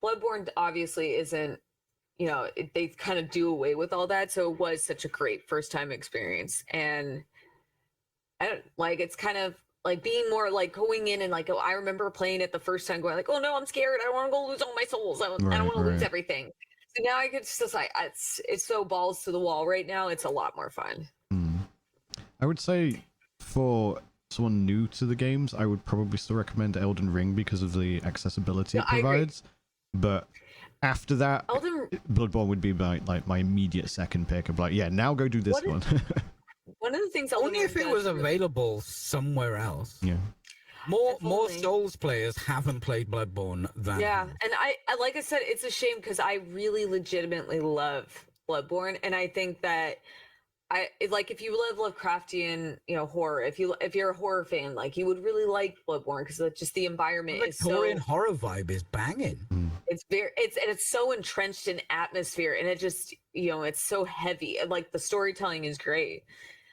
Speaker 2: Bloodborne obviously isn't, they kind of do away with all that, so it was such a great first time experience, and it's kind of like being more like going in and like, I remember playing it the first time going like, oh no, I'm scared. I don't want to go lose all my souls. I don't want to lose everything. So now I could just like, it's so balls to the wall right now. It's a lot more fun.
Speaker 1: I would say for someone new to the games, I would probably still recommend Elden Ring because of the accessibility it provides. But after that, Bloodborne would be my immediate second pick of like, now go do this one.
Speaker 2: One of the things
Speaker 5: only if it was available somewhere else.
Speaker 1: Yeah.
Speaker 5: More Souls players haven't played Bloodborne than
Speaker 2: and I like I said, it's a shame because I really legitimately love Bloodborne, and I think that like if you love Lovecraftian, horror, if you're a horror fan, like you would really like Bloodborne because just the environment
Speaker 5: The
Speaker 2: is so
Speaker 5: Victorian horror vibe is banging.
Speaker 2: it's so entrenched in atmosphere, and it just it's so heavy, and like the storytelling is great.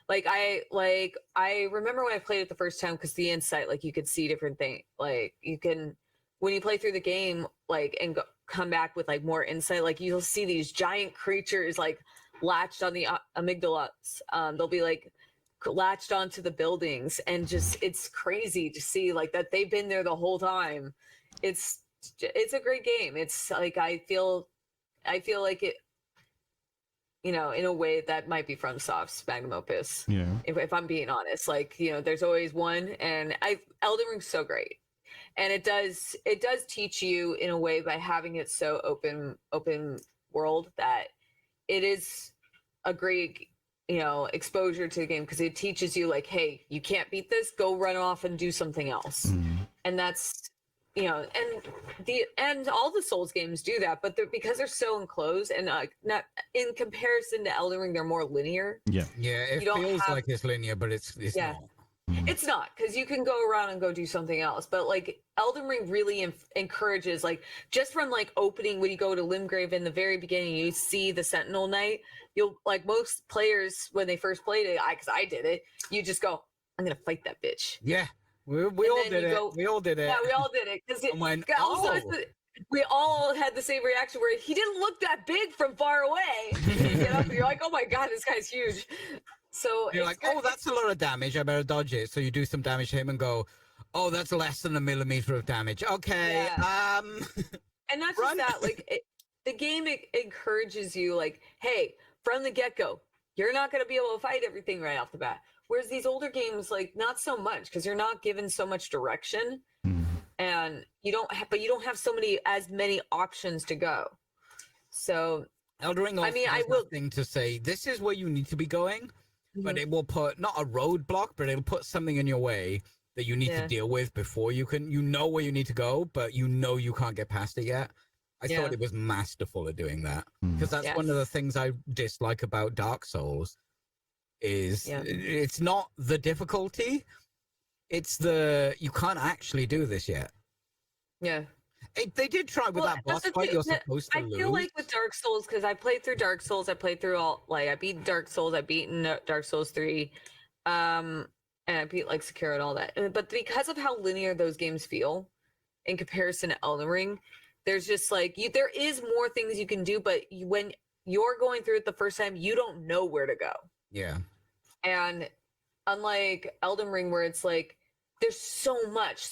Speaker 2: Like I remember when I played it the first time, because the insight, like you could see different things, like you can, when you play through the game, like and come back with like more insight, like you'll see these giant creatures like latched on the amygdalas. They'll be like latched onto the buildings, and just it's crazy to see like that they've been there the whole time. It's a great game. It's like I feel like it, in a way that might be FromSoft's magnum opus.
Speaker 1: Yeah.
Speaker 2: If I'm being honest, like there's always one, and Elden Ring's so great, and it does teach you in a way by having it so open world that it is a great exposure to the game, because it teaches you like, hey, you can't beat this, go run off and do something else. And that's and all the Souls games do that, but because they're so enclosed and not in comparison to Elden Ring, they're more linear.
Speaker 1: Yeah.
Speaker 5: It feels like it's linear, but it's not.
Speaker 2: It's not, because you can go around and go do something else, but like Elden Ring really encourages, like just from like opening, when you go to Limgrave in the very beginning, you see the Sentinel Knight. You'll, like most players when they first played it, because I did it, you just go, I'm gonna fight that bitch.
Speaker 5: Yeah, we all did it. We all did it.
Speaker 2: Yeah, we all did it, because
Speaker 5: oh.
Speaker 2: we all had the same reaction where he didn't look that big from far away. You get up and you're like, oh my god, this guy's huge. So
Speaker 5: you're like, oh, that's a lot of damage, I better dodge it. So you do some damage to him and go, oh, that's less than a millimeter of damage. Okay.
Speaker 2: Yeah. And not just that, like the game encourages you, like, hey, from the get-go, you're not going to be able to fight everything right off the bat. Whereas these older games, like, not so much, because you're not given so much direction, and you don't have as many options to go. So
Speaker 5: Elden Ring also has nothing to say, this is where you need to be going, but it will put not a roadblock, but it'll put something in your way that you need to deal with before you can. You know where you need to go, but you can't get past it yet. I thought it was masterful at doing that, because that's one of the things I dislike about Dark Souls is it's not the difficulty, it's you can't actually do this yet.
Speaker 2: Yeah.
Speaker 5: They did try with that boss fight. You're supposed to lose.
Speaker 2: I feel like with Dark Souls, because I played through Dark Souls, I played through all, like, I beat Dark Souls, I beaten Dark Souls 3, and I beat like Sekiro and all that. But because of how linear those games feel in comparison to Elden Ring, there's just like there is more things you can do, but when you're going through it the first time, you don't know where to go.
Speaker 5: Yeah.
Speaker 2: And unlike Elden Ring, where it's like there's so much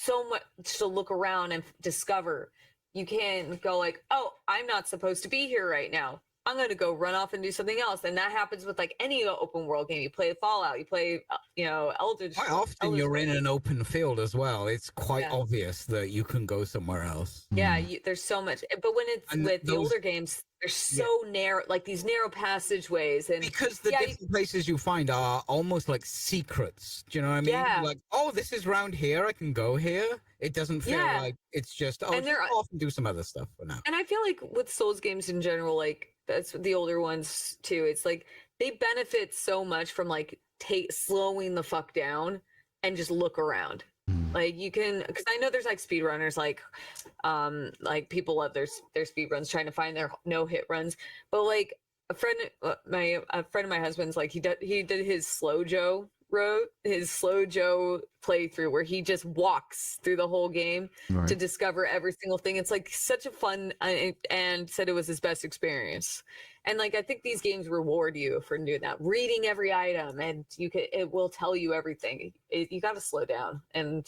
Speaker 2: to look around and discover, you can't go like, oh, I'm not supposed to be here right now, I'm going to go run off and do something else. And that happens with like any open world game. You play Fallout, you play, Elder
Speaker 5: Quite often you're in an open field as well. It's quite obvious that you can go somewhere else.
Speaker 2: Yeah, there's so much. But when it's with the older games, they're so narrow, like these narrow passageways. And
Speaker 5: because the different places you find are almost like secrets. Do you know what I mean?
Speaker 2: Yeah.
Speaker 5: Like, oh, this is round here, I can go here. It doesn't feel like it's just, oh, just off and do some other stuff for now.
Speaker 2: And I feel like with Souls games in general, like, that's the older ones too, it's like they benefit so much from like slowing the fuck down and just look around. Like you can, because I know there's like speedrunners, like people love their speed runs, trying to find their no hit runs. But like a friend of my husband's, like he did his Slow Joe playthrough, where he just walks through the whole game to discover every single thing. It's like such a fun, and said it was his best experience. And like I think these games reward you for doing that, reading every item, and it will tell you everything. You got to slow down, and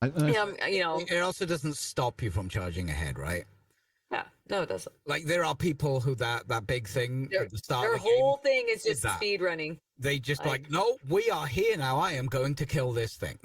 Speaker 5: it also doesn't stop you from charging ahead, right?
Speaker 2: Yeah, no, it doesn't.
Speaker 5: Like there are people who that big thing at the start
Speaker 2: their
Speaker 5: of the game,
Speaker 2: whole thing is just speed running.
Speaker 5: They just like, no, we are here now. I am going to kill this thing.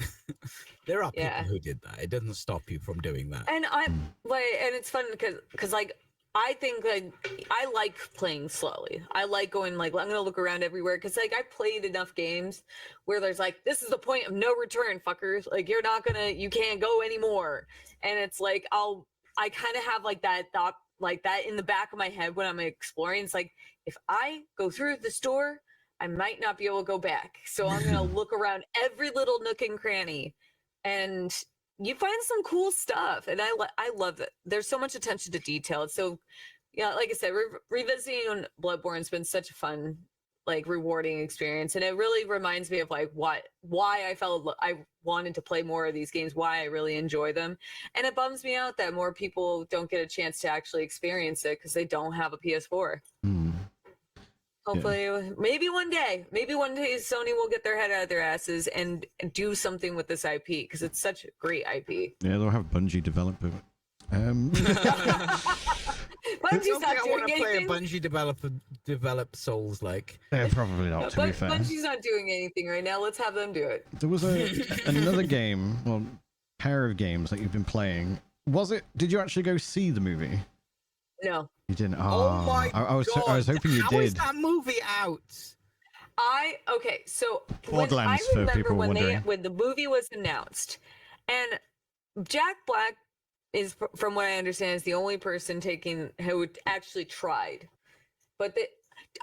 Speaker 5: There are people who did that. It doesn't stop you from doing that.
Speaker 2: And I'm like, and it's fun because like I think like I like playing slowly. I like going like I'm gonna look around everywhere, because like I played enough games where there's like, this is the point of no return, fuckers. Like you can't go anymore. And it's like I kind of have like that thought like that in the back of my head when I'm exploring. It's like, if I go through the store, I might not be able to go back. So I'm going to look around every little nook and cranny, and you find some cool stuff. And I love it. There's so much attention to detail. It's so, yeah, like I said, revisiting Bloodborne's been such a fun, like, rewarding experience. And it really reminds me of like why I wanted to play more of these games, why I really enjoy them. And it bums me out that more people don't get a chance to actually experience it because they don't have a PS4. Hopefully, maybe one day Sony will get their head out of their asses and do something with this IP, because it's such a great IP.
Speaker 1: Yeah, they'll have Bungie develop it.
Speaker 2: Bungie's not doing
Speaker 3: play a
Speaker 2: anything.
Speaker 3: Bungie develop Souls like.
Speaker 1: Yeah, probably not, to be fair.
Speaker 2: Bungie's not doing anything right now. Let's have them do it.
Speaker 1: There was another game, well, pair of games that you've been playing. Did you actually go see the movie?
Speaker 2: No.
Speaker 1: You didn't?
Speaker 3: Oh my
Speaker 1: I was hoping you
Speaker 3: How
Speaker 1: did.
Speaker 3: is that movie out?
Speaker 2: So
Speaker 1: Borderlands,
Speaker 2: I
Speaker 1: for
Speaker 2: remember
Speaker 1: people wondering.
Speaker 2: when the movie was announced, and Jack Black is, from what I understand, is the only person who actually tried. But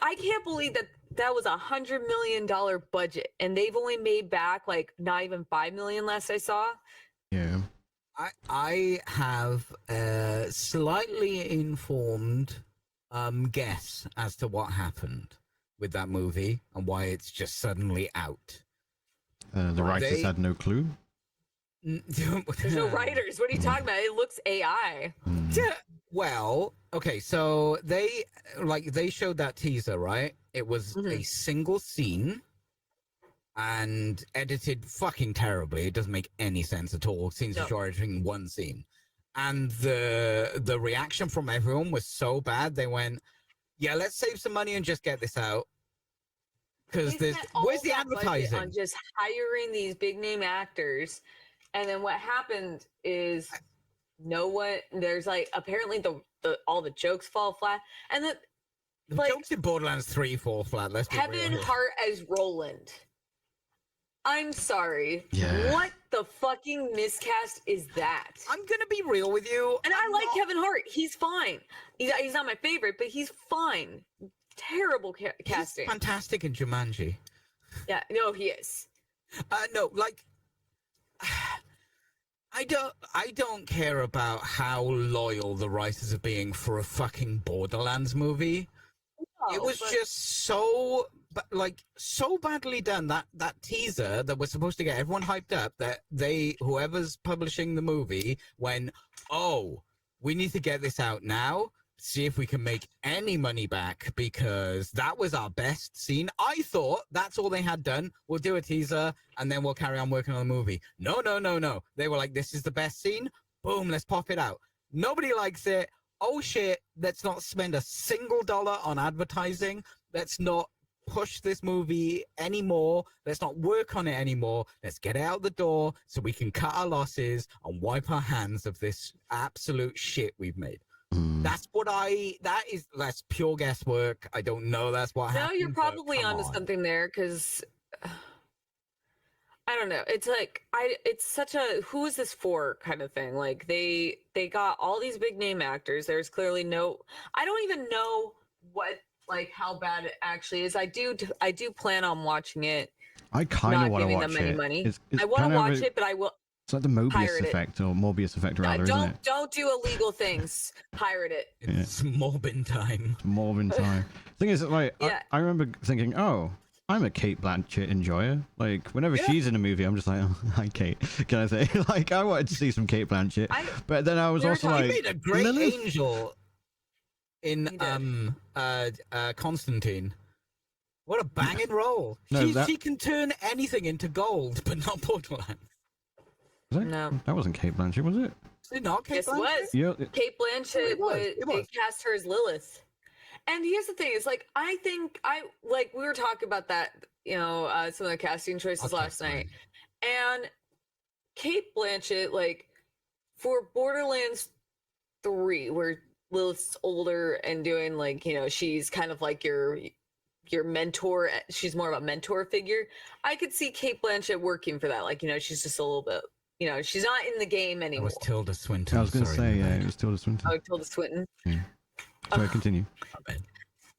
Speaker 2: I can't believe that was $100 million budget, and they've only made back like not even $5 million last I saw.
Speaker 1: Yeah.
Speaker 3: I have a slightly informed guess as to what happened with that movie and why it's just suddenly out.
Speaker 1: The writers had no clue.
Speaker 2: There's no writers. What are you talking about? It looks AI.
Speaker 3: Yeah, well, okay, so they showed that teaser, right? It was a single scene and edited fucking terribly. It doesn't make any sense at all. Scenes are short in one scene. And the reaction from everyone was so bad, they went, yeah, let's save some money and just get this out. Because where's the advertising?
Speaker 2: On just hiring these big name actors. And then what happened is there's like, apparently all the jokes fall flat. And the
Speaker 3: jokes in Borderlands 3 fall flat. Let's be real
Speaker 2: Kevin
Speaker 3: here.
Speaker 2: Hart as Roland. I'm sorry.
Speaker 1: Yeah.
Speaker 2: What the fucking miscast is that?
Speaker 3: I'm gonna be real with you.
Speaker 2: And I like Kevin Hart. He's fine. He's not my favorite, but he's fine. Terrible casting.
Speaker 3: He's fantastic in Jumanji.
Speaker 2: Yeah, no, he is.
Speaker 3: No, like I don't care about how loyal the writers are being for a fucking Borderlands movie. It was just so badly done, that teaser that was supposed to get everyone hyped up, that whoever's publishing the movie went, oh, we need to get this out now, see if we can make any money back, because that was our best scene. I thought that's all they had done. We'll do a teaser and then we'll carry on working on the movie. No. They were like, this is the best scene. Boom, let's pop it out. Nobody likes it. Oh shit, let's not spend a single dollar on advertising. Let's not push this movie anymore. Let's not work on it anymore. Let's get it out the door so we can cut our losses and wipe our hands of this absolute shit we've made. That's pure guesswork. I don't know. That's what happened.
Speaker 2: No, you're probably onto something there, because I don't know. It's like it's such a who is this for kind of thing. Like they got all these big name actors. There's clearly I don't even know how bad it actually is. I do plan on watching it.
Speaker 1: I kind of want to watch it.
Speaker 2: Not giving them any money.
Speaker 1: It's
Speaker 2: I want to watch it, but I will.
Speaker 1: It's like the Mobius effect, or Morbius effect, rather, isn't it?
Speaker 2: Don't do illegal things. Pirate it.
Speaker 3: It's Morbin time.
Speaker 1: Morbin time. Thing is, like,
Speaker 2: yeah.
Speaker 1: I remember thinking, oh, I'm a Kate Blanchett enjoyer. Like, whenever she's in a movie, I'm just like, oh, hi, Kate. Can I say? Like, I wanted to see some Kate Blanchett. But then I was also like,
Speaker 3: made a great angel in Constantine. What a banging role. She can turn anything into gold, but not Borderlands.
Speaker 2: No,
Speaker 1: that wasn't Kate Blanchett, was it?
Speaker 3: Is it not Kate Blanchett?
Speaker 2: Was.
Speaker 1: Yeah.
Speaker 2: Kate Blanchett they cast her as Lilith. And here's the thing: is like we were talking about that, some of the casting choices last night, and Kate Blanchett, like for Borderlands 3, where Lilith's older and doing she's kind of like your mentor. She's more of a mentor figure. I could see Kate Blanchett working for that. She's just a little bit you know, she's not in the game
Speaker 5: That
Speaker 2: anymore.
Speaker 5: was Tilda Swinton.
Speaker 1: I was going to
Speaker 5: sorry,
Speaker 1: say,
Speaker 5: my
Speaker 1: yeah,
Speaker 5: bad.
Speaker 1: it was Tilda Swinton.
Speaker 2: Oh, Tilda Swinton.
Speaker 1: Yeah. Sorry, continue.
Speaker 5: My bad.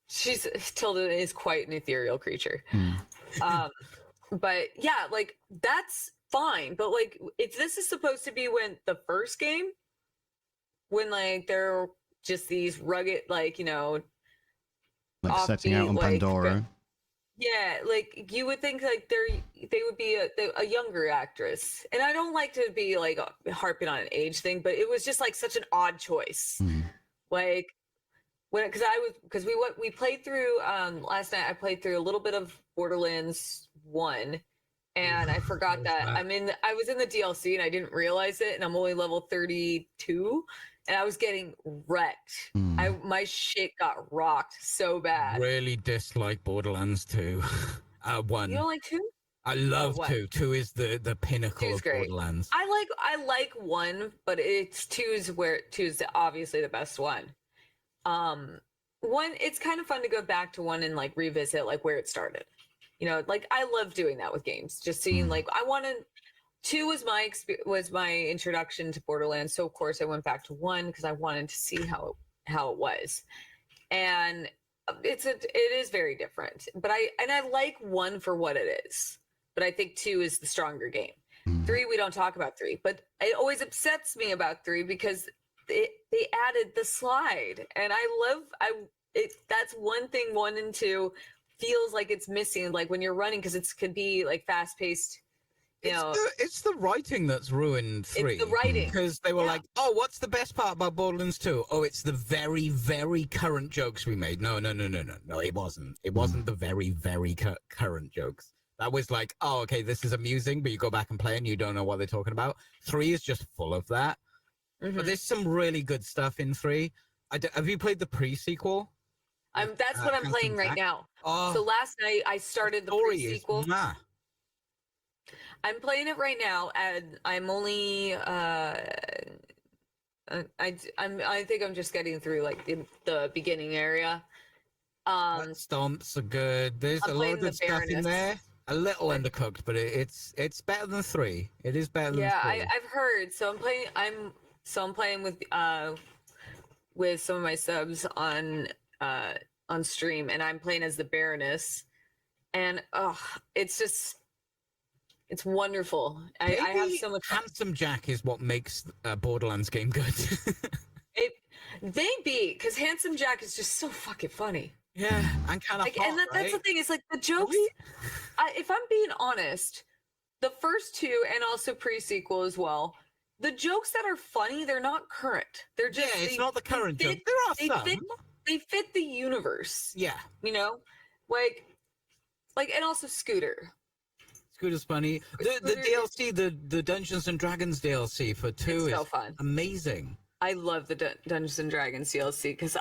Speaker 2: Tilda is quite an ethereal creature.
Speaker 1: Mm.
Speaker 2: But yeah, like that's fine. But like, if this is supposed to be when the first game, when like they're just these rugged, like, you know,
Speaker 1: Like setting out
Speaker 2: offbeat,
Speaker 1: on
Speaker 2: like,
Speaker 1: Pandora.
Speaker 2: yeah, like you would think like they would be a younger actress, and I don't like to be like harping on an age thing, but it was just like such an odd choice.
Speaker 1: Mm.
Speaker 2: Like when because we played through last night. I played through a little bit of Borderlands 1, and I forgot that I was in the DLC and I didn't realize it, and I'm only level 32, and I was getting wrecked.
Speaker 1: Mm.
Speaker 2: My shit got rocked so bad.
Speaker 5: Really dislike Borderlands 2. 1.
Speaker 2: You don't like 2?
Speaker 5: I love
Speaker 2: what?
Speaker 5: 2. 2 is the pinnacle
Speaker 2: 2's
Speaker 5: of
Speaker 2: great.
Speaker 5: Borderlands.
Speaker 2: I like 1, but it's 2's obviously the best one. 1, it's kind of fun to go back to 1 and like revisit like where it started. You know, like I love doing that with games. Just seeing like 2 was my introduction to Borderlands, so of course I went back to 1 because I wanted to see how it was, and it is very different. But I like 1 for what it is, but I think 2 is the stronger game. 3, we don't talk about 3, but it always upsets me about 3 because they added the slide, and that's one thing 1 and 2 feels like it's missing, like when you're running, because it could be like fast paced.
Speaker 5: It's the writing that's ruined 3.
Speaker 2: It's the writing.
Speaker 5: Because they were like, oh, what's the best part about Borderlands 2? Oh, it's the very, very current jokes we made. No, it wasn't. It wasn't the very, very current jokes. That was like, oh, okay, this is amusing, but you go back and play and you don't know what they're talking about. 3 is just full of that. But there's some really good stuff in 3. Have you played the pre-sequel?
Speaker 2: That's what I'm playing right now.
Speaker 5: Oh,
Speaker 2: So last night I started the pre-sequel. I'm playing it right now, and I'm only I think I'm just getting through like the beginning area.
Speaker 5: Stomps are good. There's
Speaker 2: I'm
Speaker 5: a lot
Speaker 2: playing
Speaker 5: of good
Speaker 2: the
Speaker 5: stuff in
Speaker 2: Baroness.
Speaker 5: there. A little undercooked, but it's better than 3. It is better than 3.
Speaker 2: I've heard. So I'm playing with some of my subs on stream, and I'm playing as the Baroness, and it's wonderful. I have so much fun.
Speaker 5: Handsome Jack is what makes a Borderlands game good.
Speaker 2: Because Handsome Jack is just so fucking funny.
Speaker 5: Yeah, and kind of
Speaker 2: like,
Speaker 5: hot,
Speaker 2: and that's the
Speaker 5: right?
Speaker 2: thing. It's like the jokes. If I'm being honest, the first 2 and also pre-sequel as well, the jokes that are funny, they're not current. They're just
Speaker 5: it's not the current joke. There are some.
Speaker 2: They fit the universe.
Speaker 5: Yeah,
Speaker 2: You know, like, and also Scooter.
Speaker 5: Scooter's funny. The DLC, the Dungeons and Dragons DLC for 2
Speaker 2: It's
Speaker 5: is
Speaker 2: so fun.
Speaker 5: amazing.
Speaker 2: I love the Dungeons and Dragons DLC because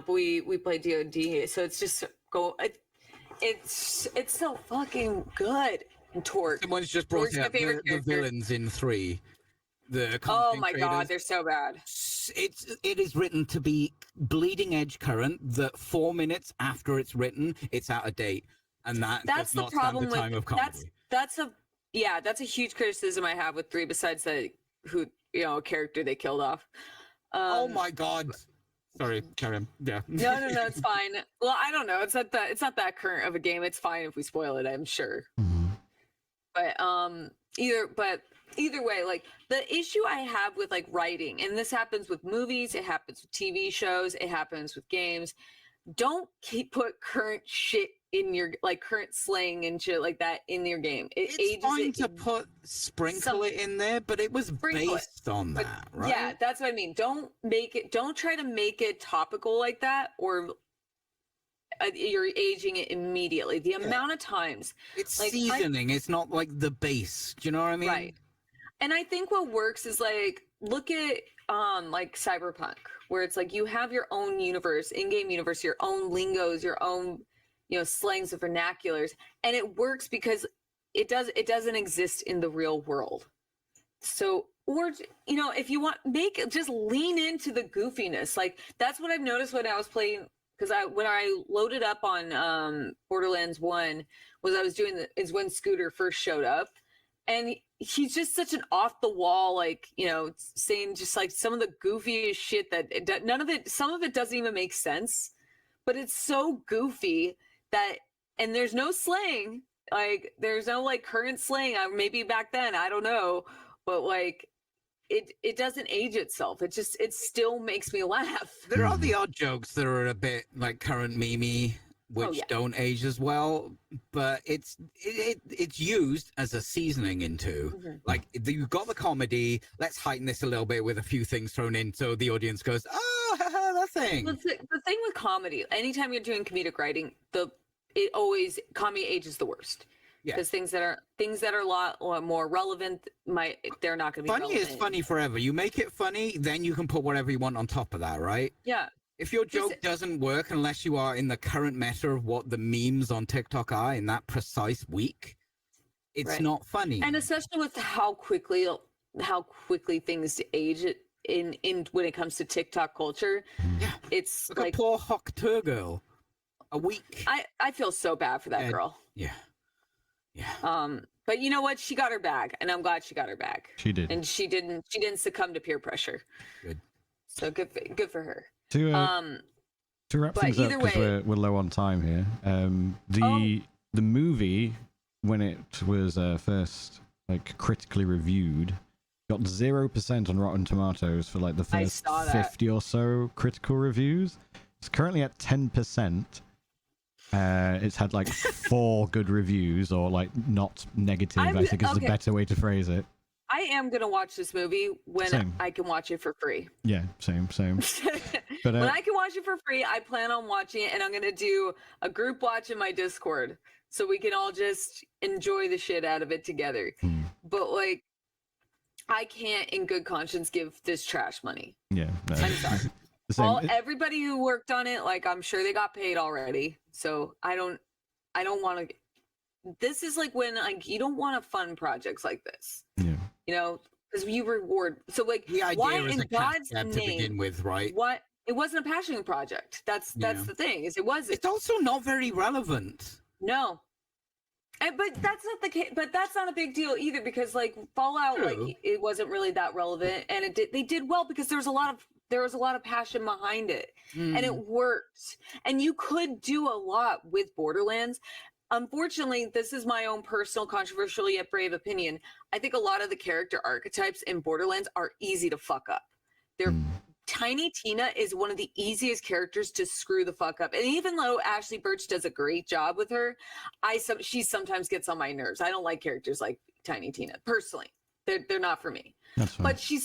Speaker 2: we play D&D, so it's just it's so fucking good. And Torque.
Speaker 5: Someone's just brought
Speaker 2: Torque's my
Speaker 5: out
Speaker 2: favorite
Speaker 5: the
Speaker 2: character.
Speaker 5: villains in 3.
Speaker 2: Oh my god, they're so bad.
Speaker 5: It is written to be bleeding edge current. That 4 minutes after it's written, it's out of date, and that's
Speaker 2: the
Speaker 5: not
Speaker 2: problem
Speaker 5: stand the time
Speaker 2: with
Speaker 5: of comedy.
Speaker 2: that's a huge criticism I have with 3. Besides that, a character they killed off.
Speaker 5: Oh my god! Sorry, carry on. Yeah.
Speaker 2: No, it's fine. Well, I don't know. It's not that current of a game. It's fine if we spoil it, I'm sure. But either way, like the issue I have with like writing, and this happens with movies, it happens with TV shows, it happens with games. Don't put current shit in your current slang and shit like that in your game.
Speaker 5: It's fine to sprinkle it in there, but it was based on that, right?
Speaker 2: Yeah, that's what I mean. Don't try to make it topical like that, or you're aging it immediately. The amount of times
Speaker 5: it's seasoning, it's not like the base. Do you know what I mean?
Speaker 2: Right. And I think what works is look at like Cyberpunk, where it's like you have your own universe, in-game universe, your own lingos, your own slangs and vernaculars, and it works because it doesn't exist in the real world. So, or if you want, just lean into the goofiness. Like that's what I've noticed when I was playing, because when I loaded up on Borderlands 1, is when Scooter first showed up, and he's just such an off the wall, like, you know, saying just like some of the goofiest shit that some of it doesn't even make sense, but it's so goofy that, and there's no slang, like there's no like current slang, maybe back then, I don't know, but like it doesn't age itself. It still makes me laugh.
Speaker 3: There are the odd jokes that are a bit like current meme-y, which don't age as well, but it's used as a seasoning into like you've got the comedy. Let's heighten this a little bit with a few things thrown in, so the audience goes, "Oh, haha, that thing."
Speaker 2: The thing with comedy, anytime you're doing comedic writing, comedy ages the worst. Because things that are a lot more relevant, they're not going to be
Speaker 3: funny. Is funny forever. You make it funny, then you can put whatever you want on top of that, right?
Speaker 2: Yeah.
Speaker 3: If your joke doesn't work unless you are in the current meta of what the memes on TikTok are in that precise week, it's not funny.
Speaker 2: And especially with how quickly things age in when it comes to TikTok culture.
Speaker 3: Yeah,
Speaker 2: it's
Speaker 3: look
Speaker 2: like
Speaker 3: a poor Hawk Tur girl. A week.
Speaker 2: I feel so bad for that girl.
Speaker 3: Yeah.
Speaker 2: But you know what? She got her bag, and I'm glad she got her bag.
Speaker 1: She did,
Speaker 2: and she didn't succumb to peer pressure.
Speaker 3: Good.
Speaker 2: So good for her.
Speaker 1: To wrap things up, because we're low on time here. The movie, when it was first like critically reviewed, got 0% on Rotten Tomatoes for like the first 50 or so critical reviews. It's currently at 10%. It's had like 4 good reviews, or like not negative, I think is the better way to phrase it.
Speaker 2: I am going to watch this movie when I can watch it for free.
Speaker 1: Yeah, same. But
Speaker 2: when I can watch it for free, I plan on watching it, and I'm going to do a group watch in my Discord so we can all just enjoy the shit out of it together. But like, I can't in good conscience give this trash money.
Speaker 1: Yeah. No.
Speaker 2: I'm sorry. Everybody who worked on it, like, I'm sure they got paid already. So I don't want to. This is like when like you don't want to fund projects like this.
Speaker 1: Yeah.
Speaker 2: You know, because you reward. So like,
Speaker 3: the idea
Speaker 2: why
Speaker 3: is
Speaker 2: in God's name?
Speaker 3: To begin with, right?
Speaker 2: What? It wasn't a passion project. That's the thing. It wasn't.
Speaker 3: It's also not very relevant.
Speaker 2: No. But that's not the case. But that's not a big deal either, because like Fallout, like it wasn't really that relevant, and they did well because there was a lot of passion behind it, and it worked. And you could do a lot with Borderlands. Unfortunately, this is my own personal, controversial yet brave opinion. I think a lot of the character archetypes in Borderlands are easy to fuck up. Tiny Tina is one of the easiest characters to screw the fuck up. And even though Ashley Birch does a great job with her, she sometimes gets on my nerves. I don't like characters like Tiny Tina personally. They're not for me. But she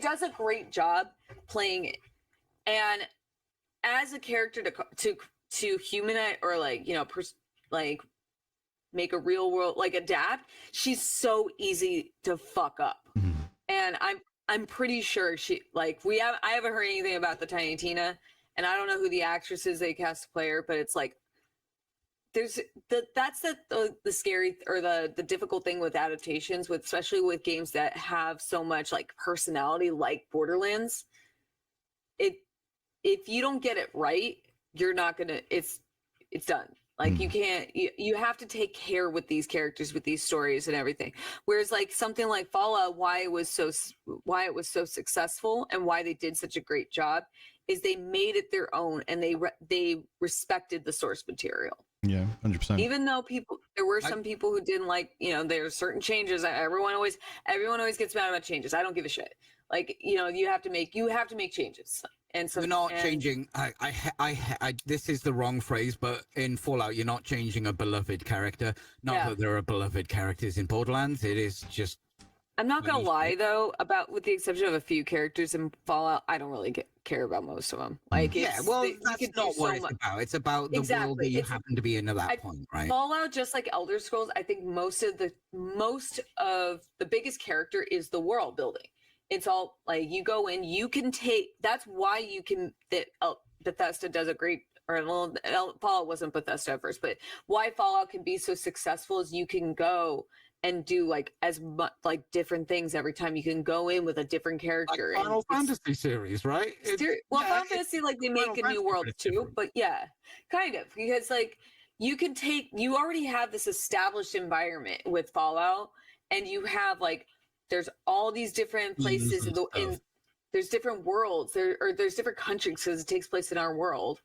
Speaker 2: does a great job playing it. And as a character to humanize or like, you know, like make a real world, like adapt, she's so easy to fuck up. And I'm pretty sure I haven't heard anything about the Tiny Tina, and I don't know who the actress is they cast to play her, but it's like that's the scary or the difficult thing with adaptations, especially with games that have so much like personality like Borderlands. If you don't get it right, you're not gonna. It's done. Like you have to take care with these characters, with these stories and everything. Whereas like something like Fallout, why it was so successful and why they did such a great job is they made it their own, and they respected the source material.
Speaker 1: Yeah, 100%.
Speaker 2: Even though there were some people who didn't like, you know, there's certain changes. Everyone always gets mad about changes. I don't give a shit. Like, you know, you have to make changes. And so
Speaker 3: you're not changing. This is the wrong phrase, but in Fallout, you're not changing a beloved character. Not that there are beloved characters in Borderlands. It is just.
Speaker 2: I'm not gonna lie though, with the exception of a few characters in Fallout, I don't really care about most of them. Like,
Speaker 3: that's not what it's about. It's about the world that you happen to be in at that point, right? Fallout,
Speaker 2: just like Elder Scrolls, I think most of the biggest character is the world building. It's all like you go in, you can take. That's why you can. Bethesda does a great. Fallout wasn't Bethesda at first, but why Fallout can be so successful is you can go and do like as much like different things every time. You can go in with a different character.
Speaker 3: Like Final Fantasy series, right?
Speaker 2: Final Fantasy, like they make a new world too, but yeah, kind of, because like you already have this established environment with Fallout. and you have like there's all these different places there's different worlds there's different countries because it takes place in our world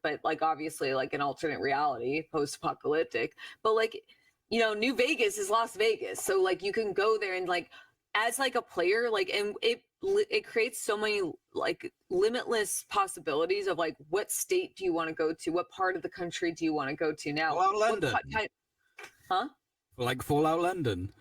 Speaker 2: but like obviously like an alternate reality, post-apocalyptic, but like New Vegas is Las Vegas, so like you can go there and like as like a player, like, and it creates so many like limitless possibilities of like what state do you want to go to, what part of the country do you want to go to now.
Speaker 5: Fallout London. Like Fallout London.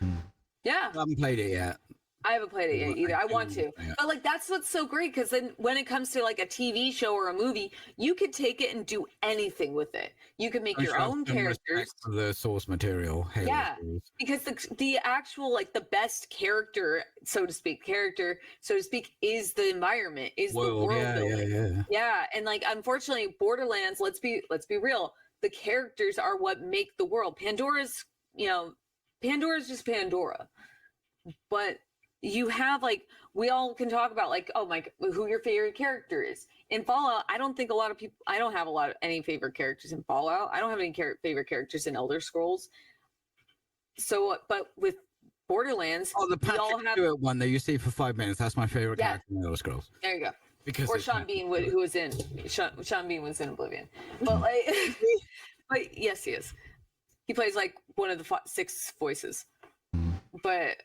Speaker 2: Yeah,
Speaker 5: I haven't played it yet.
Speaker 2: I haven't played it yet either. I want to. But like that's what's so great, because then when it comes to like a TV show or a movie, you could take it and do anything with it. You could make your own characters.
Speaker 5: For the source material.
Speaker 2: Yeah, because the actual like the best character, so to speak, is the environment, is the world building. Yeah, and like unfortunately, Borderlands. Let's be real. The characters are what make the world. Pandora's just Pandora, but you have like we all can talk about like who your favorite character is in Fallout. I don't have any favorite characters in Fallout. I don't have any favorite characters in Elder Scrolls. So but with Borderlands,
Speaker 5: the Patrick Stewart one that you see for 5 minutes, that's my favorite character in Elder Scrolls.
Speaker 2: There you go. Because or Sean Bean, who was in Sean Bean was in Oblivion, but like but yes, he is. He plays like one of the 6 voices, but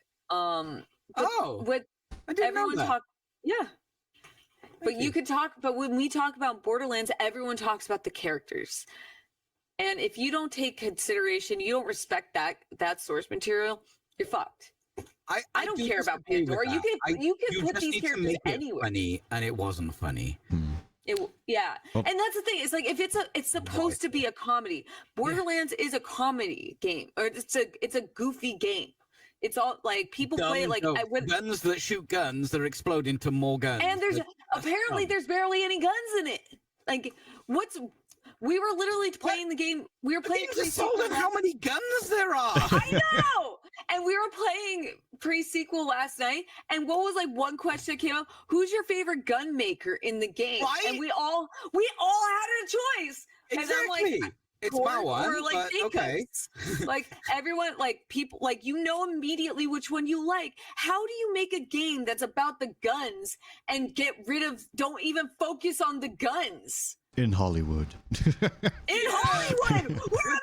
Speaker 2: what everyone talk, but you could talk. But when we talk about Borderlands, everyone talks about the characters, and if you don't take consideration, you don't respect that source material, you're fucked. I don't care about Pandora. You can put these characters anywhere.
Speaker 5: Funny, and it wasn't funny.
Speaker 2: And that's the thing. It's like if it's supposed to be a comedy. Borderlands is a comedy game, or it's a goofy game. It's all like people play it like with
Speaker 5: guns that shoot guns that explode into more guns.
Speaker 2: And there's barely any guns in it. Like we were literally playing the game. We were playing
Speaker 5: pre-sequel. How many guns there are?
Speaker 2: I know. And we were playing pre-sequel last night. And what was like one question that came up? Who's your favorite gun maker in the game?
Speaker 5: Right?
Speaker 2: And we all had a choice.
Speaker 5: Exactly. And I'm like, it's my one, or like
Speaker 2: okay. Like everyone, like people, like immediately which one you like. How do you make a game that's about the guns and don't even focus on the guns?
Speaker 1: In Hollywood.
Speaker 2: In Hollywood! We're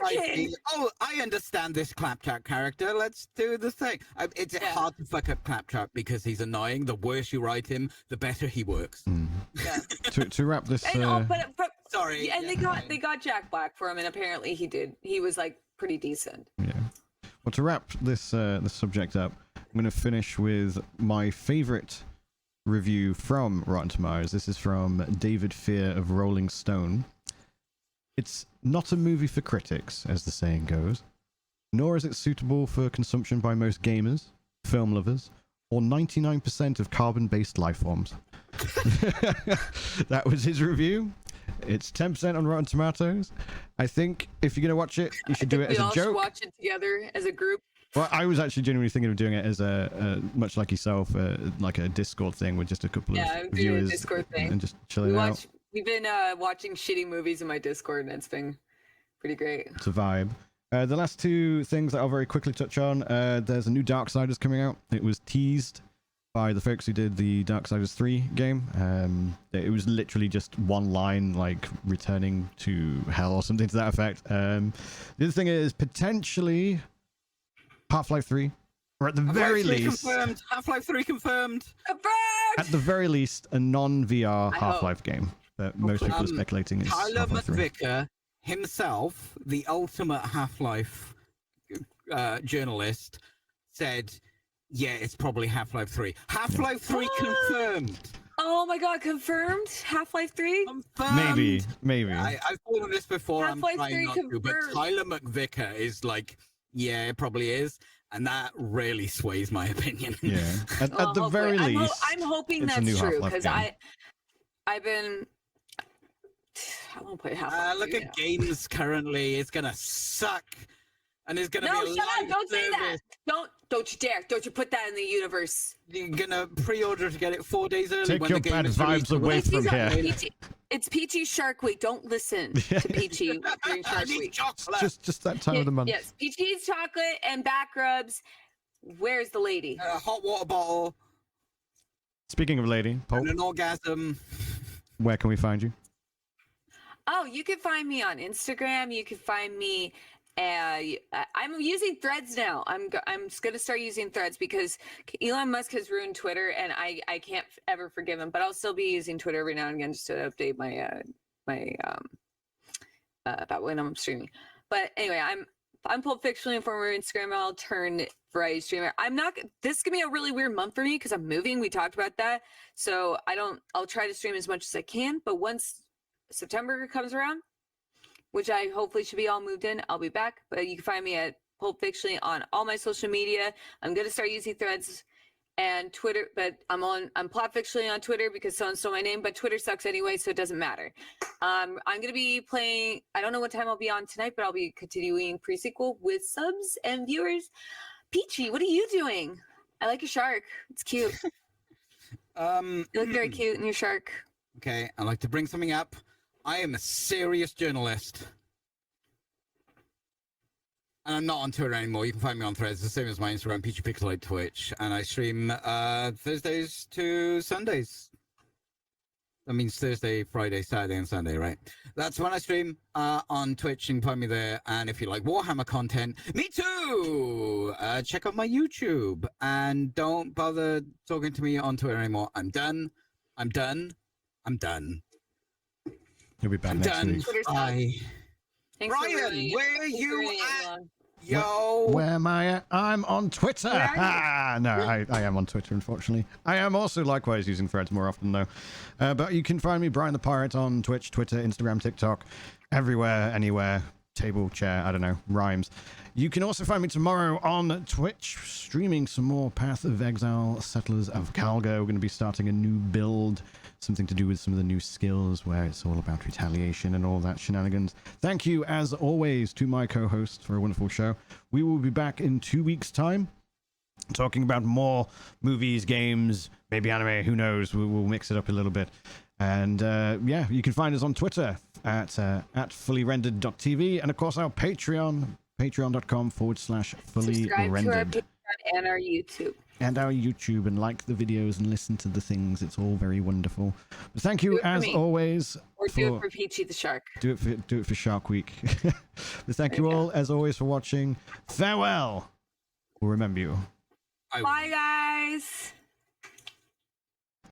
Speaker 2: American!
Speaker 5: I understand this Claptrap character. Let's do the thing. It's hard to fuck up Claptrap because he's annoying. The worse you write him, the better he works.
Speaker 2: Yeah.
Speaker 1: to wrap this...
Speaker 2: Sorry. And they got Jack Black for him, and apparently he did. He was like pretty decent.
Speaker 1: Yeah. Well, to wrap this subject up, I'm going to finish with my favorite review from Rotten Tomatoes. This is from David Fear of Rolling Stone. It's not a movie for critics, as the saying goes, nor is it suitable for consumption by most gamers, film lovers, or 99% of carbon-based life forms. That was his review. It's 10% on Rotten Tomatoes. I think if you're going to watch it, you should do it as a joke. We all should
Speaker 2: watch it together as a group.
Speaker 1: Well, I was actually genuinely thinking of doing it as a much like yourself, like a Discord thing with just a couple of viewers,
Speaker 2: Discord thing,
Speaker 1: and just chilling out.
Speaker 2: We've been watching shitty movies in my Discord, and it's been pretty great.
Speaker 1: It's a vibe. The last 2 things that I'll very quickly touch on. There's a new Darksiders coming out. It was teased by the folks who did the Darksiders 3 game. It was literally just one line, like returning to hell or something to that effect. The other thing is potentially Half-Life 3, or at the very least...
Speaker 5: Confirmed. Half-Life 3 confirmed!
Speaker 2: Confirmed!
Speaker 1: At the very least, a non-VR Half-Life game that most people are speculating is
Speaker 5: Tyler
Speaker 1: Half-Life 3.
Speaker 5: McVicker himself, the ultimate Half-Life journalist, said, yeah, it's probably Half-Life 3. Half-Life 3 confirmed!
Speaker 2: Oh my god, confirmed? Half-Life 3?
Speaker 5: Confirmed!
Speaker 1: Maybe.
Speaker 5: I've told him this before,
Speaker 2: Half-Life
Speaker 5: I'm trying
Speaker 2: 3
Speaker 5: not
Speaker 2: confirmed.
Speaker 5: to, but Tyler McVicker is like, yeah, it probably is. And that really sways my opinion.
Speaker 1: Yeah. At the very least,
Speaker 2: I'm hoping that's true, because I won't play Half-Life.
Speaker 5: Look at games currently. It's gonna suck. and it's gonna
Speaker 4: No,
Speaker 5: be a
Speaker 4: shut up!
Speaker 5: live
Speaker 4: Don't say that!
Speaker 5: service.
Speaker 4: Don't you dare! Don't you put that in the universe?
Speaker 5: You're gonna pre-order to get it 4 days early.
Speaker 1: Take
Speaker 5: when
Speaker 1: your
Speaker 5: the game
Speaker 1: bad
Speaker 5: is
Speaker 1: vibes
Speaker 5: released.
Speaker 1: away from
Speaker 4: Peachy's on-
Speaker 1: here.
Speaker 4: Peachy- It's Peachy Shark Week. Don't listen to Peachy during
Speaker 5: I
Speaker 4: Shark
Speaker 5: need
Speaker 4: Week.
Speaker 5: chocolate.
Speaker 1: Just that time of the month.
Speaker 4: Yes, Peachy eats chocolate and back rubs. Where's the lady?
Speaker 5: A hot water bottle
Speaker 1: Speaking of lady, Pope,
Speaker 5: and an orgasm.
Speaker 1: where can we find you?
Speaker 4: Oh, you can find me on Instagram. You can find me. I'm using Threads now. I'm just gonna start using Threads because Elon Musk has ruined Twitter, and I can't ever forgive him. But I'll still be using Twitter every now and again just to update my about when I'm streaming. But anyway, I'm Pulp Fictionally Informer Instagram. I'll turn variety streamer. I'm not. This is gonna be a really weird month for me because I'm moving. We talked about that, so I'll try to stream as much as I can. But once September comes around, which I hopefully should be all moved in, I'll be back. But you can find me at Pulp Fictionally on all my social media. I'm gonna start using Threads and Twitter, but I'm Plot Fictionally on Twitter because someone stole my name, but Twitter sucks anyway, so it doesn't matter. I'm gonna be playing, I don't know what time I'll be on tonight, but I'll be continuing pre-sequel with subs and viewers. Peachy, what are you doing? I like your shark. It's cute. You look very cute in your shark.
Speaker 5: Okay, I'd like to bring something up. I am a serious journalist. And I'm not on Twitter anymore. You can find me on Threads, the same as my Instagram, Peachy Pixelate Twitch. And I stream Thursdays to Sundays. That means Thursday, Friday, Saturday, and Sunday, right? That's when I stream on Twitch. You can find me there. And if you like Warhammer content, me too! Check out my YouTube. And don't bother talking to me on Twitter anymore. I'm done. I'm done. I'm done.
Speaker 1: You'll be back
Speaker 5: I'm
Speaker 1: next
Speaker 5: done.
Speaker 1: week.
Speaker 5: Bye.
Speaker 4: Thanks for
Speaker 5: Brian,
Speaker 4: ruining it.
Speaker 5: where are
Speaker 4: Thanks for
Speaker 5: you
Speaker 4: ruining it,
Speaker 5: at?
Speaker 4: Elon.
Speaker 5: Yo.
Speaker 1: Where am I at? I'm on Twitter.
Speaker 4: Where are you?
Speaker 1: No, I am on Twitter, unfortunately. I am also likewise using Threads more often, though. But you can find me, Brian the Pirate, on Twitch, Twitter, Instagram, TikTok, everywhere, anywhere. Table, chair, I don't know, rhymes. You can also find me tomorrow on Twitch, streaming some more Path of Exile, Settlers of Calgo. We're going to be starting a new build, something to do with some of the new skills, where it's all about retaliation and all that shenanigans. Thank you, as always, to my co-host for a wonderful show. We will be back in 2 weeks' time, talking about more movies, games, maybe anime, who knows. We'll mix it up a little bit. And yeah, you can find us on Twitter at fullyrendered.tv, and of course our Patreon, patreon.com/fullyrendered.
Speaker 4: Subscribe to our Patreon and our YouTube.
Speaker 1: And our YouTube, and like the videos and listen to the things. It's all very wonderful. But thank you,
Speaker 4: Do it for
Speaker 1: as
Speaker 4: me.
Speaker 1: always.
Speaker 4: Or do it for Peachy the Shark.
Speaker 1: Do it for Shark Week. But thank you all, as always, for watching. Farewell. We'll remember you.
Speaker 4: Bye, guys.